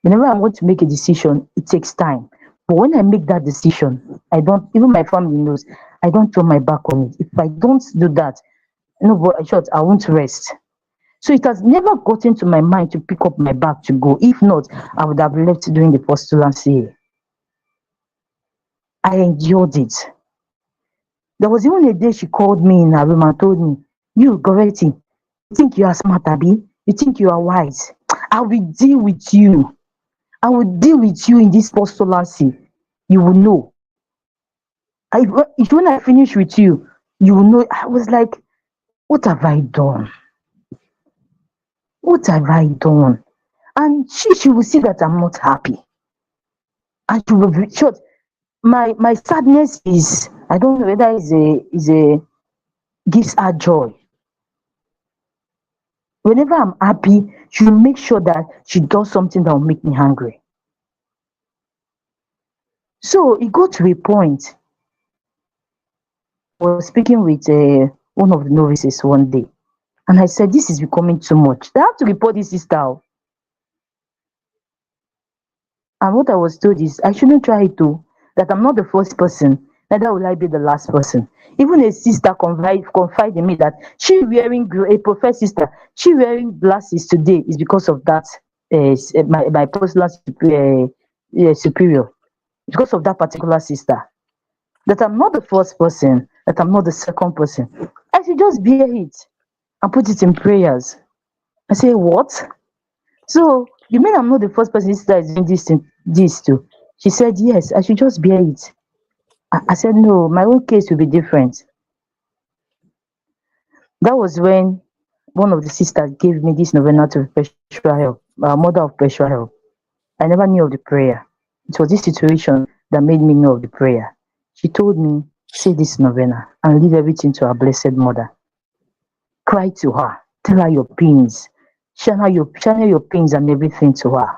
Whenever I want to make a decision, it takes time. But when I make that decision, I don't, even my family knows, I don't turn my back on it. If I don't do that, no, but in short, I won't rest. So it has never gotten to my mind to pick up my bag to go. If not, I would have left during the postulancy. I endured it. There was even a day she called me in her room and told me, you, Goretti, you think you are smart, Abi? You think you are wise? I will deal with you. I will deal with you in this postulancy. You will know. When I finish with you, you will know. I was like, what have I done? What have I done? And she will see that I'm not happy. And she will be short. My sadness is, I don't know whether is a gives her joy. Whenever I'm happy, she will make sure that she does something that will make me angry. So it got to a point. I was speaking with one of the novices one day, and I said, this is becoming too much. I have to report this sister out. And what I was told is, I shouldn't try it too, that I'm not the first person, neither will I be the last person. Even a sister confide in me that she wearing, a prophet sister, she wearing glasses today is because of that, my personal superior, because of that particular sister. That I'm not the first person, that I'm not the second person. I should just bear it and put it in prayers. I say, what? So you mean I'm not the first person that is doing this to? She said, yes, I should just bear it. I said, no, my own case will be different. That was when one of the sisters gave me this novena to perpetual help, mother of perpetual help. I never knew of the prayer. It was this situation that made me know of the prayer. She told me, say this novena and leave everything to our Blessed Mother. Cry to her, tell her your pains, channel your pains and everything to her.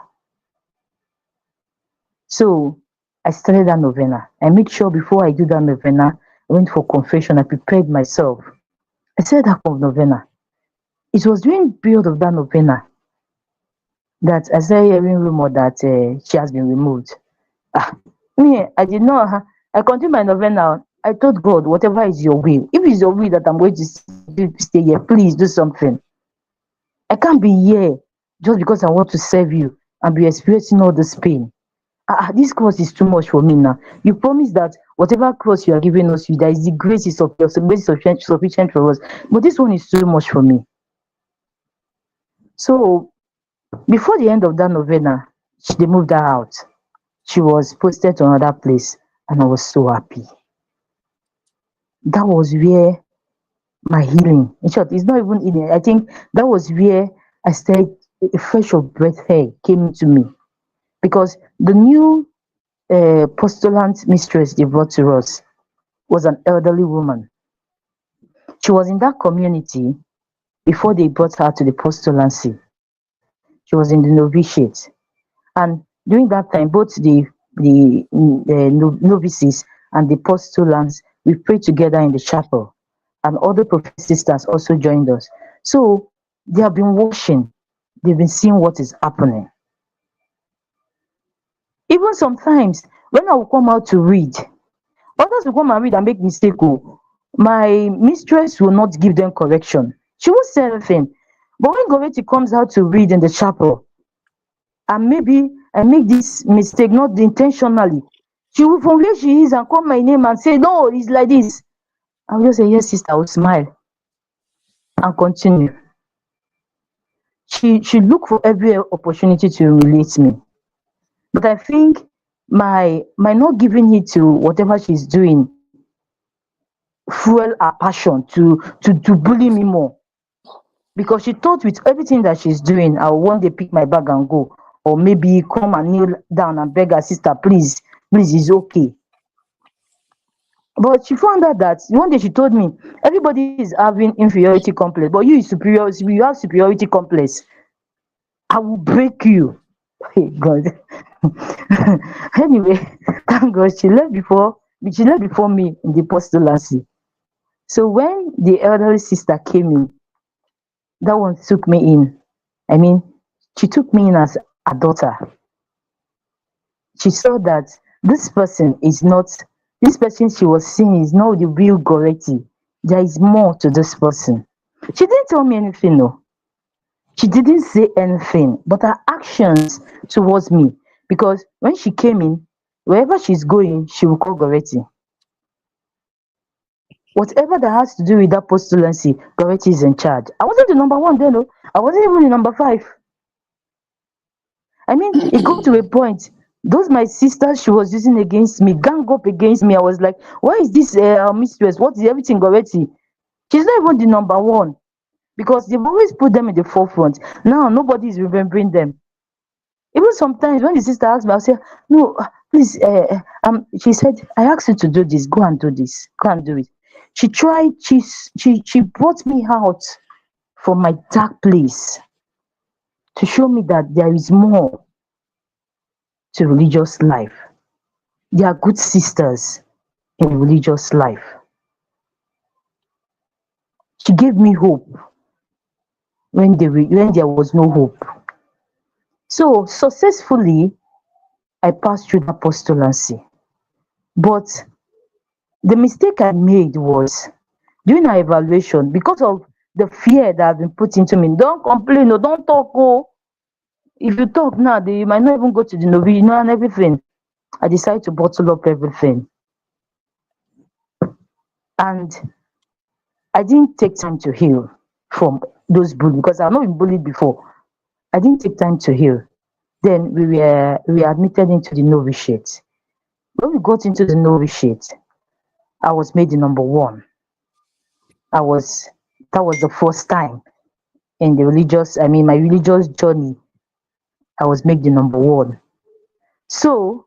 So I started that novena. I made sure before I do that novena, I went for confession. I prepared myself. I said that novena. It was during the period of that novena that I started hearing rumor that she has been removed. Me, I did not. I continued my novena. I told God, whatever is your will, if it's your will that I'm going to stay here, please do something. I can't be here just because I want to serve you and be experiencing all this pain. This cross is too much for me now. You promise that whatever cross you are giving us, there is the grace is of your grace sufficient for us. But this one is too much for me. So before the end of that novena, they moved her out. She was posted to another place, and I was so happy. That was where my healing, in short, it's not even healing. I think that was where I started a fresh of breath air came to me, because the new postulant mistress they brought to us was an elderly woman. She was in that community before they brought her to the postulancy. She was in the novitiate, and during that time, both the novices and the postulants, we prayed together in the chapel, and other prophet sisters also joined us. So they have been watching, they've been seeing what is happening. Even sometimes when I will come out to read, others will come and read and make mistake. Oh, my mistress will not give them correction. She won't say anything. But when Goreti comes out to read in the chapel, and maybe I make this mistake not intentionally, she will from where she is and call my name and say, no, it's like this. I will just say, yes, sister, I will smile and continue. She look for every opportunity to humiliate me. But I think my not giving it to whatever she's doing fuel her passion to bully me more, because she thought with everything that she's doing, I'll one day pick my bag and go, or maybe come and kneel down and beg her sister, please, it's okay. But she found out that one day she told me, everybody is having inferiority complex, but you have superiority complex. I will break you. Hey God. Anyway, thank God she left before me in the postulancy. So when the elderly sister came in, that one took me in. I mean, she took me in as a daughter. She saw that this person she was seeing is not the real Goreti. There is more to this person. She didn't tell me anything, no. She didn't say anything, but her actions towards me, because when she came in, wherever she's going, she will call Goreti. Whatever that has to do with that postulancy, Goreti is in charge. I wasn't the number one then, no. I wasn't even the number 5. I mean, it got to a point. Those my sisters she was using against me, gang up against me. I was like, why is this mistress? What is everything Goreti? She's not even the number 1, because they've always put them in the forefront. Now nobody is remembering them. Even sometimes when the sister asks me, I'll say, no, please, she said, I asked you to do this, go and do this, go and do it. She tried, she brought me out from my dark place to show me that there is more to religious life. There are good sisters in religious life. She gave me hope when there was no hope. So successfully, I passed through the postulancy. But the mistake I made was during our evaluation, because of the fear that had been put into me. Don't complain, or don't talk. Oh, if you talk now, you might not even go to the Novi, and everything. I decided to bottle up everything. And I didn't take time to heal from those bullies, because I've not been bullied before. I didn't take time to heal. Then we were admitted into the novitiate. When we got into the novitiate, I was made the number 1. That was the first time in my religious journey. I was made the number 1. So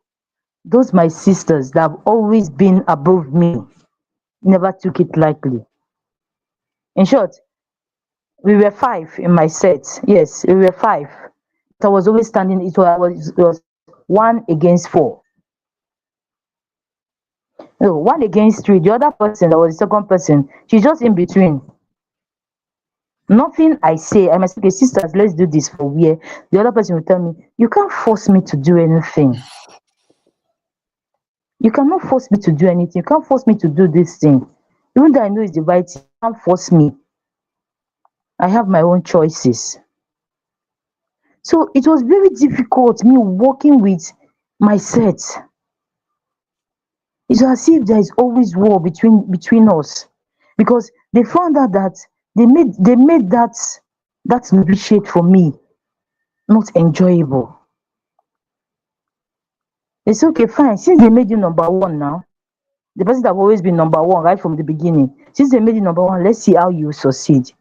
those my sisters that have always been above me never took it lightly. In short, we were 5 in my set. Yes, we were 5. I was always standing. It was 1 against 4. No, 1 against 3. The other person, that was the second person, she's just in between. Nothing I say, I must say, okay, sisters, let's do this for where the other person will tell me, you can't force me to do anything. You cannot force me to do anything. You can't force me to do this thing. Even though I know it's the right thing, you can't force me. I have my own choices. So it was very difficult, me working with my set. It's as if there is always war between us, because they found out that they made that negotiate for me not enjoyable. It's okay, fine. Since they made you number one now, the person that have always been number one right from the beginning. Since they made you number one, let's see how you succeed.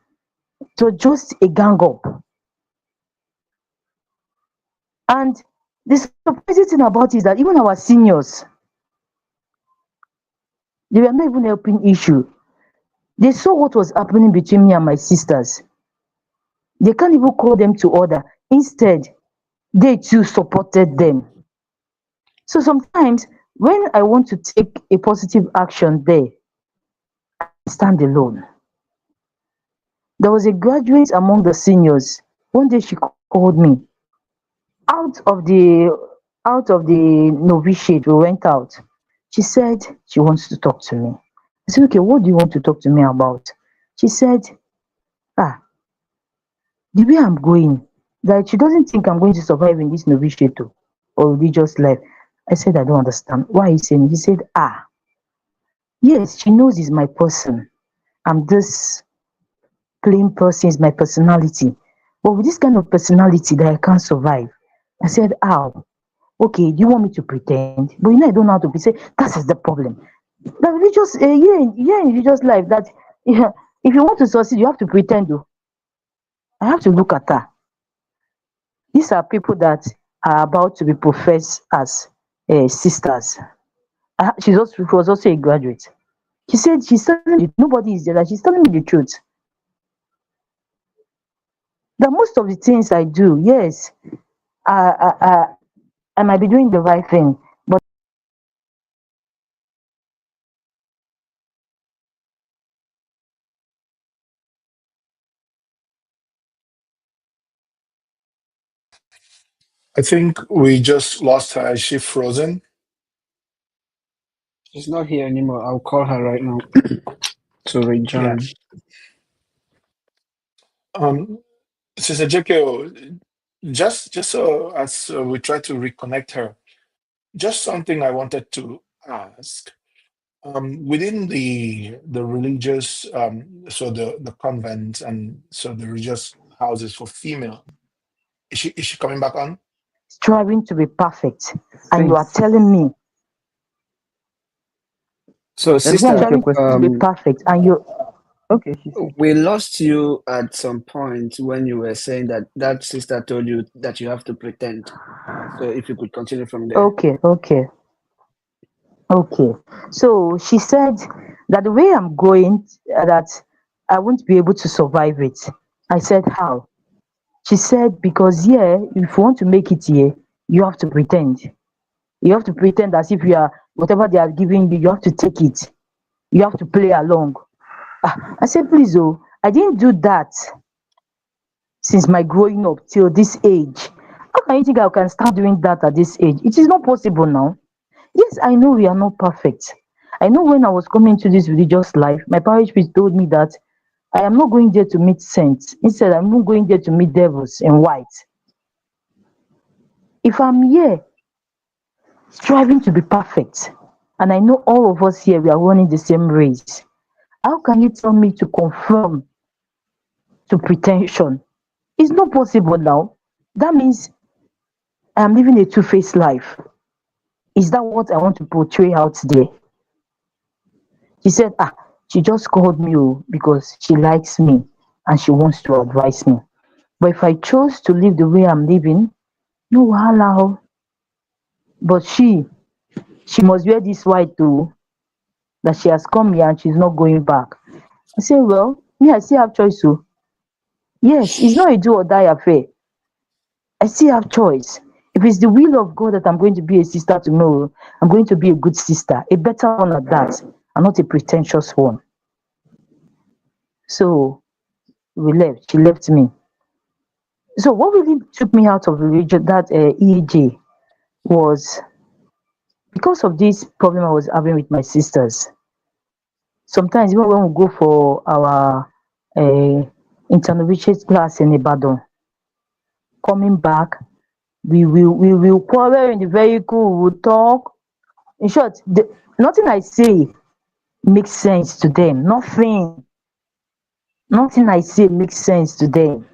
So just a gang up. And the surprising thing about it is that even our seniors, they were not even helping issue. They saw what was happening between me and my sisters. They can't even call them to order. Instead, they too supported them. So sometimes when I want to take a positive action there, I stand alone. There was a graduate among the seniors. One day she called me. Out of the novitiate, we went out. She said she wants to talk to me. I said, okay, what do you want to talk to me about? She said, the way I'm going, that she doesn't think I'm going to survive in this novitiate or religious life. I said, I don't understand. Why are you saying? He said, yes, she knows it's my person. I'm this plain person, is my personality. But with this kind of personality that I can't survive. I said, how? Okay, do you want me to pretend? But I don't know how to pretend. That is the problem. The religious, in religious life, that if you want to succeed, you have to pretend. I have to look at her. These are people that are about to be professed as sisters. She was also a graduate. She said she's telling me, nobody is there, that she's telling me the truth. That most of the things I do, yes, I might be doing the right thing, but I think we just lost her. Is she frozen? She's not here anymore. I'll call her right now to Yeah. rejoin. Sister JKO, just so as we try to reconnect her, just something I wanted to ask. Within the religious, so the convents and so the religious houses for female, is she coming back on? striving to be perfect, and you are telling me So, Let's go on with sister, your striving to be question. perfect, and you Okay, she said. we lost you at some point when you were saying that sister told you that you have to pretend. So, if you could continue from there. okay. So she said that the way I'm going, that I won't be able to survive it. I said, how? She said, because if you want to make it here, you have to pretend. You have to pretend as if you are, whatever they are giving you, you have to take it. You have to play along. I said, please, I didn't do that since my growing up till this age. How can you think I can start doing that at this age? It is not possible now. Yes, I know we are not perfect. I know when I was coming to this religious life, my parish priest told me that I am not going there to meet saints. Instead, I'm not going there to meet devils in white. If I'm here striving to be perfect, and I know all of us here, we are running the same race, how can you tell me to conform to pretension? It's not possible now. That means I'm living a two-faced life. Is that what I want to portray out there? She said, she just called me because she likes me and she wants to advise me. But if I chose to live the way I'm living, no wahala. but she must wear this white too, that she has come here and she's not going back. I say, well, me, I still have choice. So yes, it's not a do or die affair. I still have choice. If it's the will of God that I'm going to be a sister tomorrow, I'm going to be a good sister, a better one at that, and not a pretentious one. So we left. She left me. So what really took me out of religion, that EJ, was because of this problem I was having with my sisters. Sometimes even when we go for our internorvitiate class in Ibadan, coming back, we will quarrel in the vehicle, we will talk. In short, nothing I say makes sense to them. Nothing I say makes sense to them.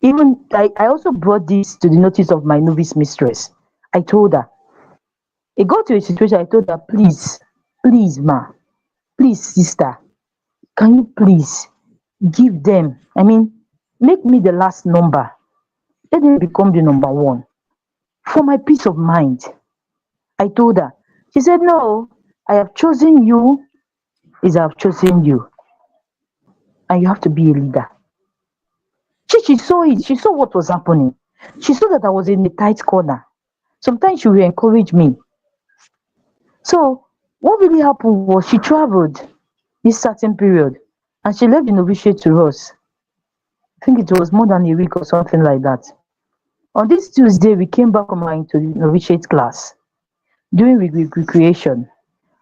Even I also brought this to the notice of my novice mistress. I told her. It got to a situation I told her, please, ma, please, sister, can you please give them, make me the last number. Let them become the number one. For my peace of mind. I told her. She said, no, I have chosen you as I have chosen you. And you have to be a leader. She saw it. She saw what was happening. She saw that I was in a tight corner. Sometimes she will encourage me. So what really happened was she traveled this certain period and she left the novitiate to us. I think it was more than a week or something like that. On this Tuesday, we came back from our novitiate class. During recreation,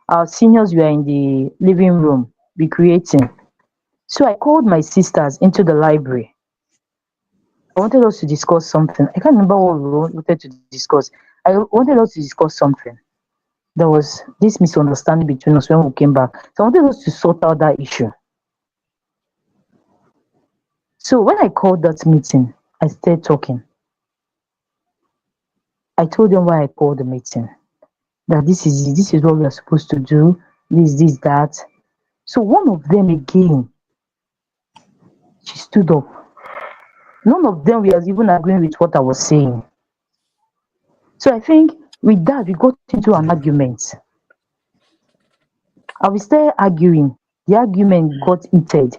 our seniors were in the living room recreating. So I called my sisters into the library. I wanted us to discuss something. I can't remember what we wanted to discuss. I wanted us to discuss something. There was this misunderstanding between us when we came back. So I wanted us to sort out that issue. So when I called that meeting, I started talking. I told them why I called the meeting. That this is what we are supposed to do. This, that. So one of them again, she stood up. None of them were even agreeing with what I was saying. So I think with that, we got into an argument. And we started arguing. The argument got heated.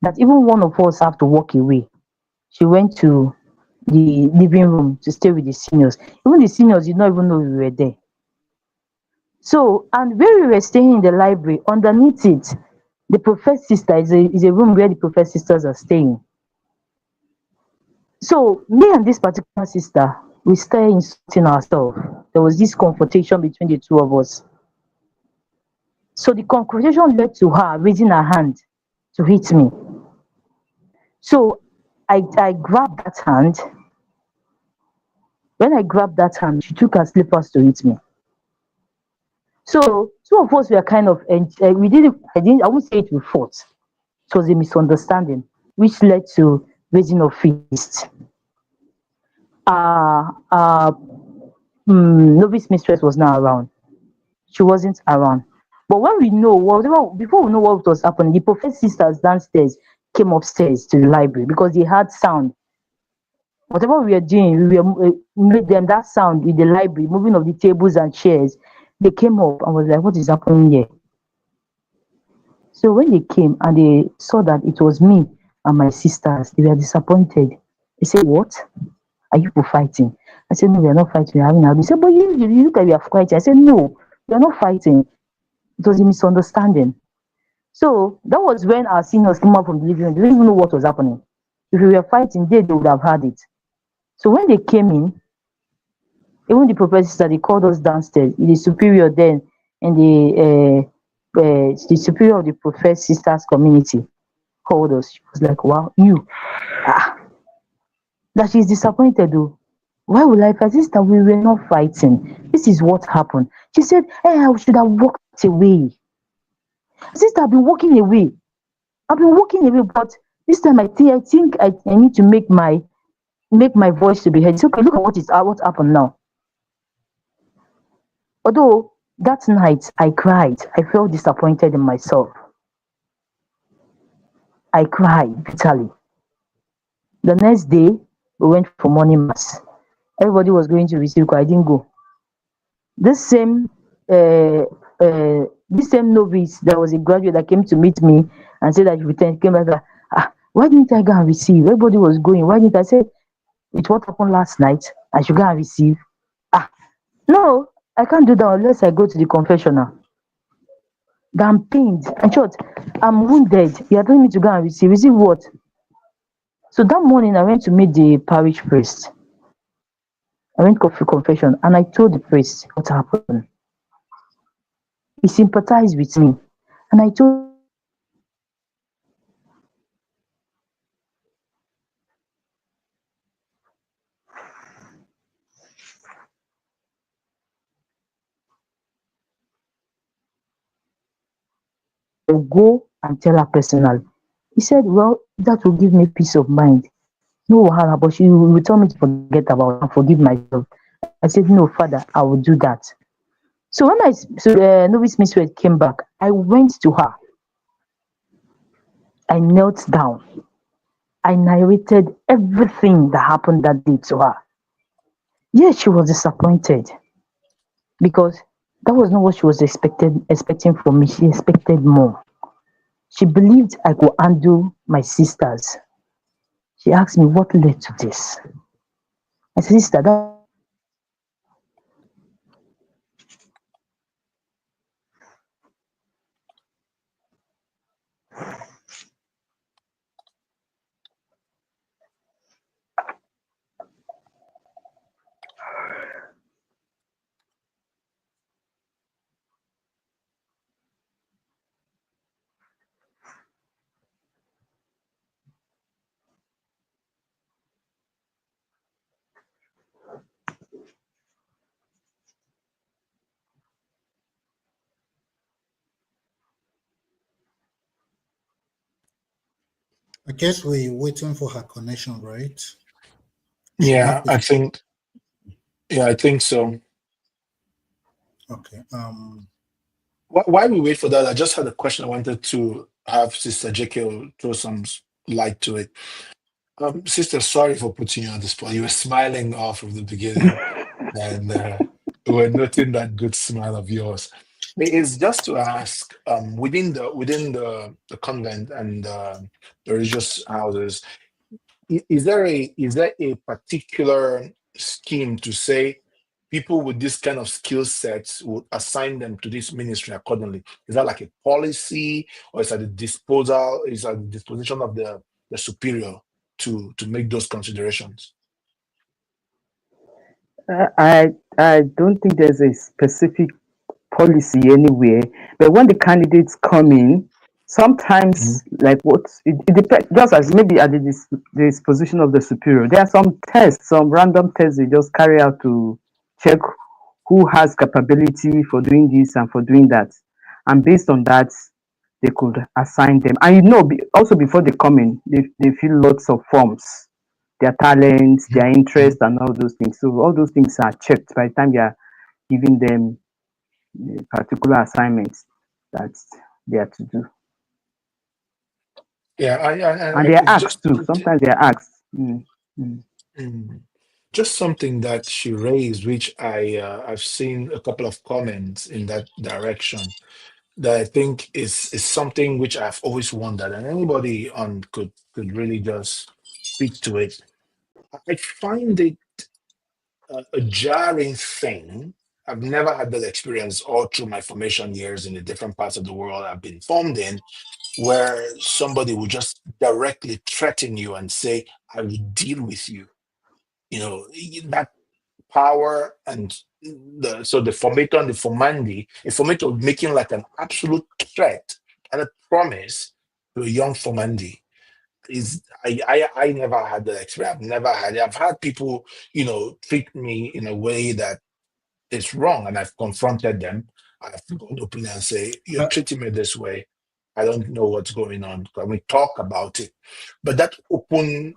That even one of us have to walk away. She went to the living room to stay with the seniors. Even the seniors did not even know we were there. So, and where we were staying in the library, underneath it, the prophet sister is a room where the prophet sisters are staying. So me and this particular sister, we started insulting ourselves. There was this confrontation between the two of us. So the confrontation led to her raising her hand to hit me. So I grabbed that hand. When I grabbed that hand, she took her slippers to hit me. So two of us were kind of, I won't say it we fought. It was a misunderstanding, which led to raising of fists. Novice mistress was not around. She wasn't around. But when we know, before we know what was happening, the prophet sisters downstairs came upstairs to the library because they had sound. Whatever we were doing, we made them that sound in the library, moving of the tables and chairs. They came up and was like, what is happening here? So when they came and they saw that it was me and my sisters, they were disappointed. They said, what? Are you fighting? I said, no, we are not fighting. We are having a. They said, but you look like we are fighting. I said, no, we are not fighting. It was a misunderstanding. So that was when our seniors came out from the living room. They didn't even know what was happening. If we were fighting, they would have had it. So when they came in, even the professor, they called us downstairs. The superior then and the superior of the prophet sisters community called us. She was like, wow, that she's disappointed though. Why would I fight? Sister, we were not fighting. This is what happened. She said, hey, I should have walked away. Sister, I've been walking away. But this time I think I need to make my voice to be heard. It's okay, look at what happened now. Although that night I cried, I felt disappointed in myself. I cried bitterly. The next day, we went for morning mass. Everybody was going to receive, I didn't go. this same this same novice that was a graduate that came to meet me and said that he returned, came back like, why didn't I go and receive? Everybody was going. Why didn't I say with what happened last night? I should go and receive. No, I can't do that unless I go to the confessional. I'm pained. In short, I'm wounded. You are telling me to go and receive. Receive what? So that morning I went to meet the parish priest. I went for confession and I told the priest what happened. He sympathized with me. And I told go and tell her personally. He said, well, that will give me peace of mind. No, wahala, but she will tell me to forget about it and forgive myself. I said, no, Father, I will do that. So when Novice Miswed came back, I went to her. I knelt down. I narrated everything that happened that day to her. Yes, she was disappointed because that was not what she was expecting from me. She expected more. She believed I could handle my sisters. She asked me what led to this. I said, sister, that I guess we're waiting for her connection, right? Yeah, I think so. Okay. While we wait for that, I just had a question. I wanted to have Sister JK throw some light to it. Sister, sorry for putting you on the spot. You were smiling off from the beginning, and we're noting that good smile of yours. It's just to ask, within the convent and the religious houses, is there a particular scheme to say people with this kind of skill sets would assign them to this ministry accordingly? Is that like a policy, or is that the disposal? Is that the disposition of the superior to make those considerations? I don't think there's a specific policy anywhere, but when the candidates come in, sometimes like what it depends, just as maybe at the disposition of the superior. There are some tests, some random tests they just carry out to check who has capability for doing this and for doing that, and based on that they could assign them. And also before they come in, they fill lots of forms, their talents, their interest, and all those things. So all those things are checked by the time you are giving them particular assignments that they are to do. Yeah, and they are asked too. Sometimes they are asked. Just something that she raised, which I've seen a couple of comments in that direction, that I think is something which I've always wondered, and anybody on could really just speak to it. I find it a jarring thing. I've never had that experience all through my formation years in the different parts of the world I've been formed in, where somebody will just directly threaten you and say, I will deal with you. That power and the formator and the formandi, a formator making like an absolute threat and a promise to a young formandi. I never had that experience. I've never had it. I've had people, treat me in a way that is wrong, and I've confronted them. I've gone openly and say, you're treating me this way. I don't know what's going on. Can we talk about it? But that open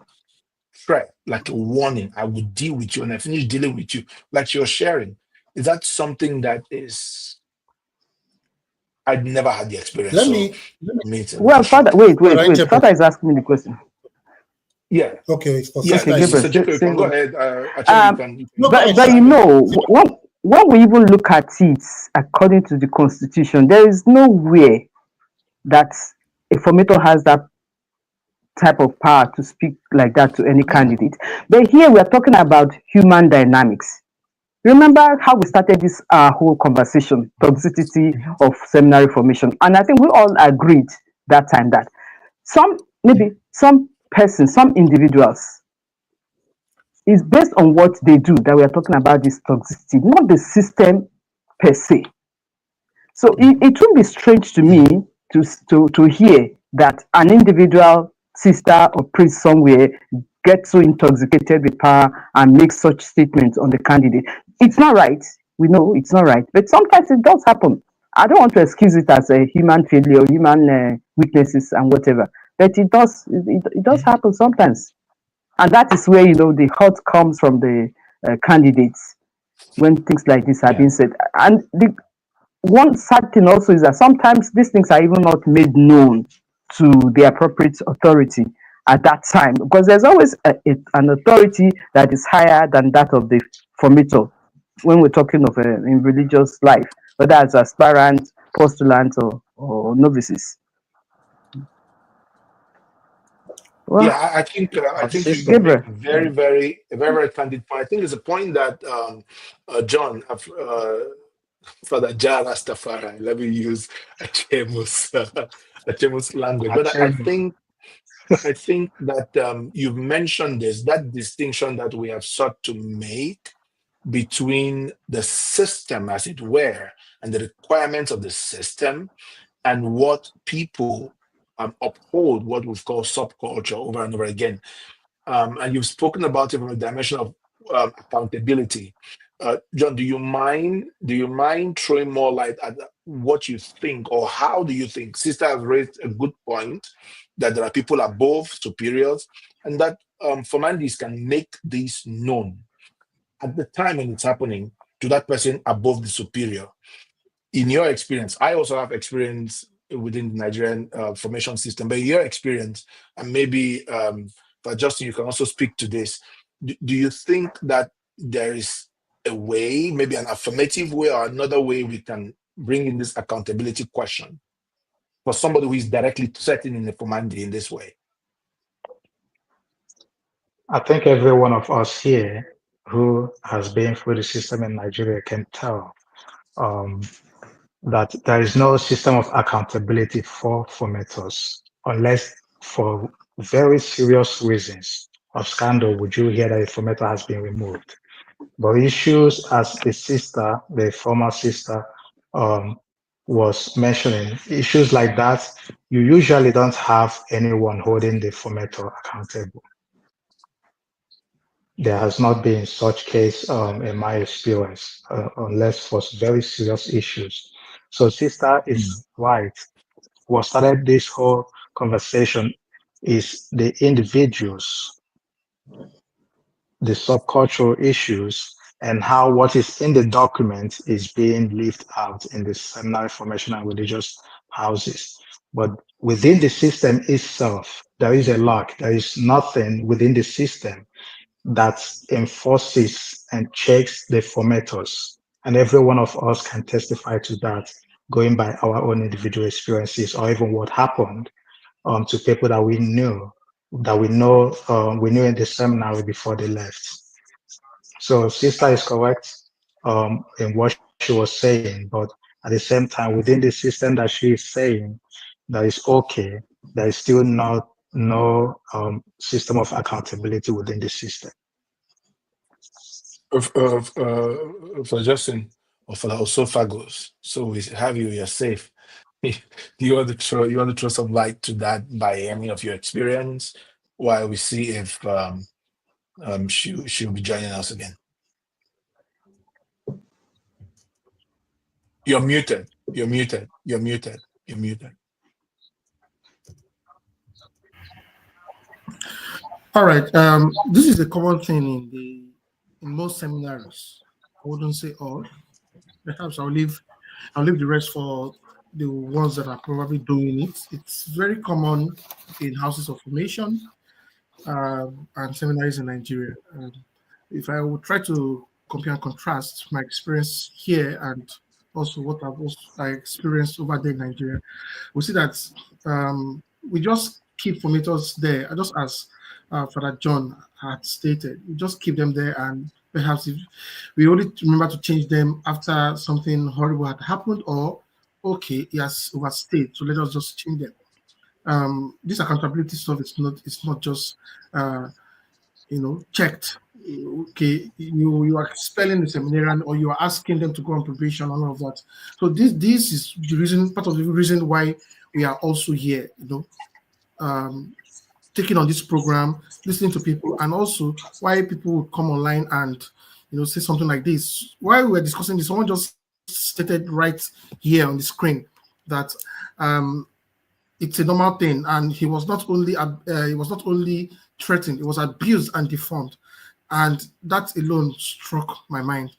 threat, like a warning, I will deal with you, and I finish dealing with you, like you're sharing. Is that something that is? I'd never had the experience. Well, Father, wait. Father is asking me the question. Yeah. Okay. Gabriel, you can go ahead. But when we even look at it according to the Constitution, there is nowhere that a formator has that type of power to speak like that to any candidate. But here we are talking about human dynamics. Remember how we started this whole conversation, toxicity of seminary formation, and I think we all agreed that time that maybe some persons, some individuals, is based on what they do that we are talking about this toxicity, not the system per se. So it would be strange to me to hear that an individual sister or priest somewhere gets so intoxicated with power and makes such statements on the candidate. It's not right. We know it's not right, but sometimes it does happen. I don't want to excuse it as a human failure, human weaknesses and whatever, but it does happen sometimes. And that is where, the hurt comes from the candidates when things like this are being said. And the one sad thing also is that sometimes these things are even not made known to the appropriate authority at that time, because there's always an authority that is higher than that of the formator when we're talking of in religious life, whether as aspirants, postulants, or novices. Well, Yeah, I think you make a very, very candid point. I think it's a point that John, Father Jah Rastafari, let me use Achemus language, but I think that you've mentioned that distinction that we have sought to make between the system, as it were, and the requirements of the system, and what people uphold, what we've called subculture, over and over again. And you've spoken about it from a dimension of accountability. John, do you mind throwing more light at what you think, or how do you think? Sister has raised a good point that there are people above superiors, and that formandees can make this known at the time when it's happening to that person above the superior. In your experience, I also have experience within the Nigerian formation system, but in your experience, and maybe but Justin, you can also speak to this. Do you think that there is a way, maybe an affirmative way or another way, we can bring in this accountability question for somebody who is directly setting in the formandee in this way? I think every one of us here who has been through the system in Nigeria can tell that there is no system of accountability for formators, unless for very serious reasons of scandal would you hear that a formator has been removed. But issues as the former sister was mentioning, issues like that, you usually don't have anyone holding the formator accountable. There has not been such case in my experience, unless for very serious issues. So sister is right. What started this whole conversation is the individuals, the subcultural issues, and how what is in the document is being lived out in the seminary formation and religious houses. But within the system itself, there is a lack. There is nothing within the system that enforces and checks the formators. And every one of us can testify to that, going by our own individual experiences, or even what happened to people that we knew in the seminary before they left. So sister is correct in what she was saying, but at the same time, within the system that she is saying that is okay, there is still no system of accountability within the system. For Justin, or for the Osofagos, so we have you're safe. Do you want to throw some light to that by any of your experience, while we see if she'll be joining us again? You're muted. All right. This is a common thing in most seminaries. I wouldn't say all. Perhaps I'll leave the rest for the ones that are probably doing it. It's very common in houses of formation and seminaries in Nigeria. If I would try to compare and contrast my experience here and also what I experienced over there in Nigeria, we see that we just keep formators there, just as Father John had stated. We just keep them there, and perhaps if we only remember to change them after something horrible had happened, or okay, he has overstayed, so let us just change them. This accountability stuff is not just checked. Okay, you are expelling the seminarian, or you are asking them to go on probation, all of that. So this is the reason, part of the reason why we are also here, taking on this program, listening to people, and also why people would come online and say something like this. While we were discussing this, someone just stated right here on the screen that it's a normal thing, and he was not only threatened, he was abused and deformed, and that alone struck my mind.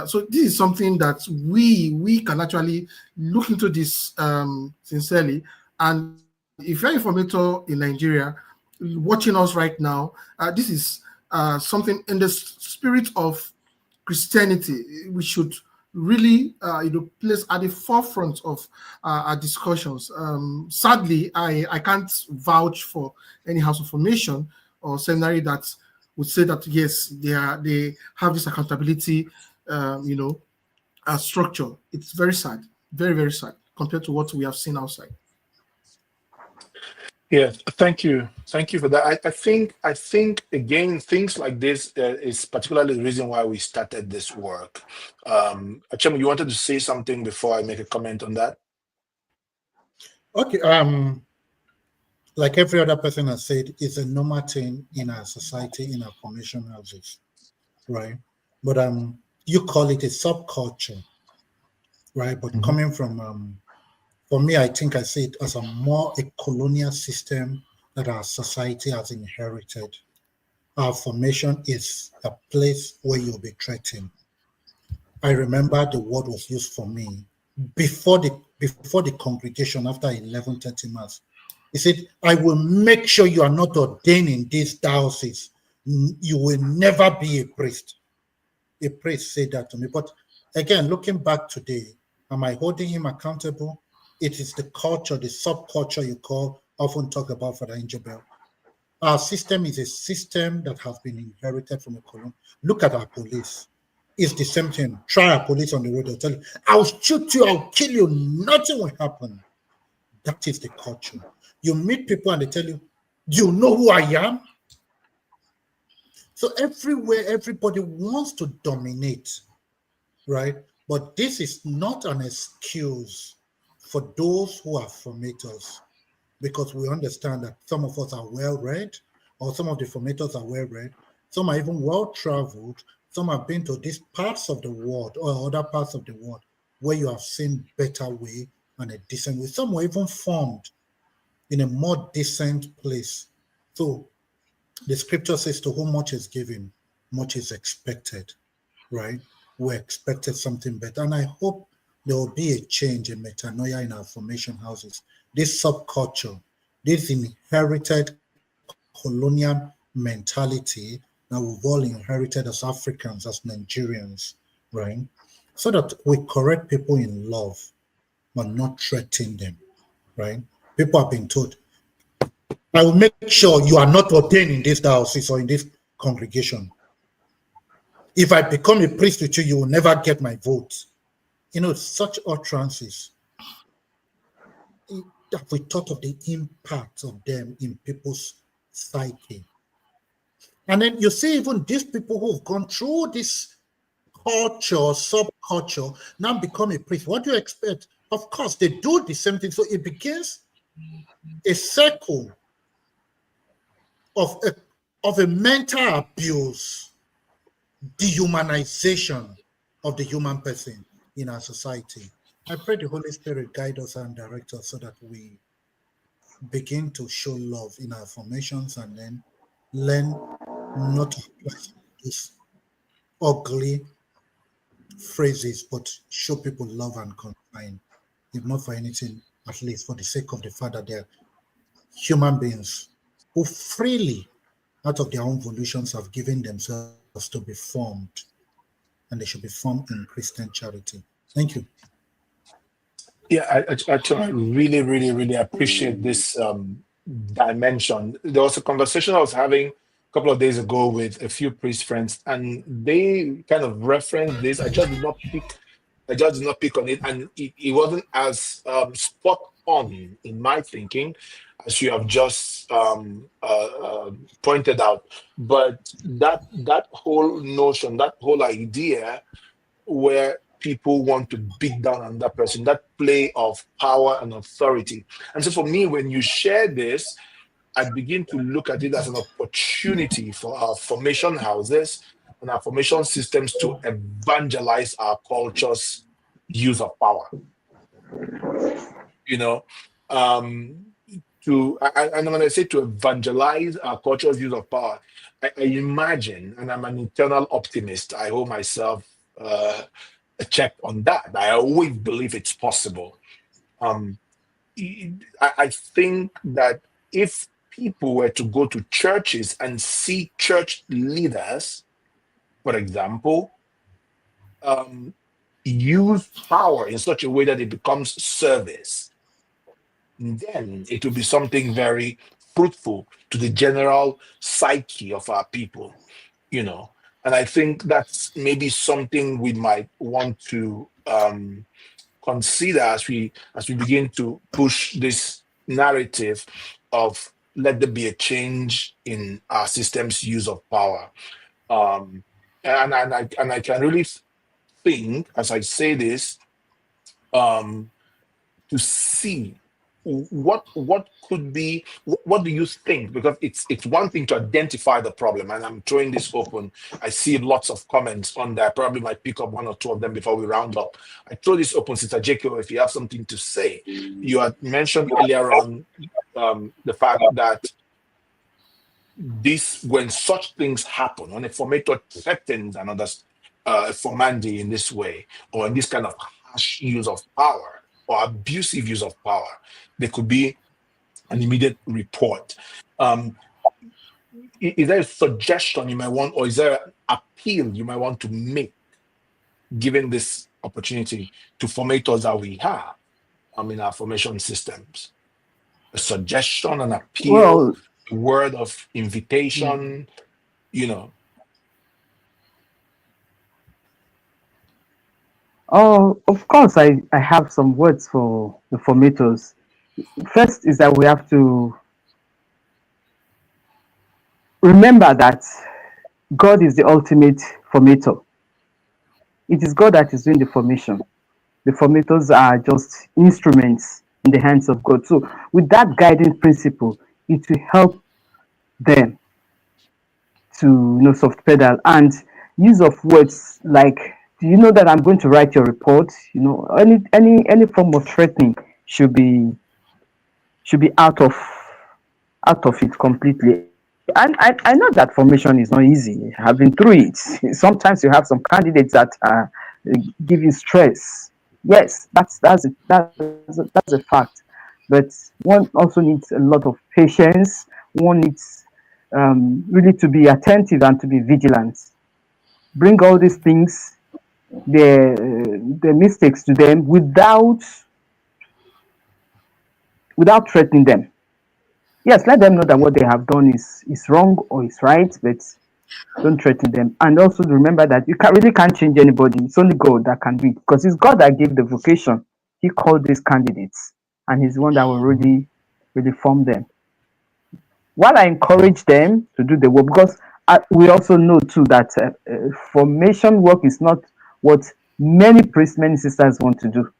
So this is something that we can actually look into this sincerely. And if you're an informator in Nigeria watching us right now, this is something in the spirit of Christianity we should really place at the forefront of our discussions. Sadly, I can't vouch for any house of formation or seminary that would say that yes, they have this accountability structure. It's very sad, very, very sad compared to what we have seen outside. Yeah, thank you for that. I think again, things like this is particularly the reason why we started this work. Achim, you wanted to say something before I make a comment on that? Okay. Like every other person has said, it's a normal thing in our society, in our formation houses, right? But you call it a subculture, right? But coming from for me, I think I see it as a colonial system that our society has inherited. Our formation is a place where you'll be threatened. I remember the word was used for me before the congregation after 11:30 Mass. He said, I will make sure you are not ordained in this diocese. You will never be a priest. A priest said that to me. But again, looking back today, am I holding him accountable? It is the culture, the subculture you often talk about, Father Angel. Our system is a system that has been inherited from a colony. Look at our police. It's the same thing. Try our police on the road. They'll tell you, I'll shoot you, I'll kill you. Nothing will happen. That is the culture. You meet people and they tell you, do you know who I am? So everywhere, everybody wants to dominate, right? But this is not an excuse for those who are formators, because we understand that some of us are well-read, or some of the formators are well-read, some are even well-traveled, some have been to these parts of the world or other parts of the world where you have seen better way and a decent way. Some were even formed in a more decent place. So the scripture says, to whom much is given, much is expected, right? We expected something better. And I hope there will be a change in metanoia in our formation houses. This subculture, this inherited colonial mentality that we've all inherited as Africans, as Nigerians, right? So that we correct people in love, but not threaten them, right? People have been told, I will make sure you are not ordained in this diocese or in this congregation. If I become a priest with you, you will never get my vote. Such utterances. Have we thought of the impact of them in people's psyche? And then you see even these people who have gone through this culture, subculture, now become a priest. What do you expect? Of course, they do the same thing. So it begins a circle of a mental abuse, dehumanization of the human person in our society. I pray the Holy Spirit guide us and direct us so that we begin to show love in our formations and then learn not to use ugly phrases, but show people love and concern. If not for anything, at least for the sake of the Father, they're human beings who freely, out of their own volitions, have given themselves to be formed and they should be formed in Christian charity. Thank you. Yeah, I really, really, really appreciate this dimension. There was a conversation I was having a couple of days ago with a few priest friends, and they kind of referenced this. I just did not pick on it, and it wasn't as spot on in my thinking as you have just pointed out. But that whole notion, that whole idea where people want to beat down on that person, that play of power and authority. And so for me, when you share this, I begin to look at it as an opportunity for our formation houses and our formation systems to evangelize our culture's use of power. You know, and when I say to evangelize our culture's use of power, I imagine, and I'm an eternal optimist, I hold myself a check on that. I always believe it's possible. I think that if people were to go to churches and see church leaders, for example, use power in such a way that it becomes service, then it will be something very fruitful to the general psyche of our people, you know. And I think that's maybe something we might want to consider as we begin to push this narrative of let there be a change in our system's use of power. And I can really think, as I say this, to see what could be, what do you think? Because it's one thing to identify the problem, and I'm throwing this open. I see lots of comments on that. I probably might pick up one or two of them before we round up. I throw this open, Sister Jacob, if you have something to say. You had mentioned earlier on the fact that when such things happen, when a formator threatens another formandi in this way, or in this kind of harsh use of power or abusive use of power, there could be an immediate report. Is there a suggestion you might want, or is there an appeal you might want to make, given this opportunity to formators that we have in our formation systems? A suggestion, an appeal, Well, a word of invitation, you know. Oh, of course, I have some words for the formators. First is that we have to remember that God is the ultimate formator. It is God that is doing the formation. The formators are just instruments in the hands of God. So with that guiding principle, it will help them to soft pedal, and use of words like, do you know that I'm going to write your report? Any form of threatening should be out of it completely. And I know that formation is not easy. I've been through it. Sometimes you have some candidates that give you stress. Yes, that's a fact. But one also needs a lot of patience. One needs really to be attentive and to be vigilant. Bring all these things, the mistakes to them without threatening them. Yes, let them know that what they have done is wrong or is right, but don't threaten them. And also remember that you really can't change anybody. It's only God that can do it, because it's God that gave the vocation. He called these candidates, and He's the one that will really form them. While I encourage them to do the work, because we also know too that formation work is not what many priests, many sisters want to do.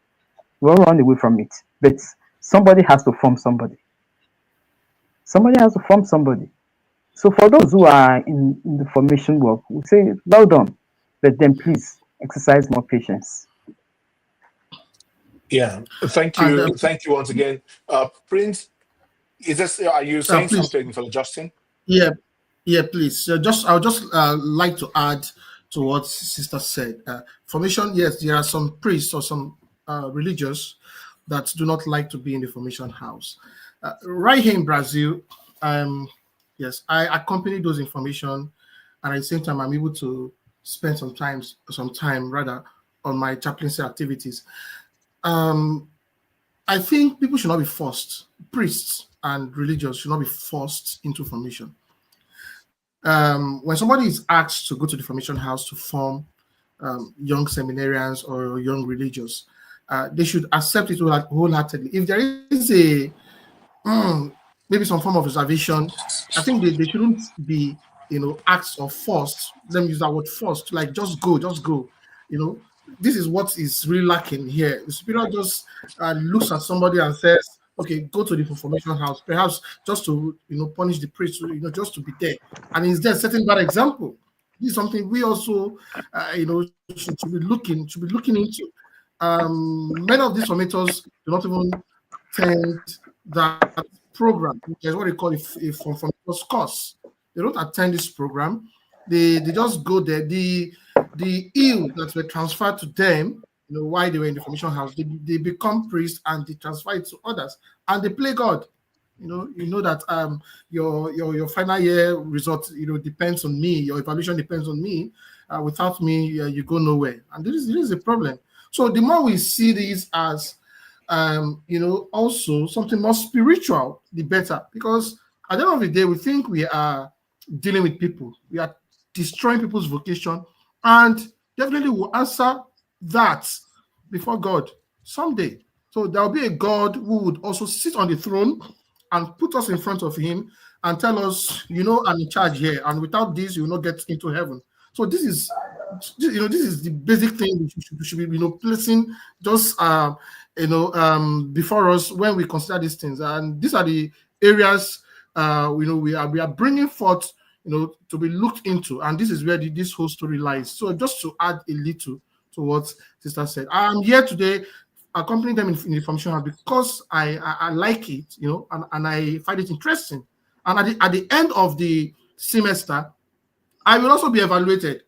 We all run away from it, but somebody has to form somebody. Somebody has to form somebody. So for those who are in the formation work, we say, well done, but then please exercise more patience. Yeah, thank you once again, Prince. Are you saying please. something for Justin? Yeah, please. I would just like to add to what Sister said. Formation, yes, there are some priests or some religious that do not like to be in the formation house. Right here in Brazil, yes, I accompany those information, and at the same time, I'm able to spend some time rather on my chaplaincy activities. I think people should not be forced, priests and religious should not be forced into formation. When somebody is asked to go to the formation house to form young seminarians or young religious, they should accept it wholeheartedly. If there is a maybe some form of reservation, I think they shouldn't be, asked or forced. Let me use that word forced, like just go. This is what is really lacking here. The superior just looks at somebody and says, okay, go to the formation house, perhaps just to punish the priest, just to be there, and is there setting that example. This is something we also should be looking into. Many of these formators do not even attend that program. There's what they call a formators course. They don't attend this program. They just go there. The ill that were transferred to them, while they were in the formation house, they become priests and they transfer it to others, and they play God. That your final year result depends on me. Your evaluation depends on me. Without me, you go nowhere, and this is a problem. So the more we see these as also something more spiritual, the better, because at the end of the day, we think we are dealing with people, we are destroying people's vocation, and definitely will answer that before God someday. So there will be a God who would also sit on the throne and put us in front of him and tell us, I'm in charge here, and without this, you will not get into heaven. So this is the basic thing we should be placing just before us when we consider these things. And these are the areas we are bringing forth to be looked into, and this is where this whole story lies. So just to add a little to what Sister said, I'm here today accompanying them in the formation house because I like it, and I find it interesting. And at the end of the semester, I will also be evaluated.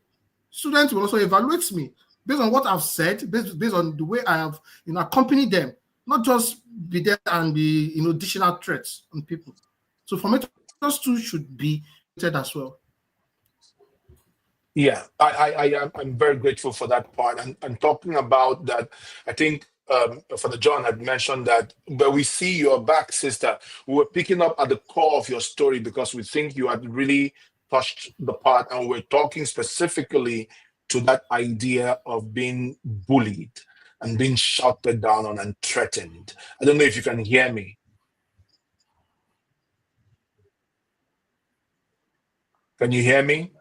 Students will also evaluate me based on what I've said, based on the way I have accompanied them, not just be there and be dishing out threats on people. So formators too should be as well. Yeah, I'm very grateful for that part. And talking about that, I think Father John had mentioned that, but we see your back, sister. We were picking up at the core of your story because we think you had really touched the part, and we're talking specifically to that idea of being bullied and being shouted down on and threatened. I don't know if you can hear me. Can you hear me?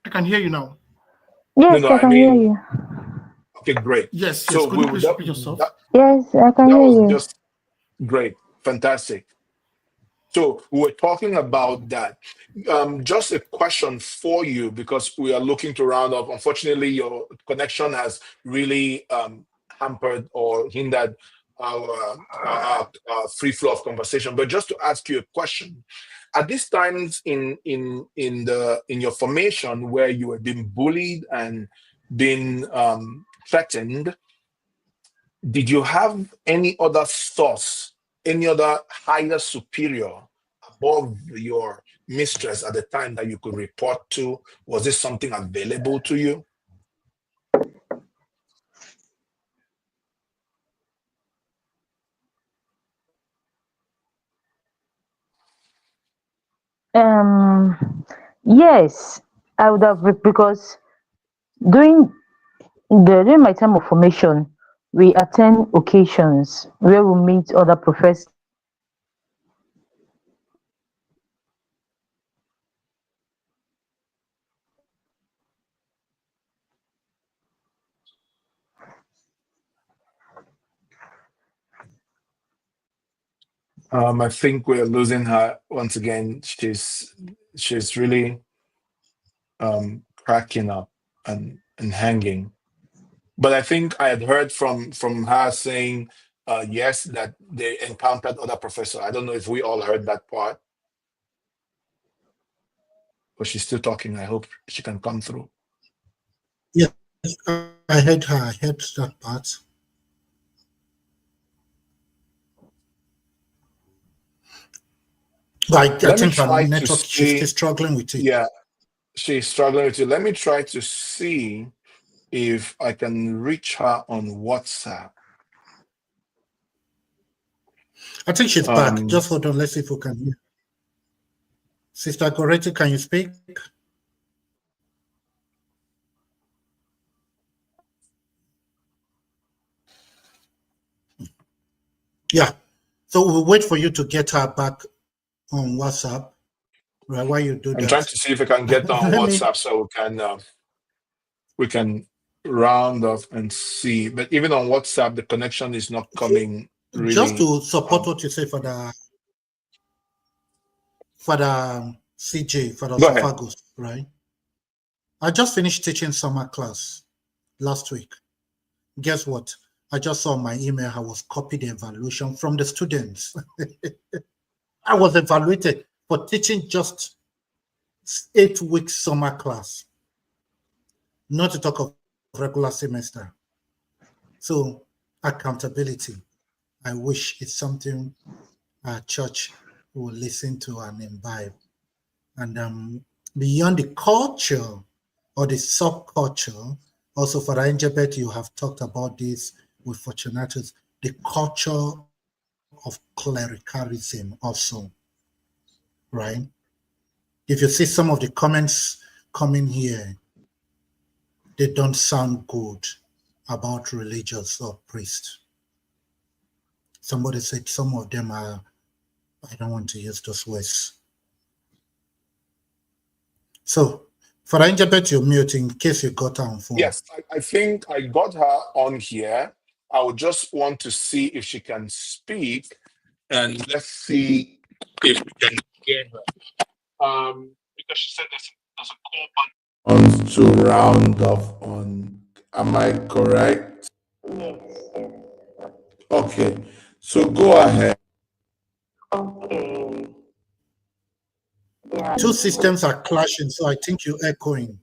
I can hear you now. Yes, I can hear you. Okay, great. Yes. So Could you please repeat yourself? Yes, I can hear you. Just great, fantastic. So we were talking about that. Just a question for you, because we are looking to round up. Unfortunately, your connection has really hampered or hindered our free flow of conversation. But just to ask you a question, at these times in your formation where you were being bullied and being threatened, did you have any other source, any other higher superior above your mistress at the time that you could report to? Was this something available to you? Yes, I would have, because during my time of formation, we attend occasions where we meet other professors. I think we're losing her once again. She's really cracking up and hanging. But I think I had heard from her saying yes, that they encountered other professors. I don't know if we all heard that part. But she's still talking. I hope she can come through. Yes, I heard her. I heard that part. But I think her network, she's struggling with it. Yeah. she's struggling with it. Let me try to see if I can reach her on WhatsApp. I think she's back. Just hold on. Let's see if we can hear. Sister Goretti, can you speak? Yeah. So we'll wait for you to get her back on WhatsApp. Right, while you do that. I'm trying to see if I can get on WhatsApp so we can round off and see. But even on WhatsApp, the connection is not coming really. Just to support what you say for the CJ, for the Sophagus, right? I just finished teaching summer class last week. Guess what? I just saw my email. I was copied the evaluation from the students. I was evaluated for teaching just 8 weeks summer class, not to talk of regular semester. So accountability, I wish it's something our church will listen to and imbibe. And beyond the culture or the subculture, also for Angelbert, you have talked about this with Fortunatus, the culture of clericalism also, right? If you see some of the comments coming here, they don't sound good about religious or priests. Somebody said some of them are, I don't want to use those words. So, for Angelbert, you're mute in case you got her on phone. Yes, I think I got her on here. I would just want to see if she can speak, and let's see if we can get her. Because she said there's a call button on to round off on. Am I correct? Yes. Okay, so go ahead. Okay. Yeah. Two systems are clashing, so I think you're echoing.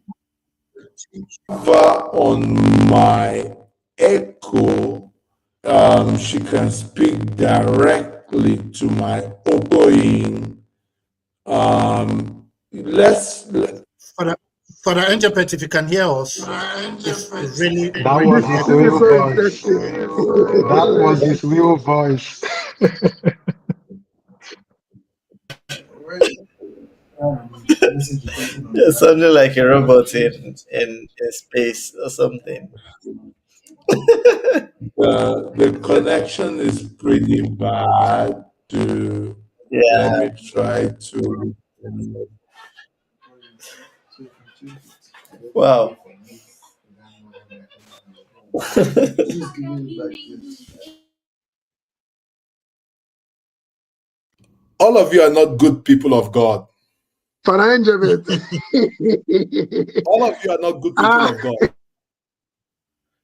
On my echo, she can speak directly to my Okoin. For the Angelbert, if you can hear us, it's really. That was his real voice. That was his real voice. It sounded like a robot in space or something. The connection is pretty bad. Let me try to. Wow. All of you are not good people of God. For Angelbert. All of you are not good people of God.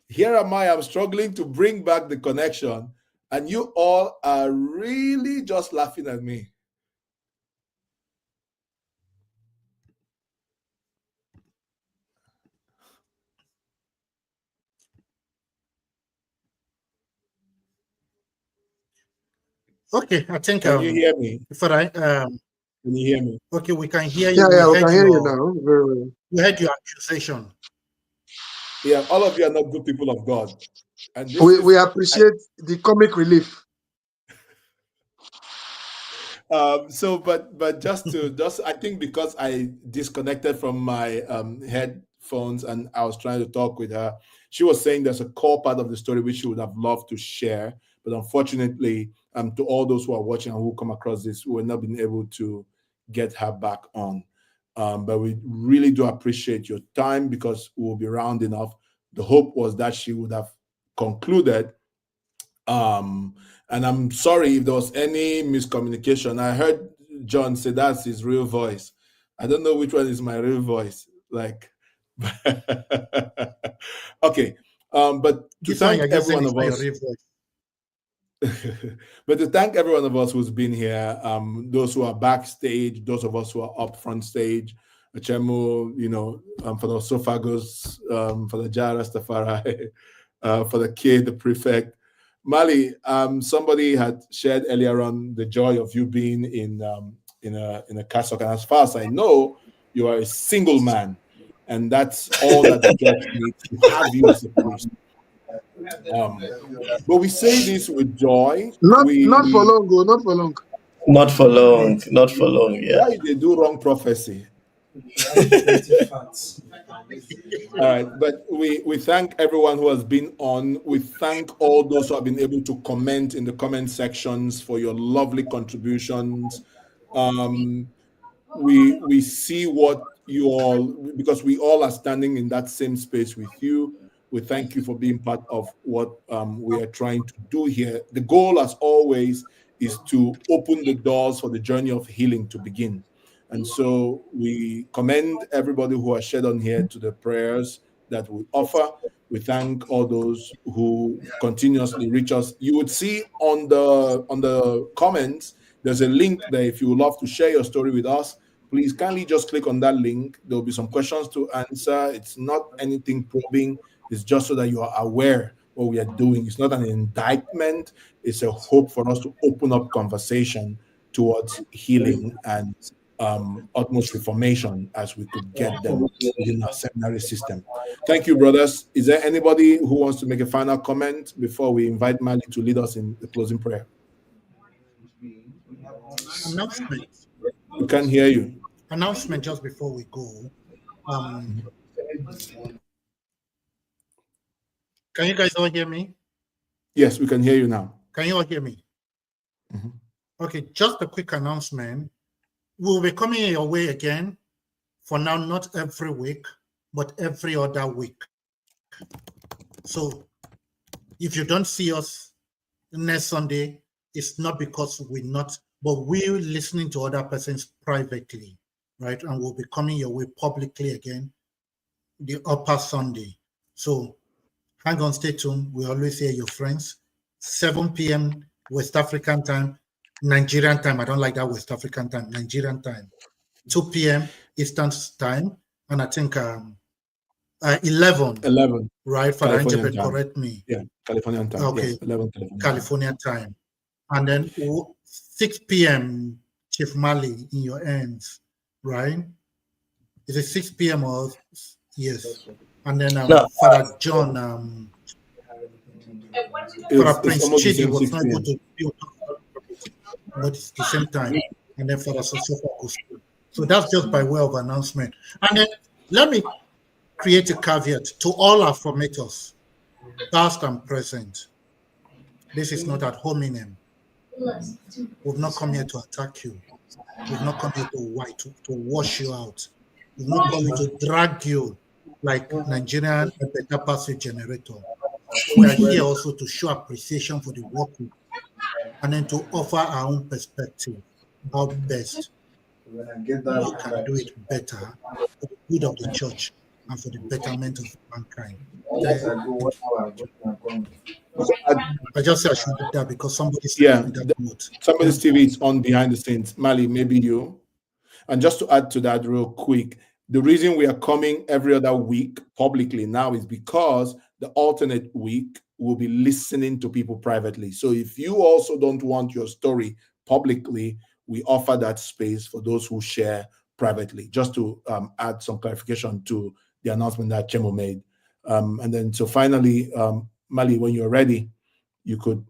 Here am I, I'm struggling to bring back the connection, and you all are really just laughing at me. Okay, I think. Can you hear me? Can you hear me? Okay, we can hear you. Yeah, we can hear you now. Very well. We heard your accusation. Yeah, all of you are not good people of God. And we appreciate the comic relief. But just I think because I disconnected from my headphones and I was trying to talk with her, she was saying there's a core part of the story which she would have loved to share, but unfortunately, to all those who are watching and who come across this, we're not been able to get her back on. But we really do appreciate your time because we'll be rounding off. The hope was that she would have concluded. And I'm sorry if there was any miscommunication. I heard John say that's his real voice. I don't know which one is my real voice. Like, okay. But to thank every one of us. But to thank every one of us who's been here, those who are backstage, those of us who are up front stage, Achemo, for the Sophagus, for the Jah Rastafari, for the kid, the prefect. Mali, somebody had shared earlier on the joy of you being in a cassock, and as far as I know, You are a single man, and that's all that the church needs to have you as a priest. But we say this with joy. Not for long, go, not for long. Not for long, not for long, yeah. Why they do wrong prophecy? All right, but we thank everyone who has been on. We thank all those who have been able to comment in the comment sections for your lovely contributions. We see what you all, because we all are standing in that same space with you. We thank you for being part of what we are trying to do here. The goal, as always, is to open the doors for the journey of healing to begin. And so we commend everybody who has shared on here to the prayers that we offer. We thank all those who continuously reach us. You would see on the comments, there's a link there. If you would love to share your story with us, please kindly just click on that link. There will be some questions to answer. It's not anything probing. It's just so that you are aware what we are doing. It's not an indictment. It's a hope for us to open up conversation towards healing and utmost reformation as we could get them within our seminary system. Thank you, brothers. Is there anybody who wants to make a final comment before we invite Mali to lead us in the closing prayer? Announcement. We can't hear you. Announcement just before we go. Can you guys all hear me? Yes, we can hear you now. Can you all hear me? Mhm. Okay, just a quick announcement. We'll be coming your way again. For now, not every week, but every other week. So if you don't see us next Sunday, it's not because we're not, but we're listening to other persons privately, right? And we'll be coming your way publicly again the upper Sunday. So hang on, stay tuned. We always hear your friends. 7 p.m. West African time, Nigerian time. I don't like that West African time, Nigerian time. 2 p.m. Eastern time. And I think 11. 11. Right? Father Californian Anjebe, time. correct me. Yeah, Californian time. Okay. Yes, 11 Californian time. California time. And then 6 p.m. Chief Mali in your hands, right? Is it 6 p.m. or yes? And then No. Father John, Father Prince almost the Chidi same was 6 not able p.m. to be, but it's the same time. And then Father Sosofa Kusu. So that's just by way of announcement. And then let me create a caveat to all our formators, past and present. This is not ad hominem. We've not come here to attack you. We've not come here to wash you out. We've not come here to drag you like Nigerian better passage generator. We are here also to show appreciation for the work we do, and then to offer our own perspective, how best we can do it better for the good of the church and for the betterment of mankind. I just said I should do that because somebody said me that note. Somebody's TV is on behind the scenes. Mali, maybe you. And just to add to that real quick, the reason we are coming every other week publicly now is because the alternate week we'll be listening to people privately. So if you also don't want your story publicly, we offer that space for those who share privately, just to add some clarification to the announcement that Chemo made. And then, so finally, Mali, when you're ready, you could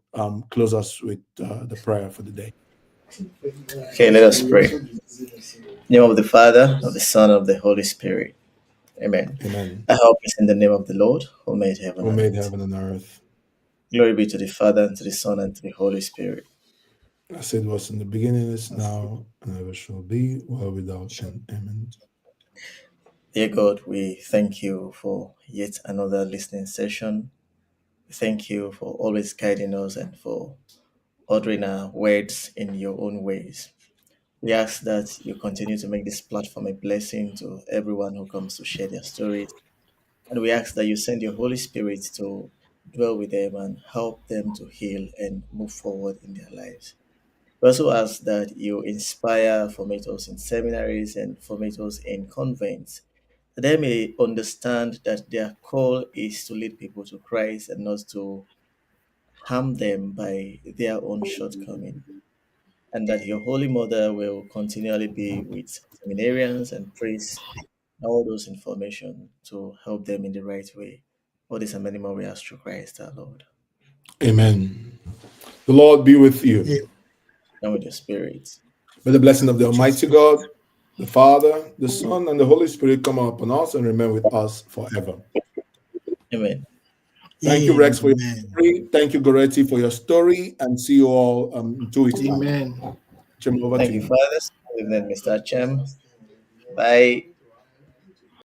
close us with the prayer for the day. Okay, let us pray. In the name of the Father, of the Son, of the Holy Spirit. Amen. Amen. I help us in the name of the Lord, who made heaven Who and made earth. heaven and earth. Glory be to the Father, and to the Son, and to the Holy Spirit. As it was in the beginning, is now, and ever shall be, world without end. Amen. Dear God, we thank you for yet another listening session. We thank you for always guiding us and for ordering our words in your own ways. We ask that you continue to make this platform a blessing to everyone who comes to share their stories. And we ask that you send your Holy Spirit to dwell with them and help them to heal and move forward in their lives. We also ask that you inspire formators in seminaries and formators in convents, that they may understand that their call is to lead people to Christ and not to harm them by their own shortcoming. and that your Holy Mother will continually be with seminarians and priests, all those information to help them in the right way. All this and many more we ask through Christ our Lord. Amen. The Lord be with you. And with your spirit. May the blessing of the Almighty God, the Father, the Son, and the Holy Spirit come upon us and remain with us forever. Amen. Thank you, Rex, for your story. Thank you, Goretti, for your story, and see you all 2 weeks time. Amen. Jim, over Thank to you, you. Father. Good evening, Mr. Chem. Bye.